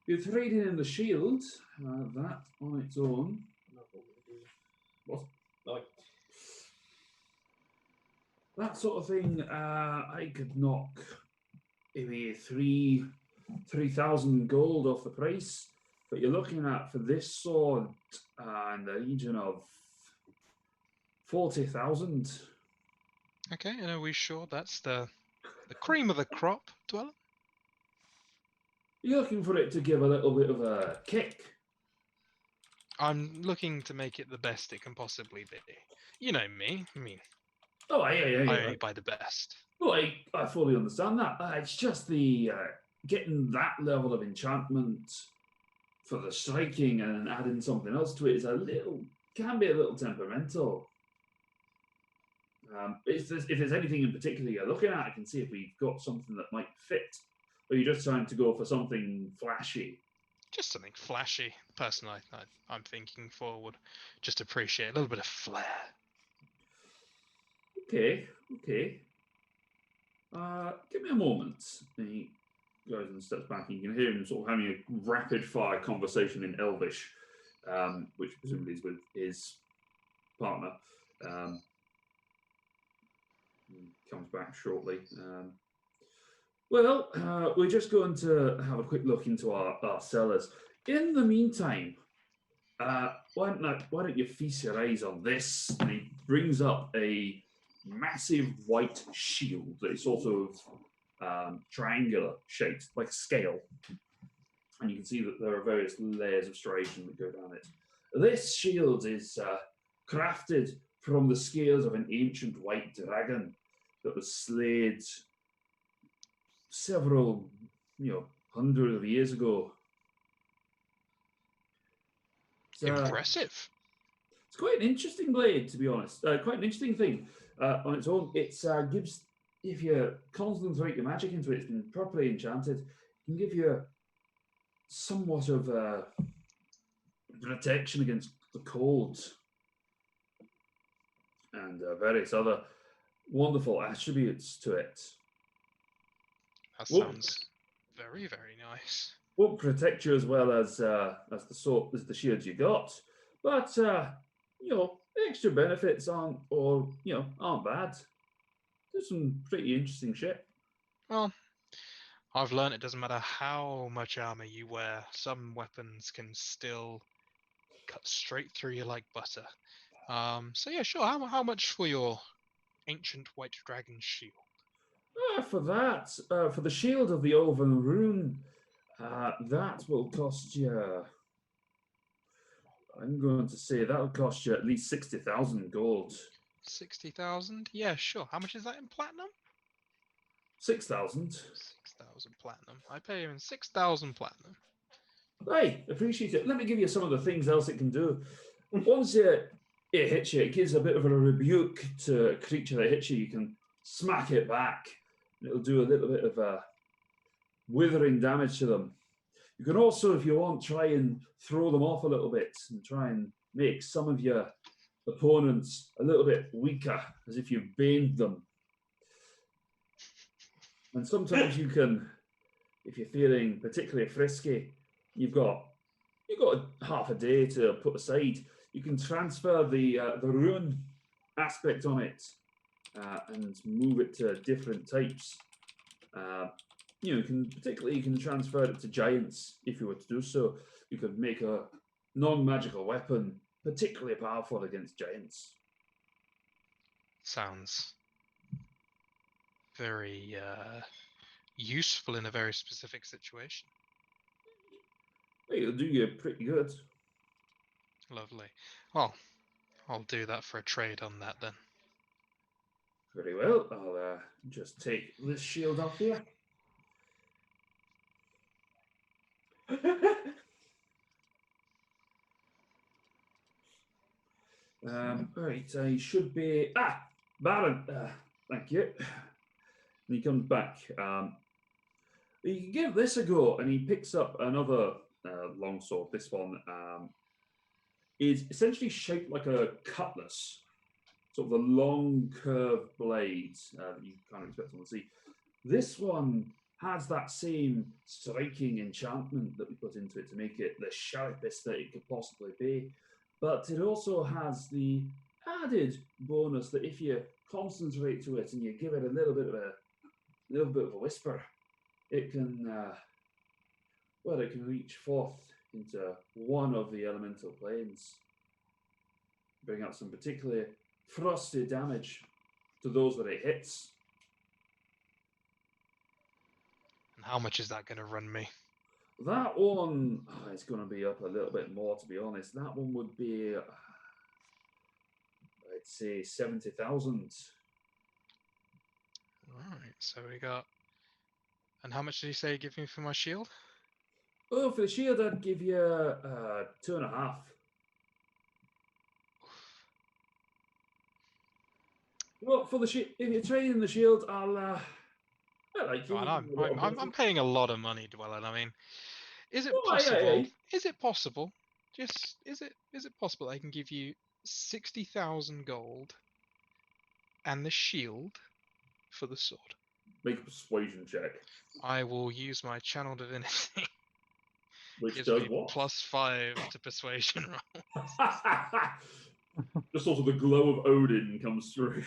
you're trading in the shield. That on its own. What?
Like,
That sort of thing. I could knock maybe 3,000 gold off the price. But you're looking at for this sword in the region of 40,000.
Okay, and are we sure that's the cream of the crop, Dweller?
You're looking for it to give a little bit of a kick.
I'm looking to make it the best it can possibly be. You know me. I mean,
Oh,
I
yeah.
only buy the best.
Well, I fully understand that. It's just the getting that level of enchantment for the striking and adding something else to it is can be a little temperamental. If there's anything in particular you're looking at, I can see if we've got something that might fit. Or you're just trying to go for something flashy.
Just something flashy. The person I'm thinking for would just appreciate a little bit of flair.
Okay, okay. Give me a moment. He goes and steps back, and you can hear him sort of having a rapid fire conversation in Elvish, which presumably is with his partner. He comes back shortly. We're just going to have a quick look into our cellars. In the meantime, why don't you feast your eyes on this? And he brings up a massive white shield that is sort of triangular shaped, like a scale. And you can see that there are various layers of striation that go down it. This shield is crafted from the scales of an ancient white dragon that was slayed several, hundreds of years ago.
Impressive.
It's quite an interesting blade, to be honest. Quite an interesting thing on its own. It gives, if you concentrate your magic into it, it's been properly enchanted, it can give you somewhat of protection against the cold and various other wonderful attributes to it.
That sounds very, very nice.
Won't protect you as well as the shields you got, but extra benefits aren't bad. There's some pretty interesting shit.
Well, I've learned it doesn't matter how much armor you wear, some weapons can still cut straight through you like butter. So yeah, sure. How much for your ancient white dragon shield?
For that, for the shield of the Oven Rune, that will cost you. I'm going to say that'll cost you at least 60,000 gold.
60,000? Yeah, sure. How much is that in platinum?
6,000.
6,000 platinum. I pay him in 6,000 platinum.
Hey, appreciate it. Let me give you some of the things else it can do. Once it hits you, it gives a bit of a rebuke to a creature that hits you. You can smack it back. It'll do a little bit of withering damage to them. You can also, if you want, try and throw them off a little bit and try and make some of your opponents a little bit weaker, as if you've baned them. And sometimes you can, if you're feeling particularly frisky, you've got half a day to put aside. You can transfer the rune aspect on it and move it to different types. You can transfer it to giants if you were to do so. You could make a non-magical weapon particularly powerful against giants.
Sounds very useful in a very specific situation.
It'll do you pretty good.
Lovely. Well, I'll do that for a trade on that then.
Very well. I'll just take this shield off here. Right, I should be... Baron, thank you. And he comes back. You can give this a go, and he picks up another longsword. This one is essentially shaped like a cutlass, sort of a long curved blade that you can't expect to see. This one has that same striking enchantment that we put into it to make it the sharpest that it could possibly be. But it also has the added bonus that if you concentrate to it and you give it a little bit of a whisper, it can reach forth into one of the elemental planes, bring out some particularly frosty damage to those that it hits.
And how much is that going to run me?
That one, it's going to be up a little bit more, to be honest. That one would be, I'd say, 70,000.
Alright, so we got... And how much did you say you give me for my shield?
Oh, for the shield, I'd give you 2.5. Well, for the shield, if you're trading the shield, I like you.
I'm paying a lot of money, Dwellin. I mean, Is it
Oh, aye, aye,
possible?
aye.
Is it possible? Just is it possible I can give you 60,000 gold and the shield for the sword?
Make a persuasion check.
I will use my channel divinity.
Which
Gives
does
me
what?
+5 to persuasion roll.
Just sort of the glow of Odin comes through.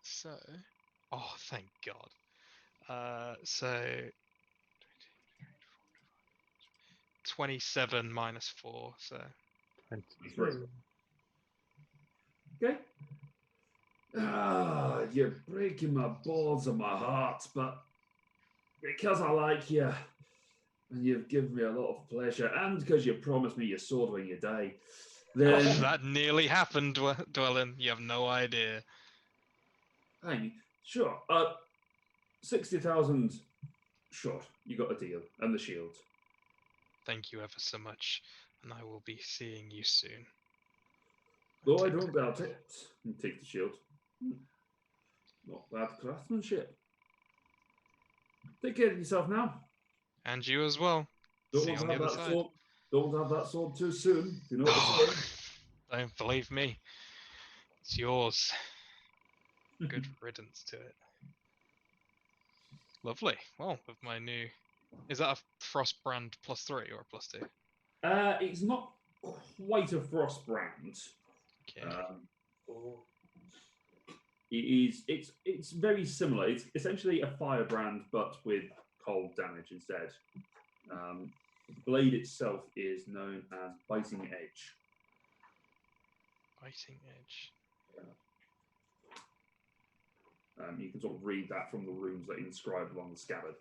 So, oh, thank God. So 27 minus 4, so
22.
Okay. Ah, you're breaking my balls and my heart, but because I like you, and you've given me a lot of pleasure, and because you promised me your sword when you die, then
that nearly happened, Dwellin. You have no idea.
hang, sure. 60,000 short. You got a deal, and the shield.
Thank you ever so much, and I will be seeing you soon.
Though I don't doubt it. And take the shield. Not bad craftsmanship. Take care of yourself now.
And you as well.
Don't
See you
want
on
to
the
have
other
that
side.
sword. Don't want to have that sword too soon. You know what I'm
Oh,
saying?
don't believe me. It's yours. Good riddance to it. Lovely. Well, with my new... Is that a Frostbrand +3 or a +2?
It's not quite a frost brand.
Okay.
It is. It's very similar. It's essentially a fire brand, but with cold damage instead. The blade itself is known as Biting Edge.
Biting Edge.
You can sort of read that from the runes that are inscribed along the scabbard.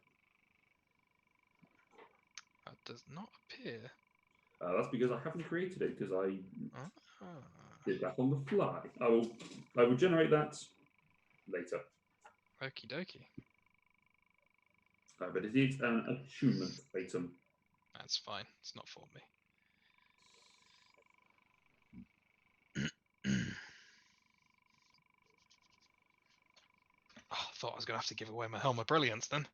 That does not appear.
That's because I haven't created it, because I
Ah.
did that on the fly. I will generate that later.
Okie dokie.
But it is an attunement item.
That's fine. It's not for me. Oh, I thought I was going to have to give away my Helm of Brilliance then.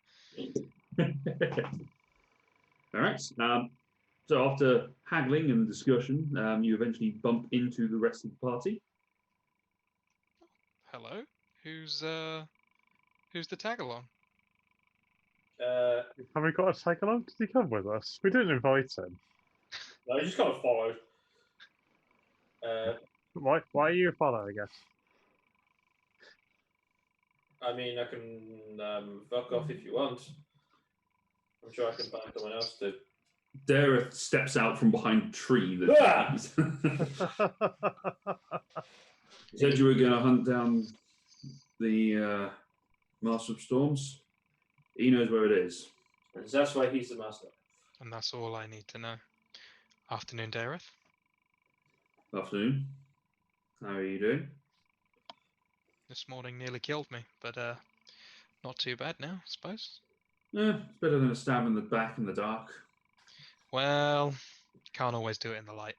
All right. So after haggling and discussion, you eventually bump into the rest of the party.
Hello? Who's the tag along?
Have we got to take along? Did he come with us? We didn't invite him.
No, I just got to follow.
Why are you following us?
I mean, I can fuck off if you want. I'm sure I can find someone else to.
Dareth steps out from behind a tree.
Ah!
You said you were going to hunt down the Master of Storms. He knows where it is.
And that's why he's the master.
And that's all I need to know. Afternoon, Dareth.
Afternoon. How are you doing?
This morning nearly killed me, but not too bad now, I suppose.
Yeah, it's better than a stab in the back in the dark.
Well, can't always do it in the light.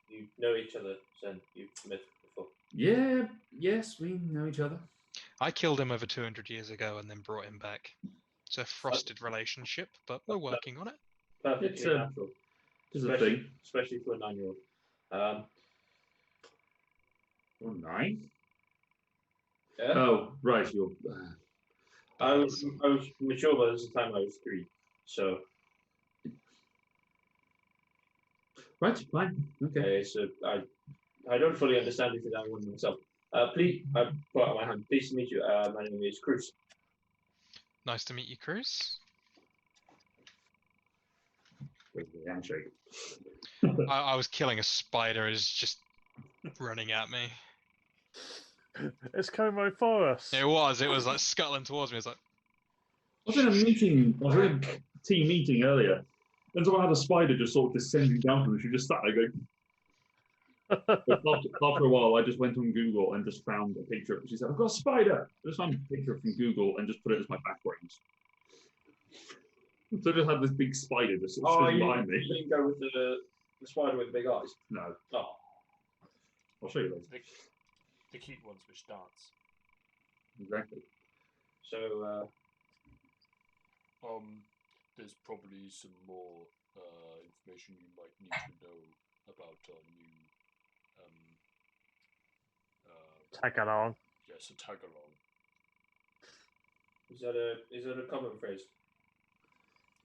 You know each other, Zen. You've met before.
Yeah, yes, we know each other.
I killed him over 200 years ago and then brought him back. It's a frosted relationship, but we're working on it.
Perfectly
It's
natural.
It's a thing.
Especially for a 9-year-old.
Oh, 9?
Yeah.
Oh, right. You're.
I was mature by the time I was 3. So.
Right, fine. Okay.
So I don't fully understand it that one myself. Please, I put out my hand. Pleased to meet you. My name is Crous.
Nice to meet you, Crous.
Wait for the handshake.
I was killing a spider. It's just running at me.
It's Como Forest.
It was like scuttling towards me. It's like.
I was in a meeting. I was in a team meeting earlier. And someone had a spider just sort of descending down from her. She just sat there going. After a while, I just went on Google and just found a picture of it. She said, I've got a spider. I just found a picture from Google and just put it as my background. So I just had this big spider just sort of sitting behind me.
You didn't go with the spider with the big eyes?
No.
Oh.
I'll show you later.
The cute ones which dance.
Exactly.
So,
There's probably some more information you might need to know about our new
Tag along.
yes, a tag along.
Is that a common phrase?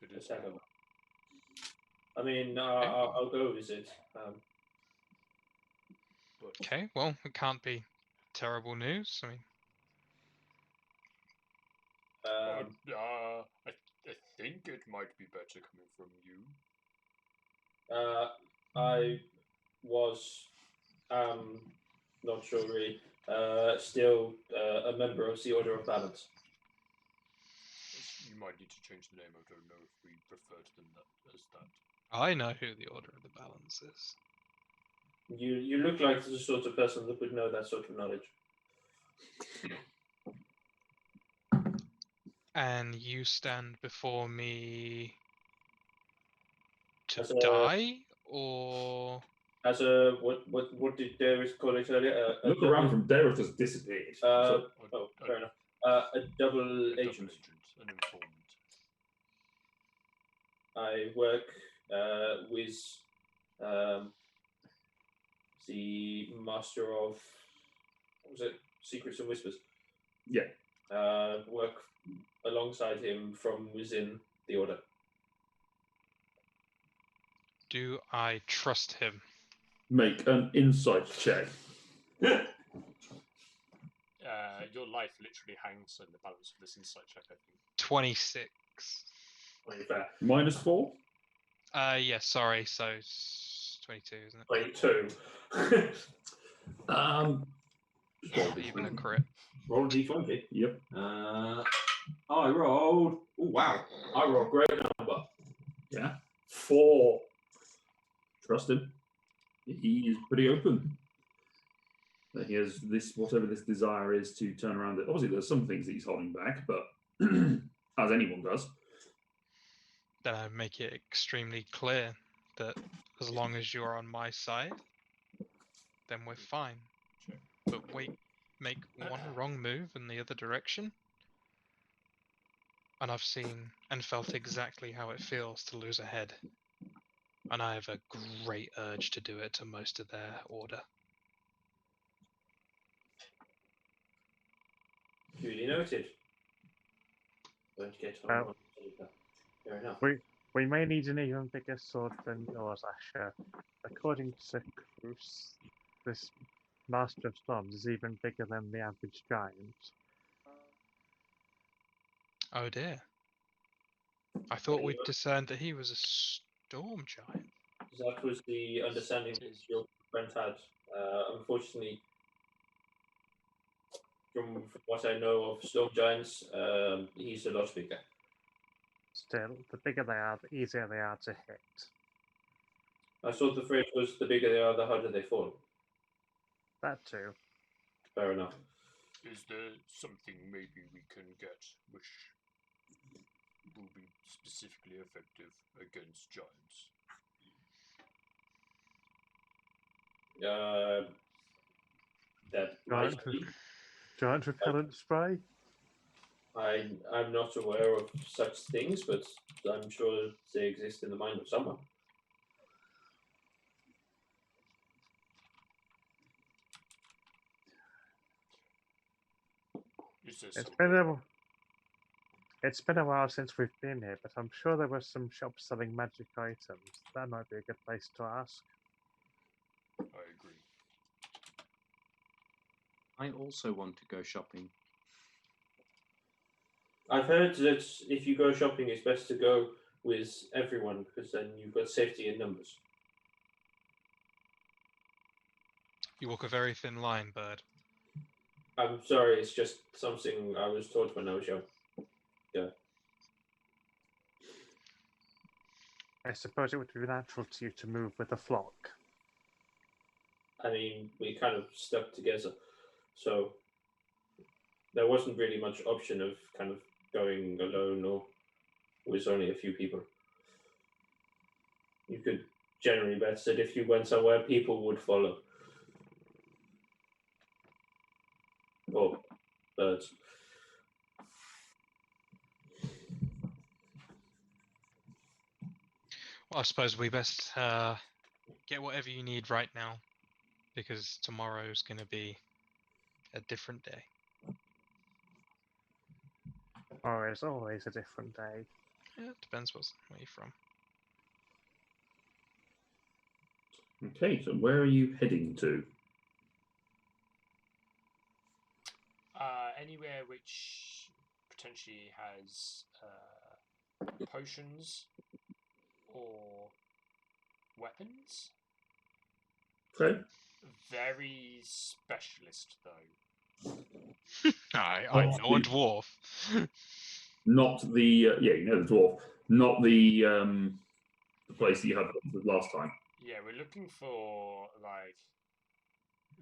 It is.
Tag along. I mean, I'll go visit.
But
Okay, well, it can't be terrible news. I mean,
I think it might be better coming from you.
I was not sure really. Still a member of the Order of Balance.
You might need to change the name. I don't know if we refer to them as that.
I know who the Order of the Balance is.
You look like the sort of person that would know that sort of knowledge.
And you stand before me to
As a-
die, or
As a what did Darius call it earlier?
Look around from Derek has disappeared. So,
Fair enough. A double agent.
An informant.
I work with the master of what was it? Secrets and Whispers.
yeah.
Work alongside him from within the order.
do I trust him?
Make an insight check.
Your life literally hangs in the balance of this insight check, I think.
26.
Fair.
-4.
Yeah, sorry, so it's 22, isn't it?
22.
Not even a crit.
Roll a d5, kid.
Yep.
I rolled. Oh wow! I rolled a great number.
Yeah.
4.
Trust him. He is pretty open. That he has this, whatever this desire is, to turn around. Obviously, there's some things that he's holding back, but as anyone does.
Then I make it extremely clear that as long as you're on my side, then we're fine. But wait, make one wrong move in the other direction, and I've seen and felt exactly how it feels to lose a head. And I have a great urge to do it to most of their order.
Duly noted. Going to get on one paper. Fair enough.
We may need an even bigger sword than yours, Asher. According to Crous, this Master of Storms is even bigger than the average giant.
Oh dear. I thought we'd discerned that he was a storm giant.
That was the understanding that your friend had. Unfortunately, from what I know of storm giants, he's a lot bigger.
Still, the bigger they are, the easier they are to hit.
I thought the phrase was the bigger they are, the harder they fall.
That too.
Fair enough.
Is there something maybe we can get which will be specifically effective against giants?
That might be.
Giant repellent spray?
I'm not aware of such things, but I'm sure they exist in the mind of someone.
It's been a while since we've been here, but I'm sure there were some shops selling magic items. That might be a good place to ask.
I agree.
I also want to go shopping.
I've heard that if you go shopping, it's best to go with everyone because then you've got safety in numbers.
You walk a very thin line, Bird.
I'm sorry, it's just something I was taught when I was young. Yeah.
I suppose it would be natural to you to move with a flock.
I mean, we kind of stuck together, so there wasn't really much option of kind of going alone or with only a few people. You could generally bet that if you went somewhere, people would follow. Or birds.
I suppose we best get whatever you need right now, because tomorrow's going to be a different day.
Or it's always a different day.
Yeah, it depends where you're from.
Okay, so where are you heading to?
Anywhere which potentially has potions or weapons.
Okay.
Very specialist though.
I know a dwarf.
Not the yeah, you know the dwarf, not the place that you had last time.
Yeah, we're looking for like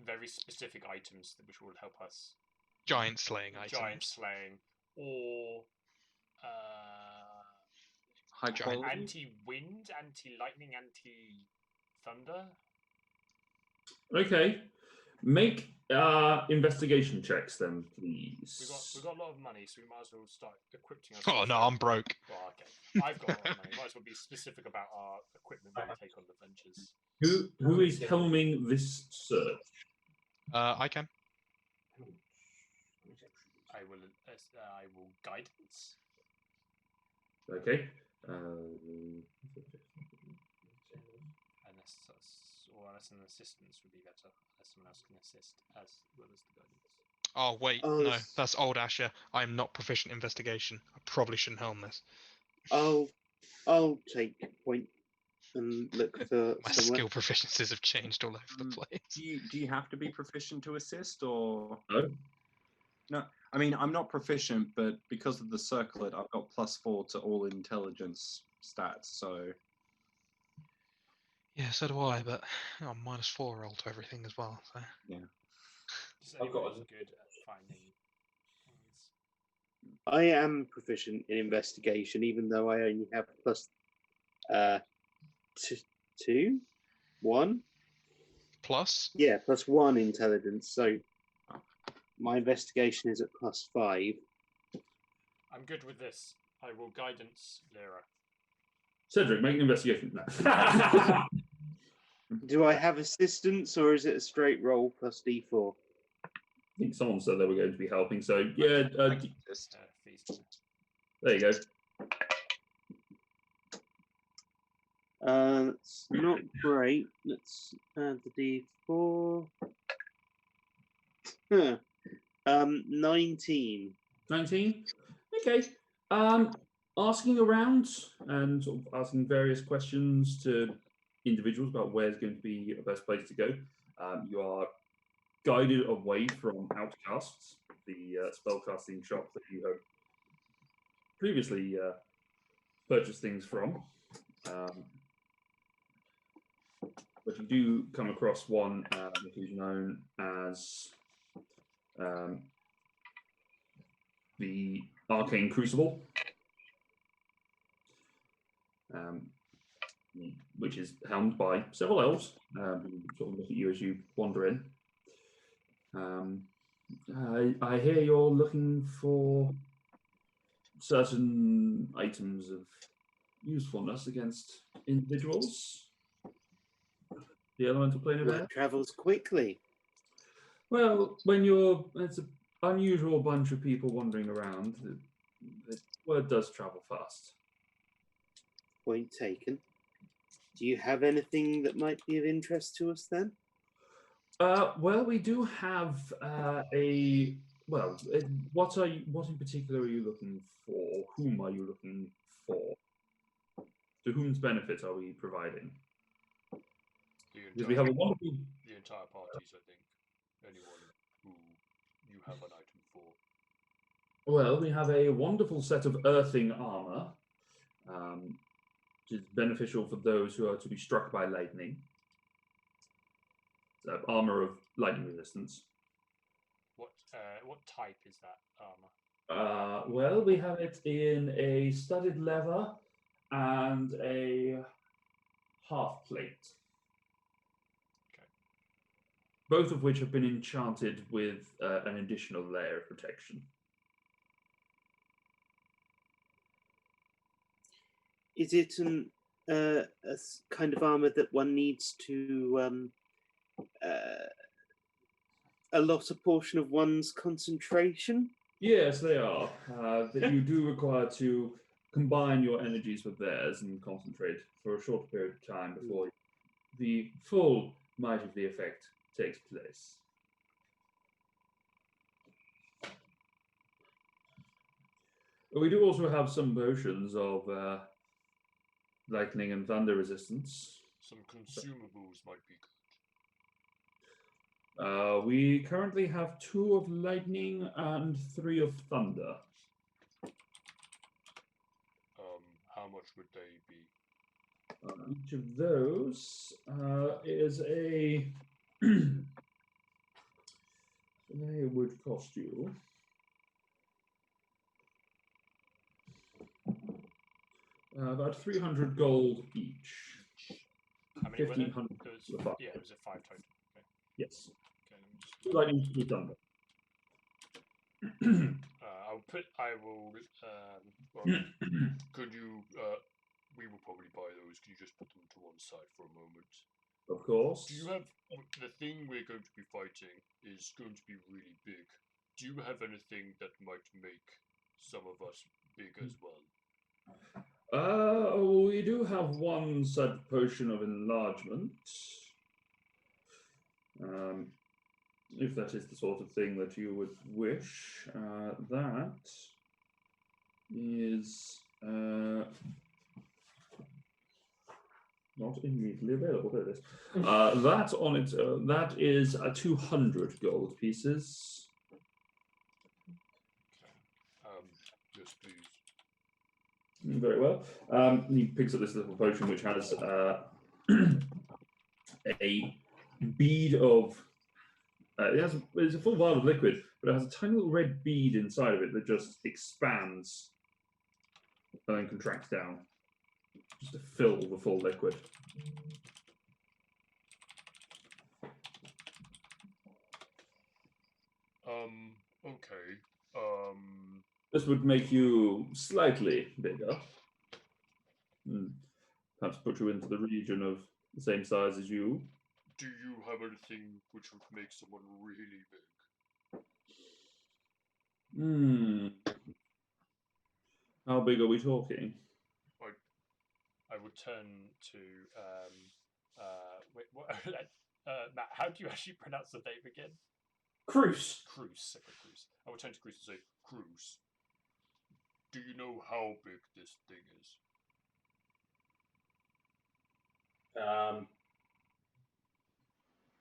very specific items which will help us.
Giant slaying items.
Giant slaying or
High quality.
anti-wind, anti-lightning, anti-thunder.
Okay, make investigation checks then, please.
We've got a lot of money, so we might as well start equipping us.
Oh no, I'm broke.
Well, okay, I've got a lot of money. Might as well be specific about our equipment when we take on the ventures.
Who is helming this search?
I can.
I will guidance.
Okay.
Unless an assistance would be better. Unless someone else can assist as well as the guidance.
Oh wait,
Oh,
no, that's old Asher. I'm not proficient in investigation. I probably shouldn't helm this.
I'll take point and look for
My
somewhere.
skill proficiencies have changed all over the place.
Do you have to be proficient to assist, or
No.
no? I mean, I'm not proficient, but because of the circlet, I've got +4 to all intelligence stats. So
Yeah, so do I, but I'm -4 roll to everything as well. So
yeah,
I've got good at finding things.
I am proficient in investigation, even though I only have +1.
plus.
Yeah, +1 intelligence. So my investigation is at +5.
I'm good with this. I will guidance Lyra.
Cedric, make an investigation. No.
Do I have assistance, or is it a straight roll +d4?
I think someone said they were going to be helping, so yeah,
I can assist.
Feast.
there you go.
That's not great. Let's add the d4. 19.
19. Okay. Asking around and sort of asking various questions to individuals about where's going to be the best place to go. You are guided away from Outcasts, the spellcasting shop that you have previously purchased things from. But you do come across one that is known as the Arcane Crucible, which is helmed by several elves who sort of look at you as you wander in. I hear you're looking for certain items of usefulness against individuals. The elemental plane of air.
That travels quickly.
Well, it's an unusual bunch of people wandering around, the word does travel fast.
Point taken. Do you have anything that might be of interest to us then?
Well, we do have what in particular are you looking for? Whom are you looking for? To whom's benefit are we providing? Because we have a wonderful...
The entire parties, I think. Anyone who you have an item for.
Well, we have a wonderful set of earthing armor, which is beneficial for those who are to be struck by lightning. So armor of lightning resistance.
What type is that armor?
Well, we have it in a studded leather and a half plate.
Okay.
Both of which have been enchanted with an additional layer of protection.
Is it an kind of armor that one needs to allot a portion of one's concentration?
Yes, they are. That you do require to combine your energies with theirs and concentrate for a short period of time before the full might of the effect takes place. We do also have some potions of lightning and thunder resistance.
Some consumables might be good.
We currently have 2 of lightning and 3 of thunder.
How much would they be?
Each of those is a. They would cost you. About 300 gold each.
How many were there?
1,500.
Yeah, it was a 5 total. Okay.
Yes.
Okay, let me just...
2 lightning, 2 thunder.
I will. Well, could you? We will probably buy those. Can you just put them to one side for a moment?
Of course.
Do you have the thing we're going to be fighting is going to be really big? Do you have anything that might make some of us big as well?
We do have 1 said potion of enlargement. If that is the sort of thing that you would wish, that is not immediately available. There it is. That on its own, that is 200 gold pieces.
Yes, please.
Very well. He picks up this little potion which has a bead of. It's a full vial of liquid, but it has a tiny little red bead inside of it that just expands and then contracts down, just to fill the full liquid.
Okay.
This would make you slightly bigger. Perhaps put you into the region of the same size as you.
Do you have anything which would make someone really big?
How big are we talking?
I would turn to wait, what? Matt, how do you actually pronounce the name again?
Crous.
Crous. Okay, Crous. I would turn to Crous and say, Crous, do you know how big this thing is?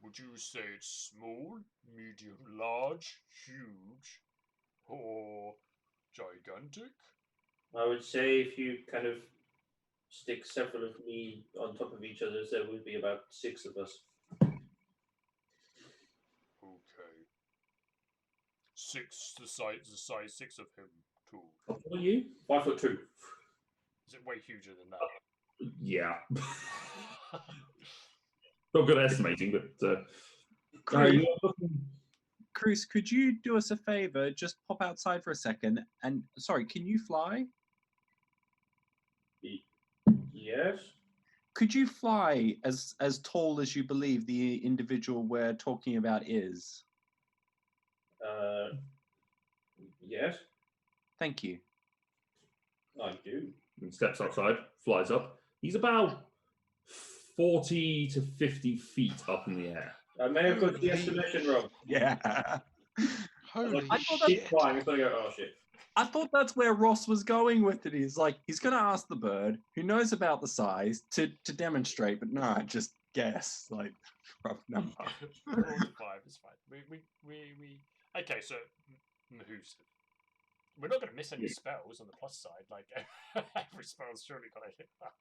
Would you say it's small, medium, large, huge, or gigantic?
I would say if you kind of stick several of me on top of each other, there would be about 6 of us.
Okay. 6, the size 6 of him, too.
How tall are you?
5'2".
Is it way huger than that?
Yeah. Not good at estimating, but
Crous, could you do us a favor? Just pop outside for a second. And sorry, can you fly?
Yes.
Could you fly as tall as you believe the individual we're talking about is?
Yes.
Thank you.
I do.
He steps outside, flies up. He's about 40 to 50 feet up in the air.
I may have got the estimation wrong.
Yeah.
Holy
Keep
shit.
flying. It's gonna go. Oh shit.
I thought that's where Ross was going with it. He's like, he's going to ask the bird who knows about the size to demonstrate, but no, just guess. Like, rough number.
4 to 5 is fine. We. Okay, so who's? We're not going to miss any spells on the plus side. Like every spell's surely got to hit that.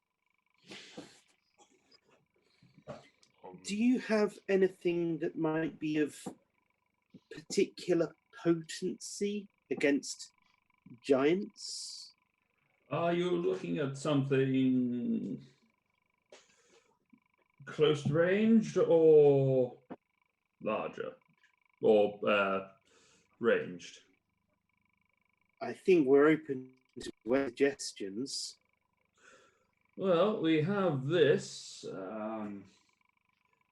Do you have anything that might be of particular potency against giants?
Are you looking at something close ranged or larger? Or ranged?
I think we're open to suggestions.
Well, we have this.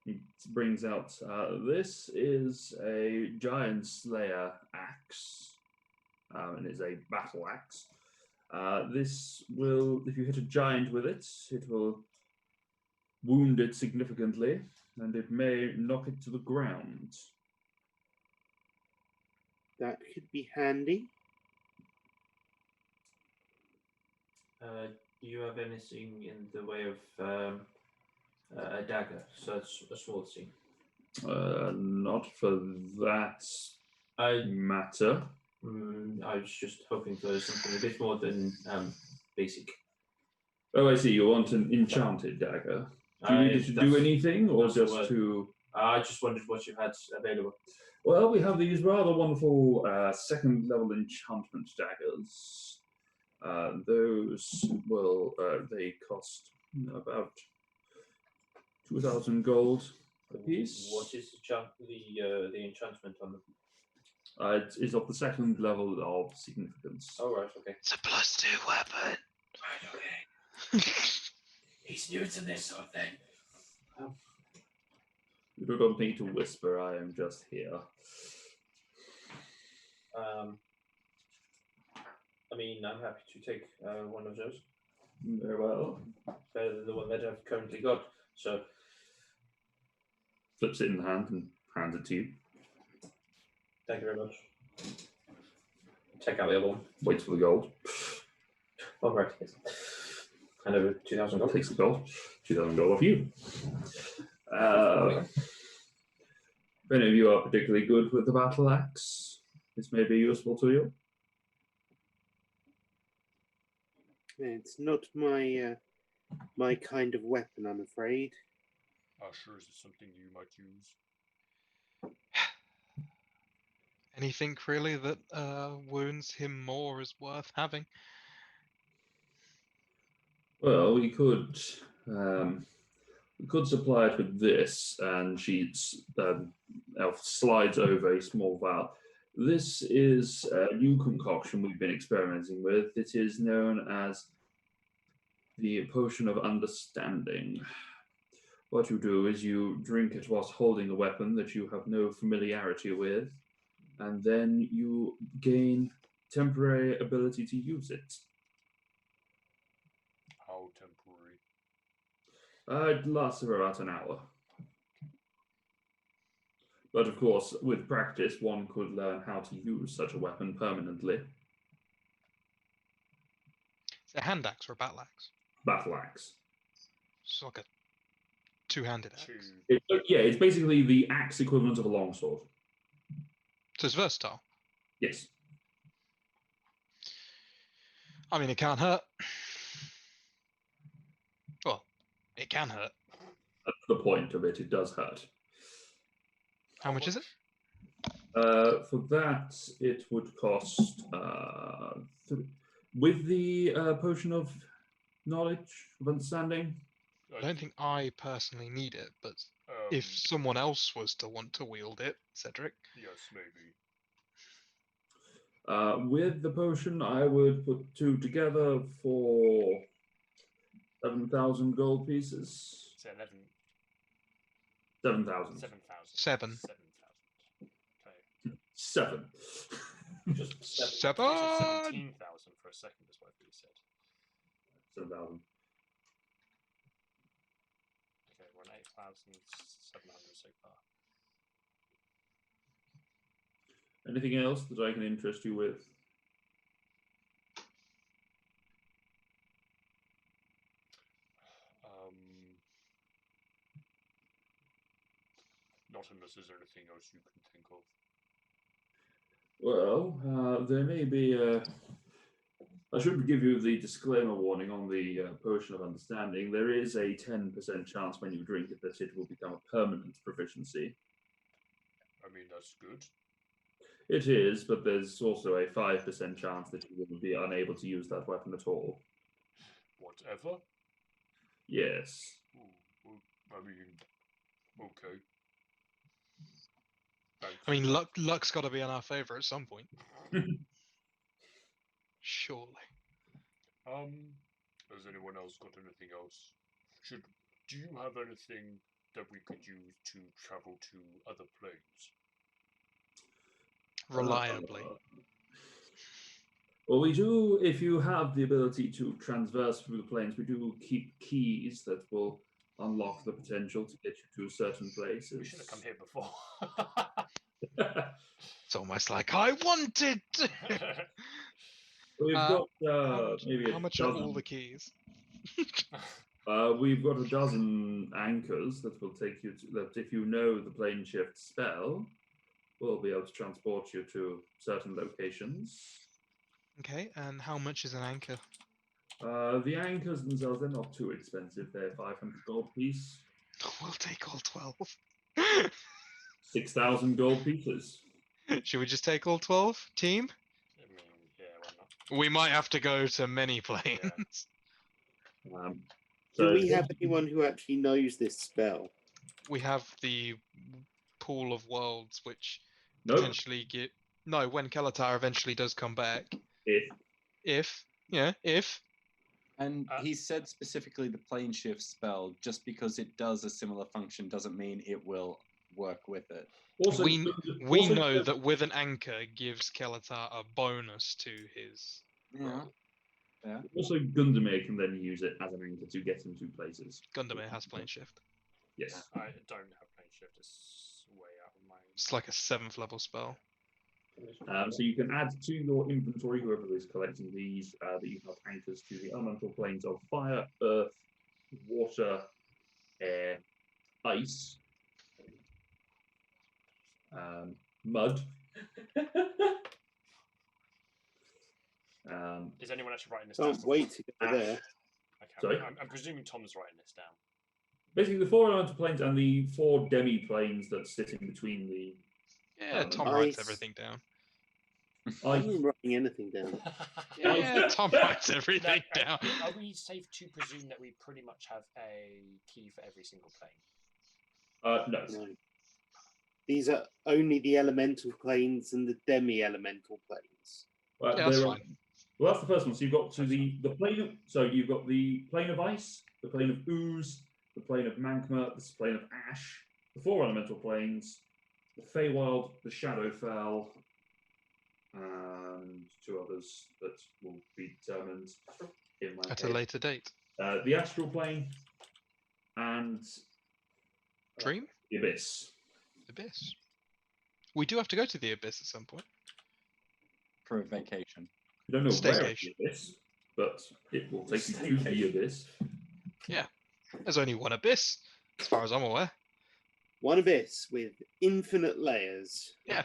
He brings out this is a giant slayer axe, and it's a battle axe. This will, if you hit a giant with it, it will wound it significantly, and it may knock it to the ground.
That could be handy.
Do you have anything in the way of a dagger, such a sword thing?
Not for that matter.
I was just hoping for something a bit more than basic.
Oh, I see. You want an enchanted dagger. Do you need it to do anything, or just to?
I just wondered what you had available.
Well, we have these rather wonderful second-level enchantment daggers. Those will they cost about 2,000 gold a piece.
What is the enchantment on them?
It is of the second level of significance.
Oh, right, okay.
It's a +2 weapon.
Right, okay. He's new to this sort of thing.
You don't need to whisper, I am just here.
I mean, I'm happy to take one of those.
Very well.
Better than the one that I've currently got. So,
Flips it in the hand and hands it to you.
thank you very much. Take out the other one.
Waits for the gold.
Oh, right, yes. And over 2,000 gold.
Takes the gold. 2,000 gold off you. If any of you are particularly good with the battle axe, this may be useful to you.
It's not my my kind of weapon, I'm afraid.
Sure, is it something you might use?
Anything really that wounds him more is worth having.
Well, we could supply it with this, and she elf slides over a small vial. This is a new concoction we've been experimenting with. It is known as the Potion of Understanding. What you do is you drink it whilst holding a weapon that you have no familiarity with, and then you gain temporary ability to use it.
How temporary?
It lasts for about an hour. But of course, with practice, one could learn how to use such a weapon permanently.
Is it a hand axe or a battle axe?
Battle axe.
It's like a two-handed axe.
It's basically the axe equivalent of a longsword.
So it's versatile.
Yes.
I mean, it can't hurt. Well, it can hurt.
That's the point of it. It does hurt.
How much is it?
For that, it would cost with the potion of knowledge, of understanding.
I don't think I personally need it, but if someone else was to want to wield it, Cedric.
Yes, maybe.
With the potion, I would put two together for 7,000 gold pieces.
11.
7,000.
7,000.
7.
7,000. Okay.
7.
Just
7.
17,000 for a second is what he said.
7,000.
Okay, we're on 8,700 so far.
Anything else that I can interest you with?
Not unless there's anything else you can think of.
Well, there may be I should give you the disclaimer warning on the Potion of Understanding. There is a 10% chance when you drink it that it will become a permanent proficiency.
I mean, that's good.
It is, but there's also a 5% chance that you will be unable to use that weapon at all.
Whatever?
Yes.
Ooh, I mean, okay. Thanks.
I mean, luck's got to be in our favour at some point. Surely.
Has anyone else got anything else? Do you have anything that we could use to travel to other planes?
Reliably.
Well, we do, if you have the ability to transverse through the planes, we do keep keys that will unlock the potential to get you to certain places.
We should have come here before.
It's almost like I wanted to.
We've got maybe
how
a
much are
dozen.
all the keys?
We've got a dozen anchors that will take you to, that if you know the plane shift spell, will be able to transport you to certain locations.
Okay, and how much is an anchor?
The anchors themselves, they're not too expensive. They're 500 gold piece.
We'll take all 12.
6,000 gold pieces.
Should we just take all 12, team?
I mean, yeah, why not?
We might have to go to many planes.
Do we have anyone who actually knows this spell?
We have the pool of worlds, which
Nope.
potentially get. No, when Kalatar eventually does come back.
If.
If.
And he said specifically the plane shift spell, just because it does a similar function doesn't mean it will work with it.
Also,
we know that with an anchor gives Kalatar a bonus to his.
Yeah. Yeah.
Also, Gundamir can then use it as an anchor to get him to places.
Gundamir has plane shift.
Yes.
I don't have plane shift. It's way out of my.
It's like a 7th level spell.
So you can add to your inventory, whoever is collecting these, that you have anchors to the elemental planes of fire, earth, water, air, ice, mud.
Is anyone actually writing this down?
Can't wait to go there.
Okay,
Sorry?
I'm presuming Tom's writing this down.
Basically, the 4 elemental planes and the 4 demi planes that sit in between the.
Yeah, Tom
Ice.
writes everything down.
I'm not writing anything down.
Yeah, Tom writes everything down.
Are we safe to presume that we pretty much have a key for every single plane?
No.
No. These are only the elemental planes and the demi-elemental planes.
Yeah,
that's fine.
Well, that's the first one. So you've got to the plane of. So you've got the plane of ice, the plane of ooze, the plane of magma, the plane of ash, the 4 elemental planes, the Feywild, the Shadowfell, and 2 others that will be determined in my
At
head.
a later date.
The astral plane and
Dream?
the abyss.
Abyss. We do have to go to the Abyss at some point.
For a vacation.
You don't know where it's
Staycation.
the abyss, but it will take you to the abyss.
Yeah. There's only one Abyss, as far as I'm aware.
One abyss with infinite layers.
Yeah.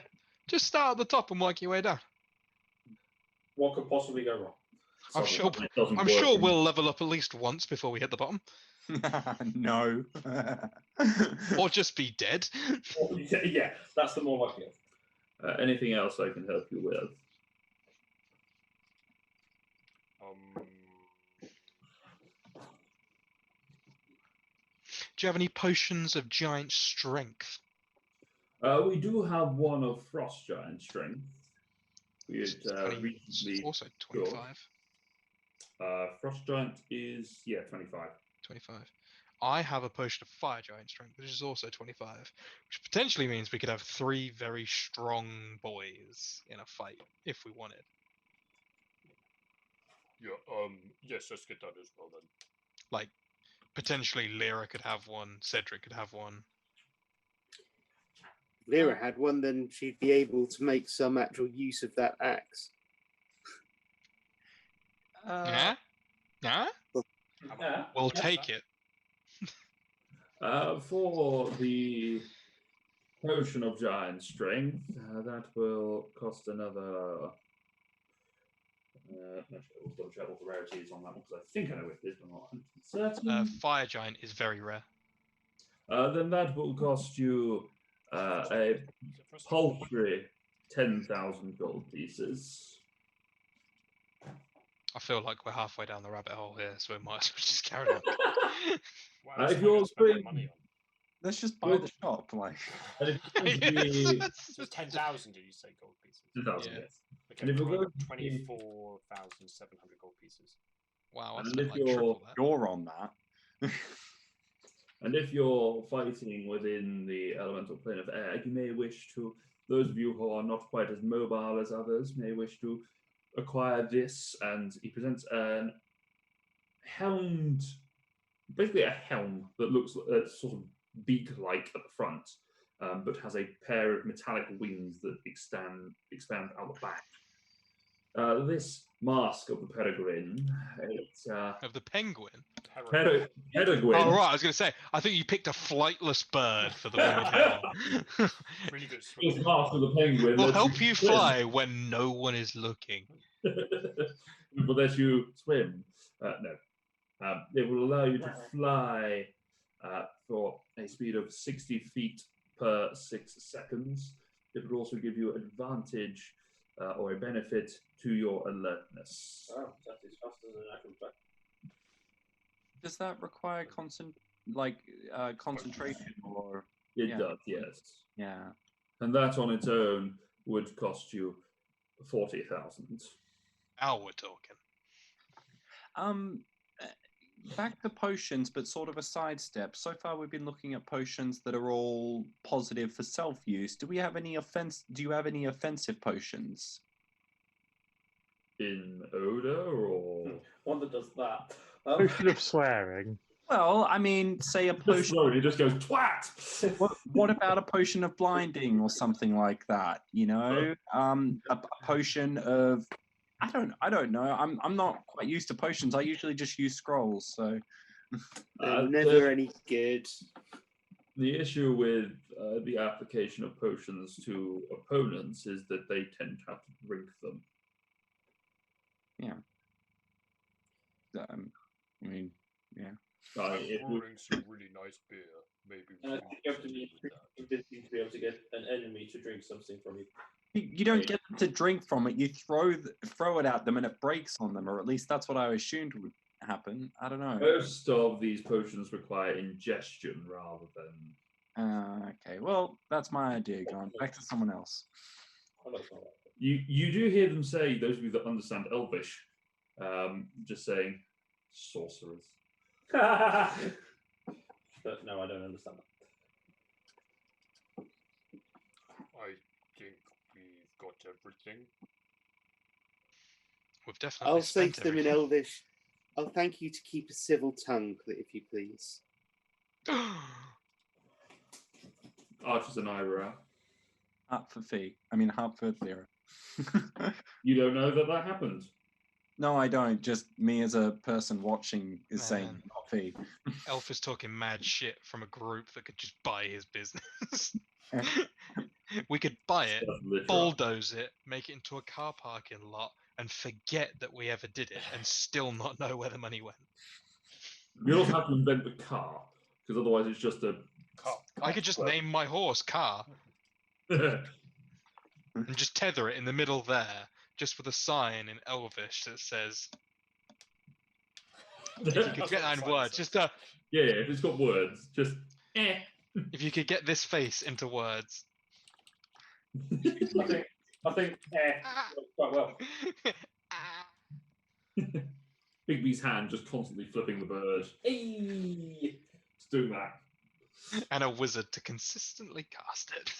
Just start at the top and work your way down.
What could possibly go wrong?
I'm
Something
sure.
that doesn't
I'm
work
sure
in-
we'll level up at least once before we hit the bottom,
No.
or just be dead.
Yeah, that's the more likely.
Anything else I can help you with?
Do you have any potions of giant strength?
We do have one of Frost Giant Strength. We had
It's
recently.
also 25.
Frost Giant is 25.
25. I have a potion of fire giant strength, which is also 25, which potentially means we could have 3 very strong boys in a fight if we wanted.
Yeah. Yes, let's get that as well then.
Like, potentially Lyra could have one, Cedric could have one.
If Lyra had one, then she'd be able to make some actual use of that axe.
Yeah? Yeah?
Yeah,
We'll take it.
For the Potion of Giant Strength, that will cost another. Actually, I'll double check what the rarity is on that one because I think I know what it is, but I'm not certain.
Fire giant is very rare.
Then that will cost you a paltry 10,000 gold pieces.
I feel like we're halfway down the rabbit hole here, so we might as well just carry on.
Wow,
if
that's
you're
what I spent my
free-
money on.
Let's just buy the shop, like.
And if you're going to be
So it's 10,000, did you say, gold pieces?
10,000,
Yeah.
yes.
Okay,
And if we're
we're
going
on
to be-
24,700 gold pieces.
Wow, I
And
spent
if
like triple that.
You're on that.
And if you're fighting within the elemental plane of air, you may wish to, those of you who are not quite as mobile as others, may wish to acquire this. And he presents an helmed, basically a helm that looks sort of beak-like at the front, but has a pair of metallic wings that expand out the back. This mask of the peregrine, it's
Of the penguin.
peregrine.
Oh right, I was going to say. I think you picked a flightless bird for the one with helm.
Really good.
This mask of the penguin
Will
lets
help you
swim.
fly when no one is looking.
Will let you swim. No. It will allow you to fly for a speed of 60 feet per 6 seconds. It would also give you advantage or a benefit to your alertness.
Oh, that is faster than I can fly.
Does that require concentration or?
It
Yeah.
does, yes.
Yeah.
And that on its own would cost you 40,000.
Now we're talking.
Back to potions, but sort of a sidestep. So far, we've been looking at potions that are all positive for self-use. Do you have any offensive potions?
In odor or
One that does that.
Potion of swearing.
Well, I mean, say a
just
potion.
slowly, it just goes twat.
What about a potion of blinding or something like that? You know, a potion of I don't know. I'm not quite used to potions. I usually just use scrolls. So
They're never any good.
The issue with the application of potions to opponents is that they tend to have to drink them.
yeah. I mean, yeah.
I'm
If we-
pouring some really nice beer. Maybe we
And I
can
think you have to
continue
be
with that.
convincing to be able to get an enemy to drink something from you.
You don't get them to drink from it. You throw it at them, and it breaks on them, or at least that's what I assumed would happen. I don't know.
Most of these potions require ingestion rather than.
Okay, well, that's my idea. Gone back to someone else.
Oh, that's not right.
You do hear them say, those of you that understand Elvish, just saying sorcerers.
But no, I don't understand that.
I think we've got everything.
We've definitely
I'll say
spent
to them in
everything.
Elvish, I'll thank you to keep a civil tongue, if you please.
Archers and eyebrow.
Half for fee. I mean, half for lira.
You don't know that happened.
No, I don't. Just me as a person watching is saying
Man.
not fee.
Elf is talking mad shit from a group that could just buy his business. We could buy it,
That's literal.
bulldoze it, make it into a car parking lot, and forget that we ever did it, and still not know where the money went.
You also have to invent the car, because otherwise it's just a.
I could just name my horse Car and just tether it in the middle there, just with a sign in Elvish that says, if you could
That's
get
what the
that in
sign
words,
says.
just
Yeah, if it's got words, just
if you could get this face into words.
I think works quite well.
Bigby's hand just constantly flipping the bird.
Hey!
Just doing that.
And a wizard to consistently cast it.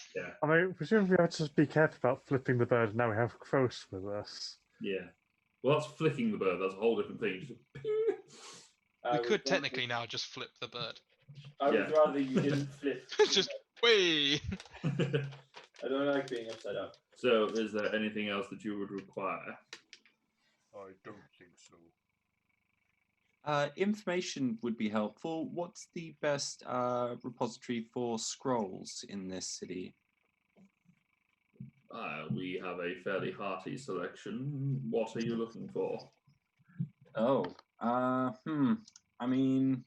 I mean, presumably we have to just be careful about flipping the bird. Now we have Crous with us.
Yeah. Well, that's flicking the bird. That's a whole different thing. Just ping.
We could technically now just flip the bird.
I would
Yeah.
rather you didn't flip.
Just way.
I don't like being upside down.
So, is there anything else that you would require?
I don't think so.
Information would be helpful. What's the best repository for scrolls in this city?
We have a fairly hearty selection. What are you looking for?
Oh, I mean,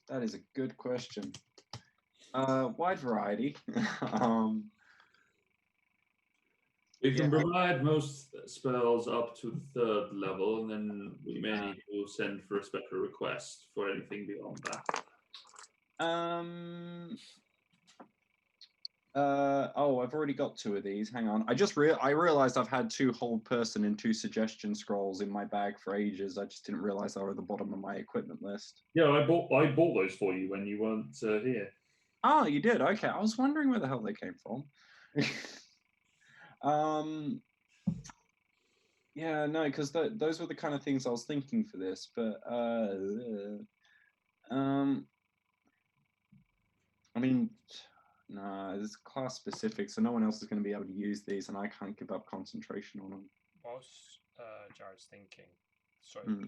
that is a good question. Wide variety.
We can
Yeah.
provide most spells up to the 3rd level, and then we may need to send for a special request for anything beyond that.
Oh, I've already got 2 of these. Hang on. I realized I've had 2 hold person and 2 suggestion scrolls in my bag for ages. I just didn't realize they were at the bottom of my equipment list.
Yeah, I bought those for you when you weren't here.
Oh, you did? Okay. I was wondering where the hell they came from. Yeah, no, because those were the kind of things I was thinking for this, but I mean, no, it's class specific, so no one else is going to be able to use these, and I can't give up concentration on them.
Whilst Jared's thinking, sorry,
Hmm.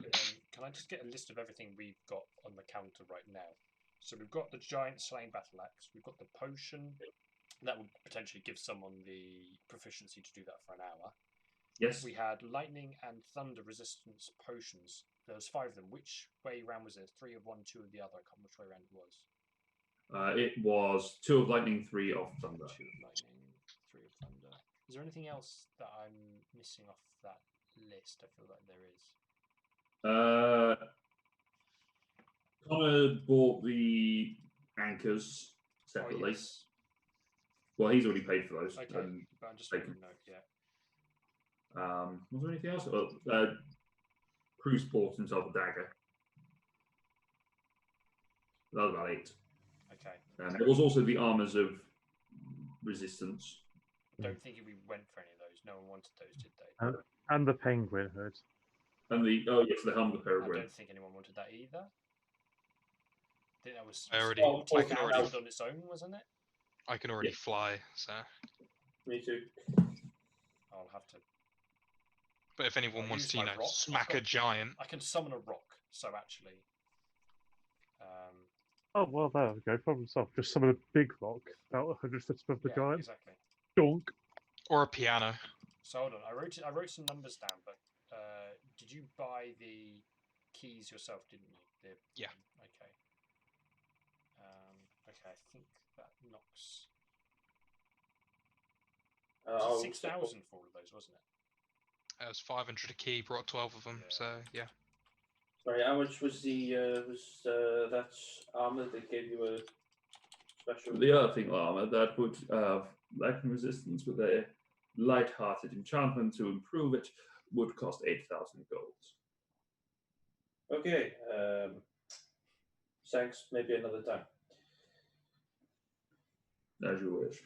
can I just get a list of everything we've got on the counter right now? So we've got the giant slaying battle axe, we've got the potion that would potentially give someone the proficiency to do that for an hour.
Yes.
We had lightning and thunder resistance potions. There was 5 of them. Which way round was it? 3 of one, 2 of the other. I can't remember which way round it was.
It was 2 of lightning, 3 of thunder.
2 of lightning, 3 of thunder. Is there anything else that I'm missing off that list? I feel like there is.
Connor bought the anchors separately.
Oh, yes.
Well, he's already paid for those.
Okay, but I'm just making a note, yeah.
Was there anything else? Crous bought himself a dagger. That was about 8.
Okay.
And there was also the armors of resistance.
I don't think we went for any of those. No one wanted those, did they?
And the penguin hood.
And the the helm of the
I
peregrine.
don't think anyone wanted that either. I think that was
I already-
I can already-
on its own, wasn't it?
I can already fly, so.
Me too.
I'll have to.
But if anyone
I'll
wants
use
to, you
my
know,
rock.
smack
I've
a
got-
giant,
I can summon a rock, so actually.
Oh, well, there we go. Problem solved. Just summon a big rock about 100 foot above the
Yeah,
giant.
exactly.
Donk.
or a piano.
So hold on, I wrote some numbers down, but did you buy the keys yourself? Didn't you?
Yeah.
Okay. Okay, I think that knocks.
I'll
6,000 for all of those, wasn't it?
It was 500 a key, brought 12 of them,
Yeah.
so yeah.
Sorry, how much was the that armor that gave you a special?
The earthing armor that would lightning resistance with a light-hearted enchantment to improve it would cost 8,000 gold.
Okay. Thanks. Maybe another time.
As you wish.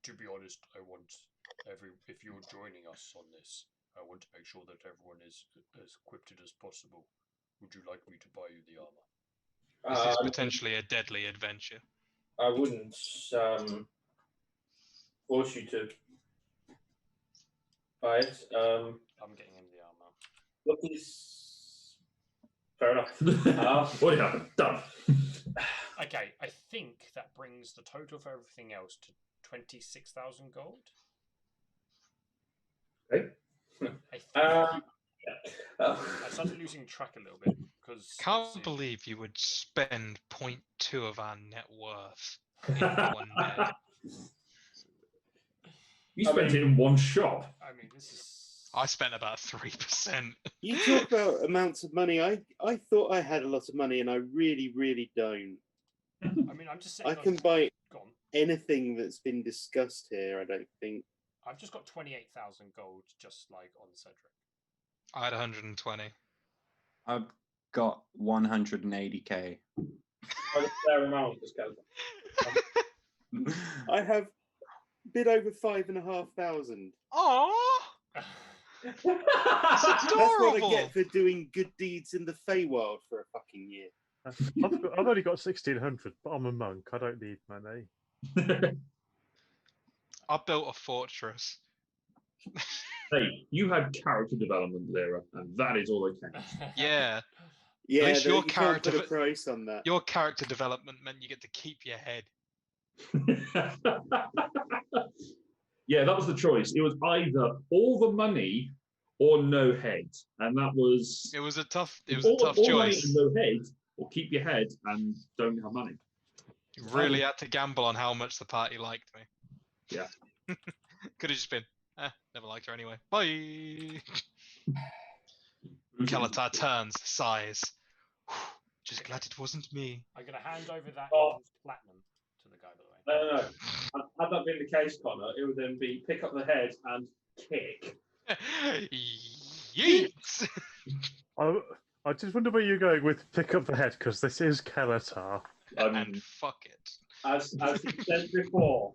To be honest, if you're joining us on this, I want to make sure that everyone is as equipped as possible. Would you like me to buy you the armor?
This is potentially a deadly adventure.
I wouldn't force you to buy it.
I'm getting him the armor.
What is fair enough?
What happened? Done.
Okay, I think that brings the total for everything else to 26,000 gold.
Okay.
I think
I
I started losing track a little bit because
Can't believe you would spend 0.2 of our net worth in one day.
You spent it in one shop.
I mean, this is.
I spent about 3%.
You talk about amounts of money. I thought I had a lot of money, and I really, really don't.
I mean, I'm just saying.
I can buy
Go on.
anything that's been discussed here. I don't think.
I've just got 28,000 gold, just like on Cedric.
I had 120.
I've got 180k.
Quite a fair amount, this guy.
I have a bit over 5,500.
Aww!
That's
adorable!
what I get for doing good deeds in the Feywild for a fucking year.
I've only got 1,600, but I'm a monk. I don't need money.
I built a fortress.
Hey, you had character development, Lyra, and that is all that counts.
Yeah,
Yeah,
least your
you can't put a
character-
price on that.
your character development meant you get to keep your head.
Yeah, that was the choice. It was either all the money or no head, and that was
It was a tough
all money
choice.
and no head, or keep your head and don't have money.
You really had to gamble on how much the party liked me.
Yeah.
Could have just been, never liked her anyway. Bye. Kalatar turns, sighs. Just glad it wasn't me.
I'm going to hand over that
Oh.
in platinum to the guy, by the way.
No. Had that been the case, Connor, it would then be pick up the head and kick.
Yeet!
I just wonder where you're going with pick up the head, because this is Kelatar.
And fuck it.
As we said before,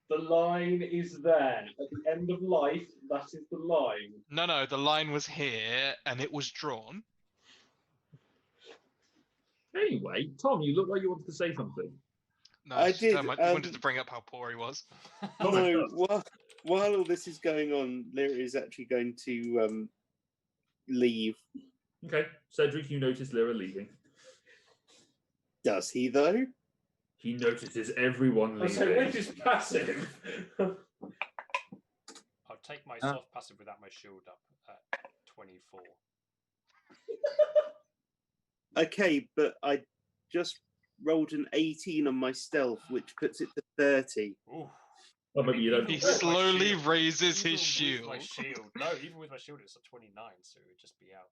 the line is there. At the end of life, that is the line.
No, the line was here and it was drawn.
Anyway, Tom, you look like you wanted to say something.
No,
I
just,
did,
I wanted to bring up how poor he was.
No, while all this is going on, Lyra is actually going to leave.
Okay, Cedric, you notice Lyra leaving.
Does he, though?
He notices everyone leaving.
So which is passive.
I'll take my soft passive without my shield up at 24.
Okay, but I just rolled an 18 on my stealth, which puts it to 30.
Ooh.
Well, maybe you don't.
He
Even with my
slowly
shield-
raises
even
his
with
shield.
My shield. No, even with my shield, it's a 29, so it would just be out.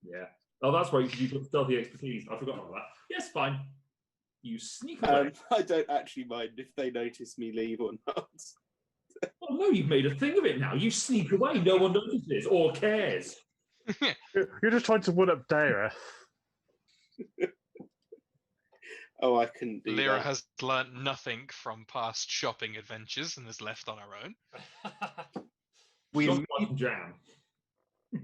Yeah. Oh, that's right, because you've got stealthy expertise. I forgot about that. Yes, fine. You sneak away.
I don't actually mind if they notice me leave or not.
Oh, no, you've made a thing of it now. You sneak away. No one notices or cares.
You're just trying to one up Dara.
Oh, I couldn't do
Lyra
that.
has learnt nothing from past shopping adventures and is left on her own.
We,
Just
imme-
like jam.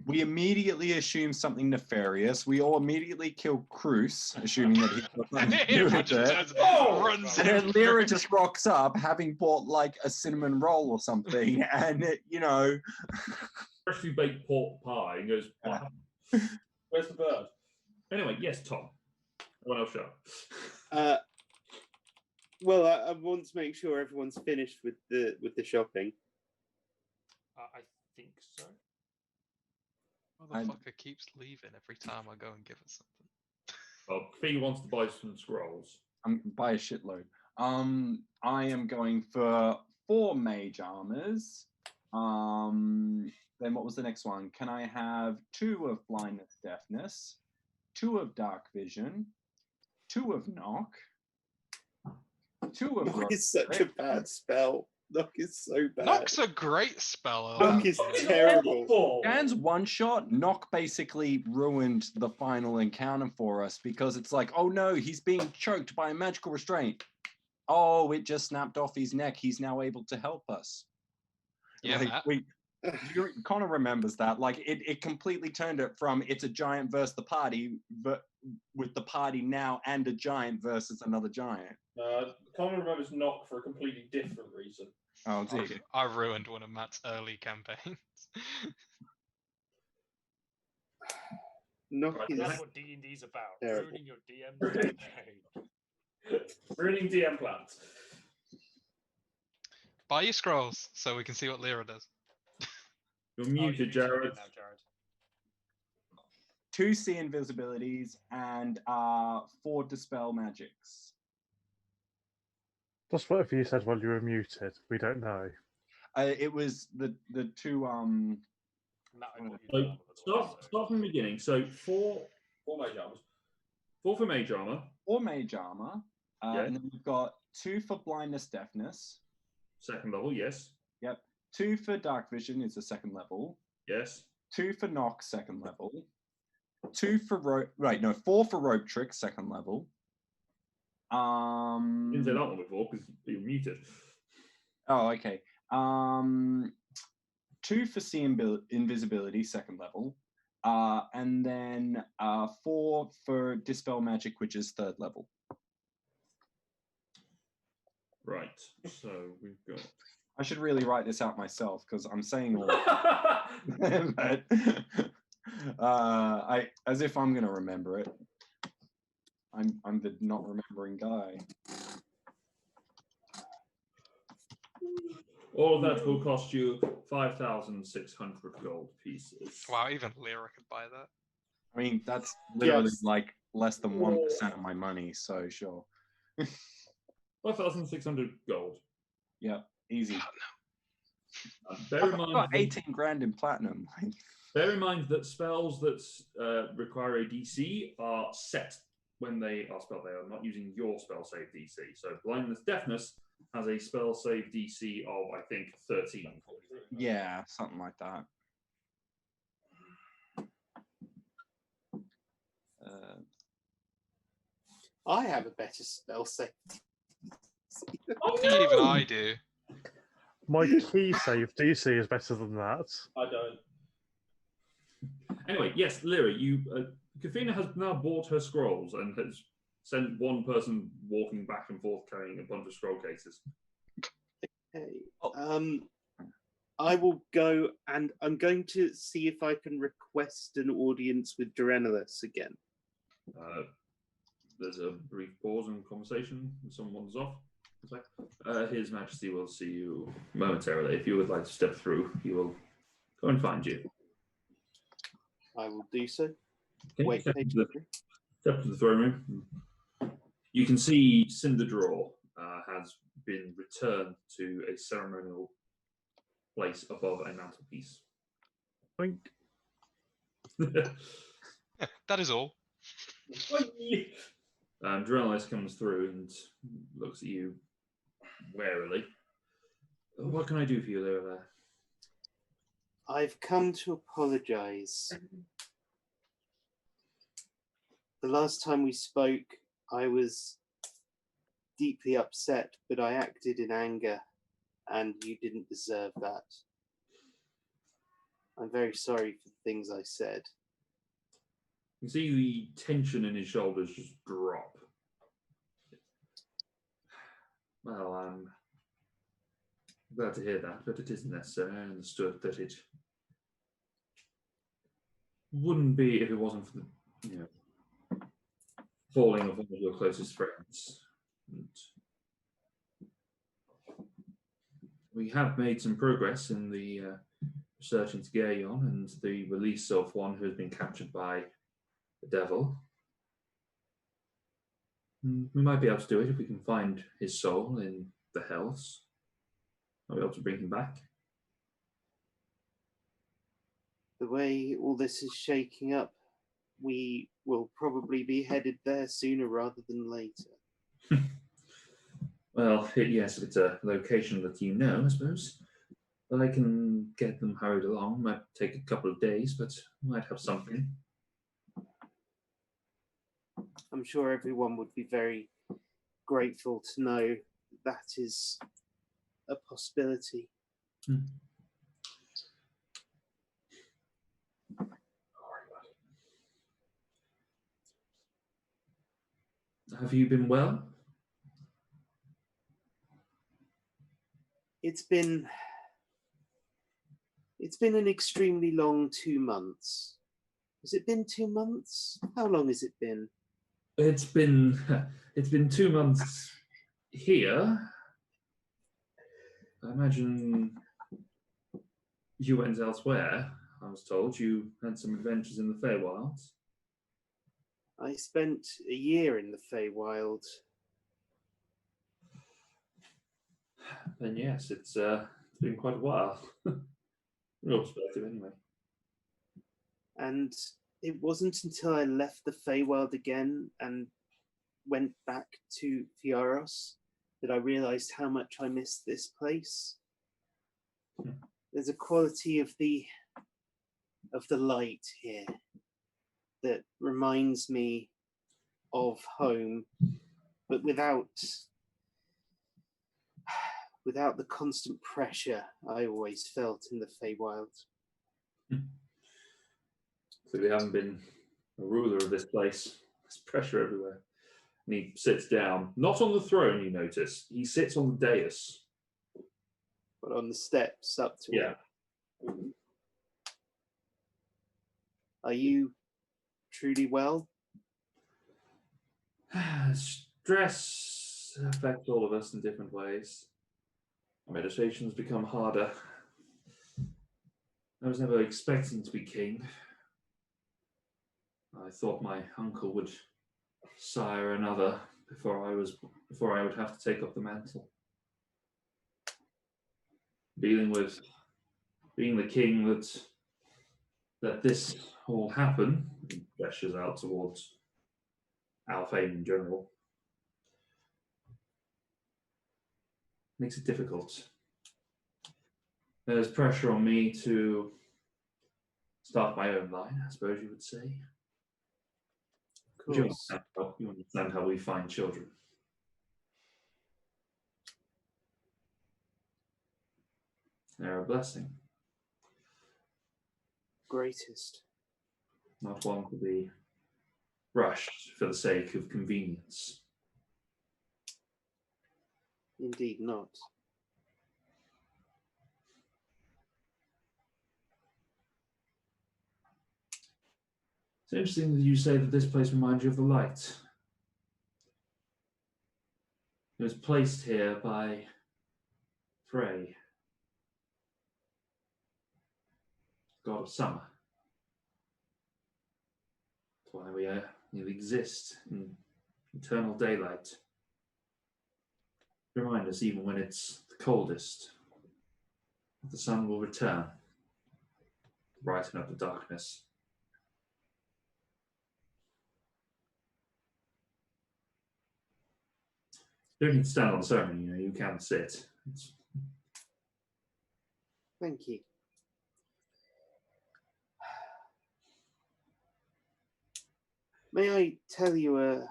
we immediately assume something nefarious. We all immediately kill Crous, assuming that he's got something to do with
Imagine
it.
just runs
And then
in
Lyra
through.
just rocks up, having bought like a cinnamon roll or something, and
Freshly baked pork pie and goes, "Wow."
Where's the bird?
Anyway, yes, Tom. Everyone else shut up.
Well, I want to make sure everyone's finished with the shopping.
I think so.
Motherfucker keeps leaving every time I go and give it something.
Well, Fee wants to buy some scrolls.
I'm by a shitload. I am going for 4 mage armors. Then what was the next one? Can I have 2 of blindness, deafness, 2 of dark vision, 2 of knock, 2 of
Knock is such a bad spell. Knock is so bad.
Knock's a great spell.
Knock is terrible.
Dan's one shot, Knock basically ruined the final encounter for us because it's like, oh no, he's being choked by a magical restraint. Oh, it just snapped off his neck. He's now able to help us.
Yeah, that.
Connor remembers that. Like it completely turned it from it's a giant versus the party, but with the party now and a giant versus another giant.
Connor remembers Knock for a completely different reason.
Oh dear.
I ruined one of Matt's early campaigns.
Knock
Right,
is
That's what D&D's about.
terrible.
Ruining your DM's campaign.
Ruining DM plans.
Buy your scrolls so we can see what Lyra does.
You're
Oh,
muted,
you're
Jared.
now, Jared.
2 see invisibilities and 4 dispel magics.
Just whatever you said while you were muted. We don't know.
It was the 2
Matt, I got you
So
down, by the way,
start from the beginning. So four mage armors. 4 for mage armor.
4 mage armor.
Yeah.
And then we've got 2 for blindness, deafness.
Second level, yes.
Yep. 2 for dark vision is the second level.
Yes.
2 for knock, second level. 2 for rope. Right, no, 4 for rope trick, second level.
Didn't say that one before because you're muted.
Oh, okay. 2 for see invisibility, second level. And then 4 for dispel magic, which is third level.
Right. So we've got.
I should really write this out myself because I'm saying all. But as if I'm gonna remember it. I'm the not remembering guy.
All of that will cost you 5,600 gold pieces.
Wow, even Lyra could buy that.
I mean, that's literally
Yes.
like less than 1% of my money, so sure.
5,600 gold.
Yeah, easy.
Bear in
I've
mind.
got
that-
18 grand in platinum.
Bear in mind that spells that require a DC are set when they are spelled, they are not using your spell save DC. So blindness, deafness has a spell save DC of I think 13.
Yeah, something like that.
I have a better spell save.
Oh,
Even
no!
I do.
My key save DC is better than that.
I don't.
Anyway, yes, Lyra, you. Kafina has now bought her scrolls and has sent one person walking back and forth carrying a bunch of scroll cases.
Okay.
Oh.
I will go and I'm going to see if I can request an audience with Dorenilus again.
There's a brief pause and conversation. Someone's off. His Majesty will see you momentarily. If you would like to step through, he will go and find you.
I will do so.
Okay,
Wait,
step
page
to the throne room. You can see Cinder Draw has been returned to a ceremonial place above a mantelpiece.
Think.
That is all.
Drellis comes through and looks at you warily. What can I do for you, Lyra?
I've come to apologize. The last time we spoke, I was deeply upset, but I acted in anger, and you didn't deserve that. I'm very sorry for the things I said.
You can see the tension in his shoulders just drop. Well, I'm glad to hear that, but it isn't necessary. I understood that it wouldn't be if it wasn't for the, falling of one of your closest friends. And we have made some progress in the research into Gaeon and the release of one who has been captured by the devil. We might be able to do it if we can find his soul in the hells. Might be able to bring him back.
The way all this is shaking up, we will probably be headed there sooner rather than later.
Well, yes, if it's a location that you know, I suppose. Well, I can get them hurried along. Might take a couple of days, but might have something.
I'm sure everyone would be very grateful to know that is a possibility.
Have you been well?
It's been an extremely long 2 months. Has it been 2 months? How long has it been?
It's been 2 months here. I imagine you went elsewhere. I was told you had some adventures in the Feywilds.
I spent a year in the Feywild.
Then yes, it's been quite a while. From your perspective, anyway.
And it wasn't until I left the Feywild again and went back to Fioros that I realized how much I missed this place. There's a quality of the light here that reminds me of home, but without the constant pressure I always felt in the Feywild.
So we haven't been a ruler of this place. There's pressure everywhere. And he sits down, not on the throne, you notice. He sits on the dais.
But on the steps up to
Yeah.
it. Are you truly well?
Stress affects all of us in different ways. Meditations become harder. I was never expecting to be king. I thought my uncle would sire another before I would have to take up the mantle. Dealing with being the king that this all happened, he gestures out towards Alfheim in general. Makes it difficult. There's pressure on me to start my own line, I suppose you would say.
Of
You
course.
understand how we find children. They're a blessing,
Greatest.
not one to be rushed for the sake of convenience.
Indeed not.
It's interesting that you say that this place reminds you of the light. It was placed here by Frey, god of summer. That's why we exist in eternal daylight. Remind us, even when it's the coldest, that the sun will return, brighten up the darkness. You don't need to stand on the ceremony, you can sit.
Thank you. May I tell you a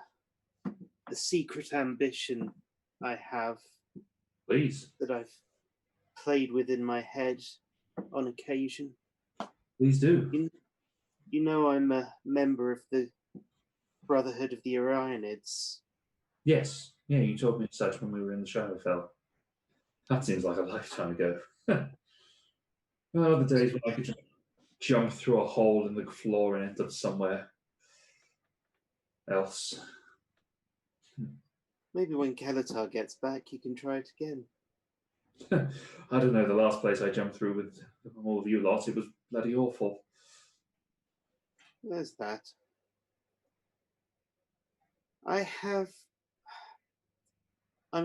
secret ambition I have
Please,
that I've played with in my head on occasion?
please do.
You know I'm a member of the Brotherhood of the Orionids.
Yes, yeah, you told me such when we were in the Shadowfell. That seems like a lifetime ago. Oh, the days when I could just jump through a hole in the floor and end up somewhere else.
Maybe when Kalatar gets back, you can try it again.
I don't know, the last place I jumped through with all of you lot, it was bloody awful.
There's that. I'm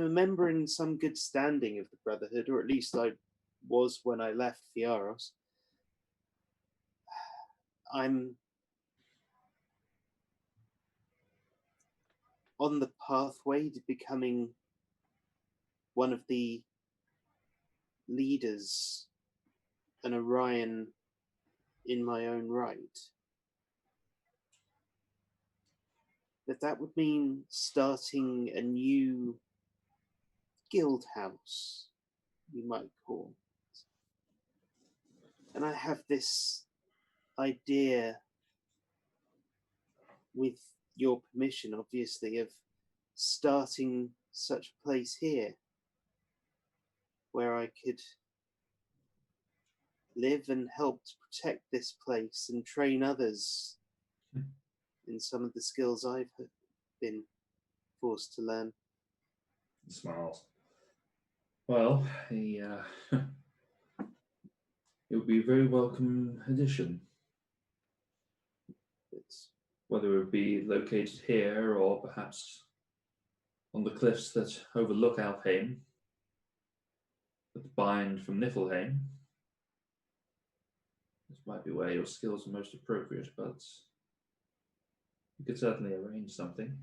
a member in some good standing of the Brotherhood, or at least I was when I left Fiaros. I'm on the pathway to becoming one of the leaders, an Orion in my own right. But that would mean starting a new guild house, you might call it. And I have this idea, with your permission, obviously, of starting such a place here where I could live and help to protect this place and train others in some of the skills I've been forced to learn.
He smiles. Well, it would be a very welcome addition.
It's
Whether it be located here or perhaps on the cliffs that overlook Alfheim, that bind from Niflheim. This might be where your skills are most appropriate, but you could certainly arrange something.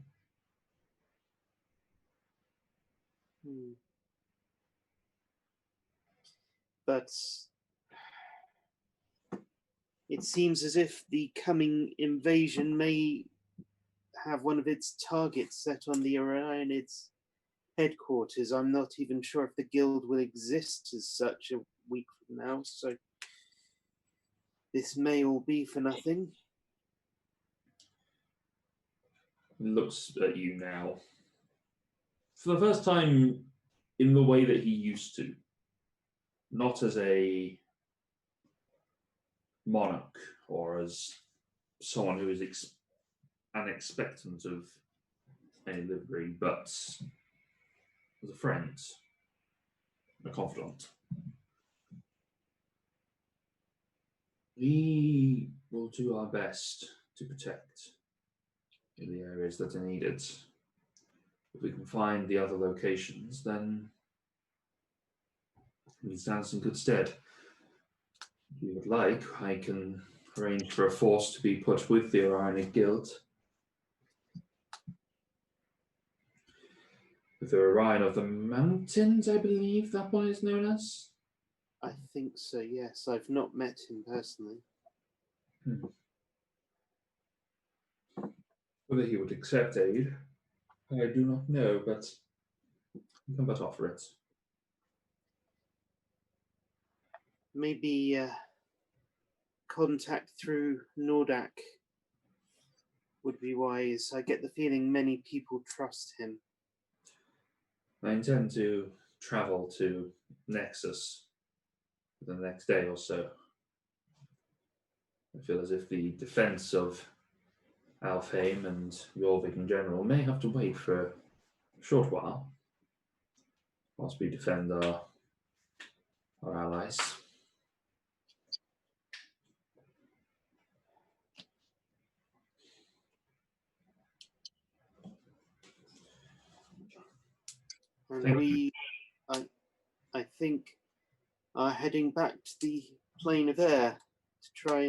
But it seems as if the coming invasion may have one of its targets set on the Orionids' headquarters. I'm not even sure if the guild will exist as such a week from now, so this may all be for nothing.
He looks at you now. For the first time in the way that he used to. Not as a monarch or as someone who is unexpectant of any livery, but as a friend, a confidant. We will do our best to protect in the areas that are needed. If we can find the other locations, then we can stand us in good stead. If you would like, I can arrange for a force to be put with the Orionic Guild With the Orion of the Mountains, I believe that one is known as.
I think so, yes. I've not met him personally.
Whether he would accept aid, I do not know, but we can but offer it.
Maybe contact through Nordak would be wise. I get the feeling many people trust him.
I intend to travel to Nexus for the next day or so. I feel as if the defense of Alfheim and Jorvik in general may have to wait for a short while whilst we defend our allies.
And
Thank
we, I think, are heading back to the plane of air to try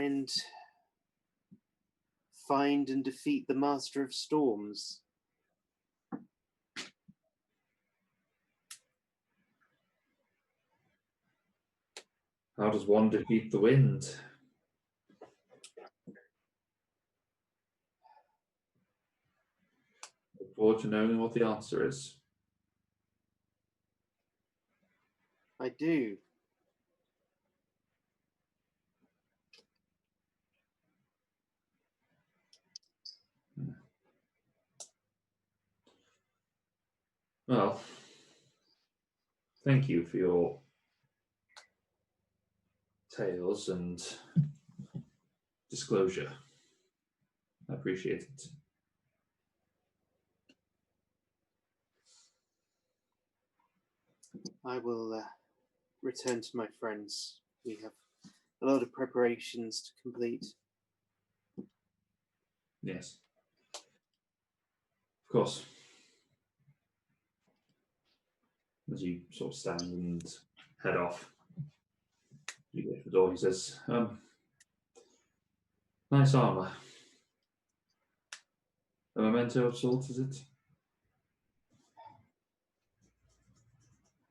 and find and defeat the Master of Storms.
How does one defeat the wind? Look forward to knowing what the answer is.
I do.
Well, thank you for your tales and disclosure. I appreciate it.
I will return to my friends. We have a lot of preparations to complete.
Yes. Of course. As you sort of stand and head off, you get to the door. He says, nice armor. A memento of sorts, is it?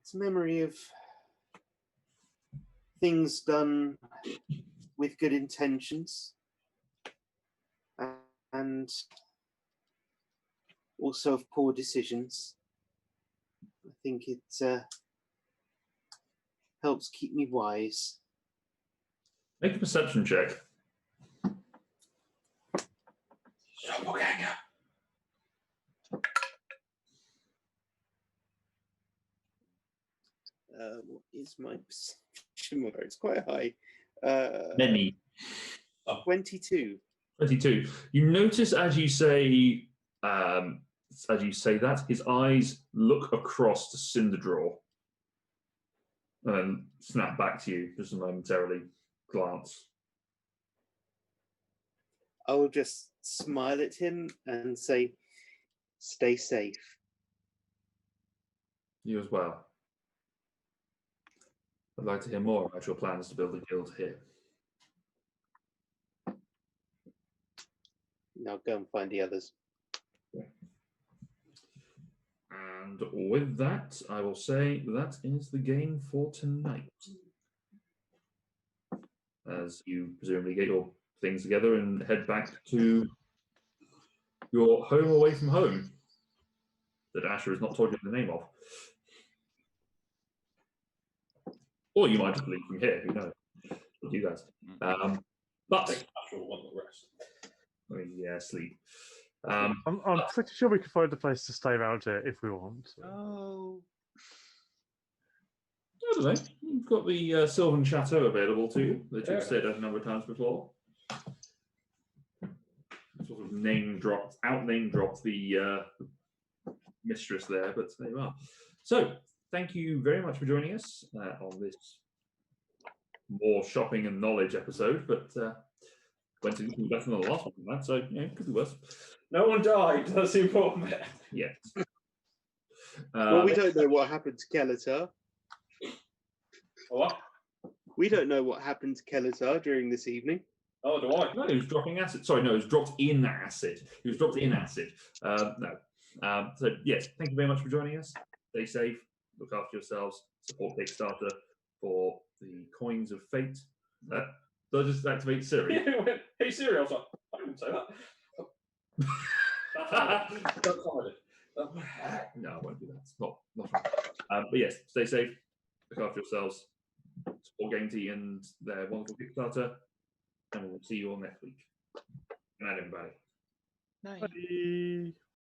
It's a memory of things done with good intentions and also of poor decisions. I think it helps keep me wise.
Make a perception check.
What is my perception? It's quite high.
Many.
22.
22. You notice as you say that, his eyes look across to Cinderdraw and snap back to you just a momentarily glance.
I will just smile at him and say, stay safe.
You as well. I'd like to hear more about your plans to build a guild here.
Now go and find the others.
And with that, I will say that is the game for tonight. As you presumably get your things together and head back to your home away from home that Asher has not told you the name of. Or you might just leave from here, who knows? With you guys. But
Asher will want the rest.
I mean, yeah, sleep.
I'm pretty sure we can find a place to stay around here if we want.
Oh.
I don't know. You've got the Sylvan Chateau available to you that you've stayed at a number of times before. Sort of name dropped the mistress there, but there you are. So, thank you very much for joining us on this more shopping and knowledge episode, but went a little better than the last one, so yeah, it could be worse.
No one died. That's the important bit.
Yes.
Well, we don't know what happened to Kelatar.
What?
We don't know what happened to Kelatar during this evening.
Oh, do I?
No, he was dropping acid. Sorry, no, he was dropped in acid. He was dropped in acid. No. So, yes, thank you very much for joining us. Stay safe, look after yourselves, support Kickstarter for the Coins of Fate. Did I just activate Siri?
Yeah, it went, hey Siri, I was like, I didn't say that. That's hard.
No, I won't do that. It's not right. But yes, stay safe, look after yourselves, support Game Tea and their wonderful Kickstarter, and we'll see you all next week. Good night, everybody.
Night.
Bye.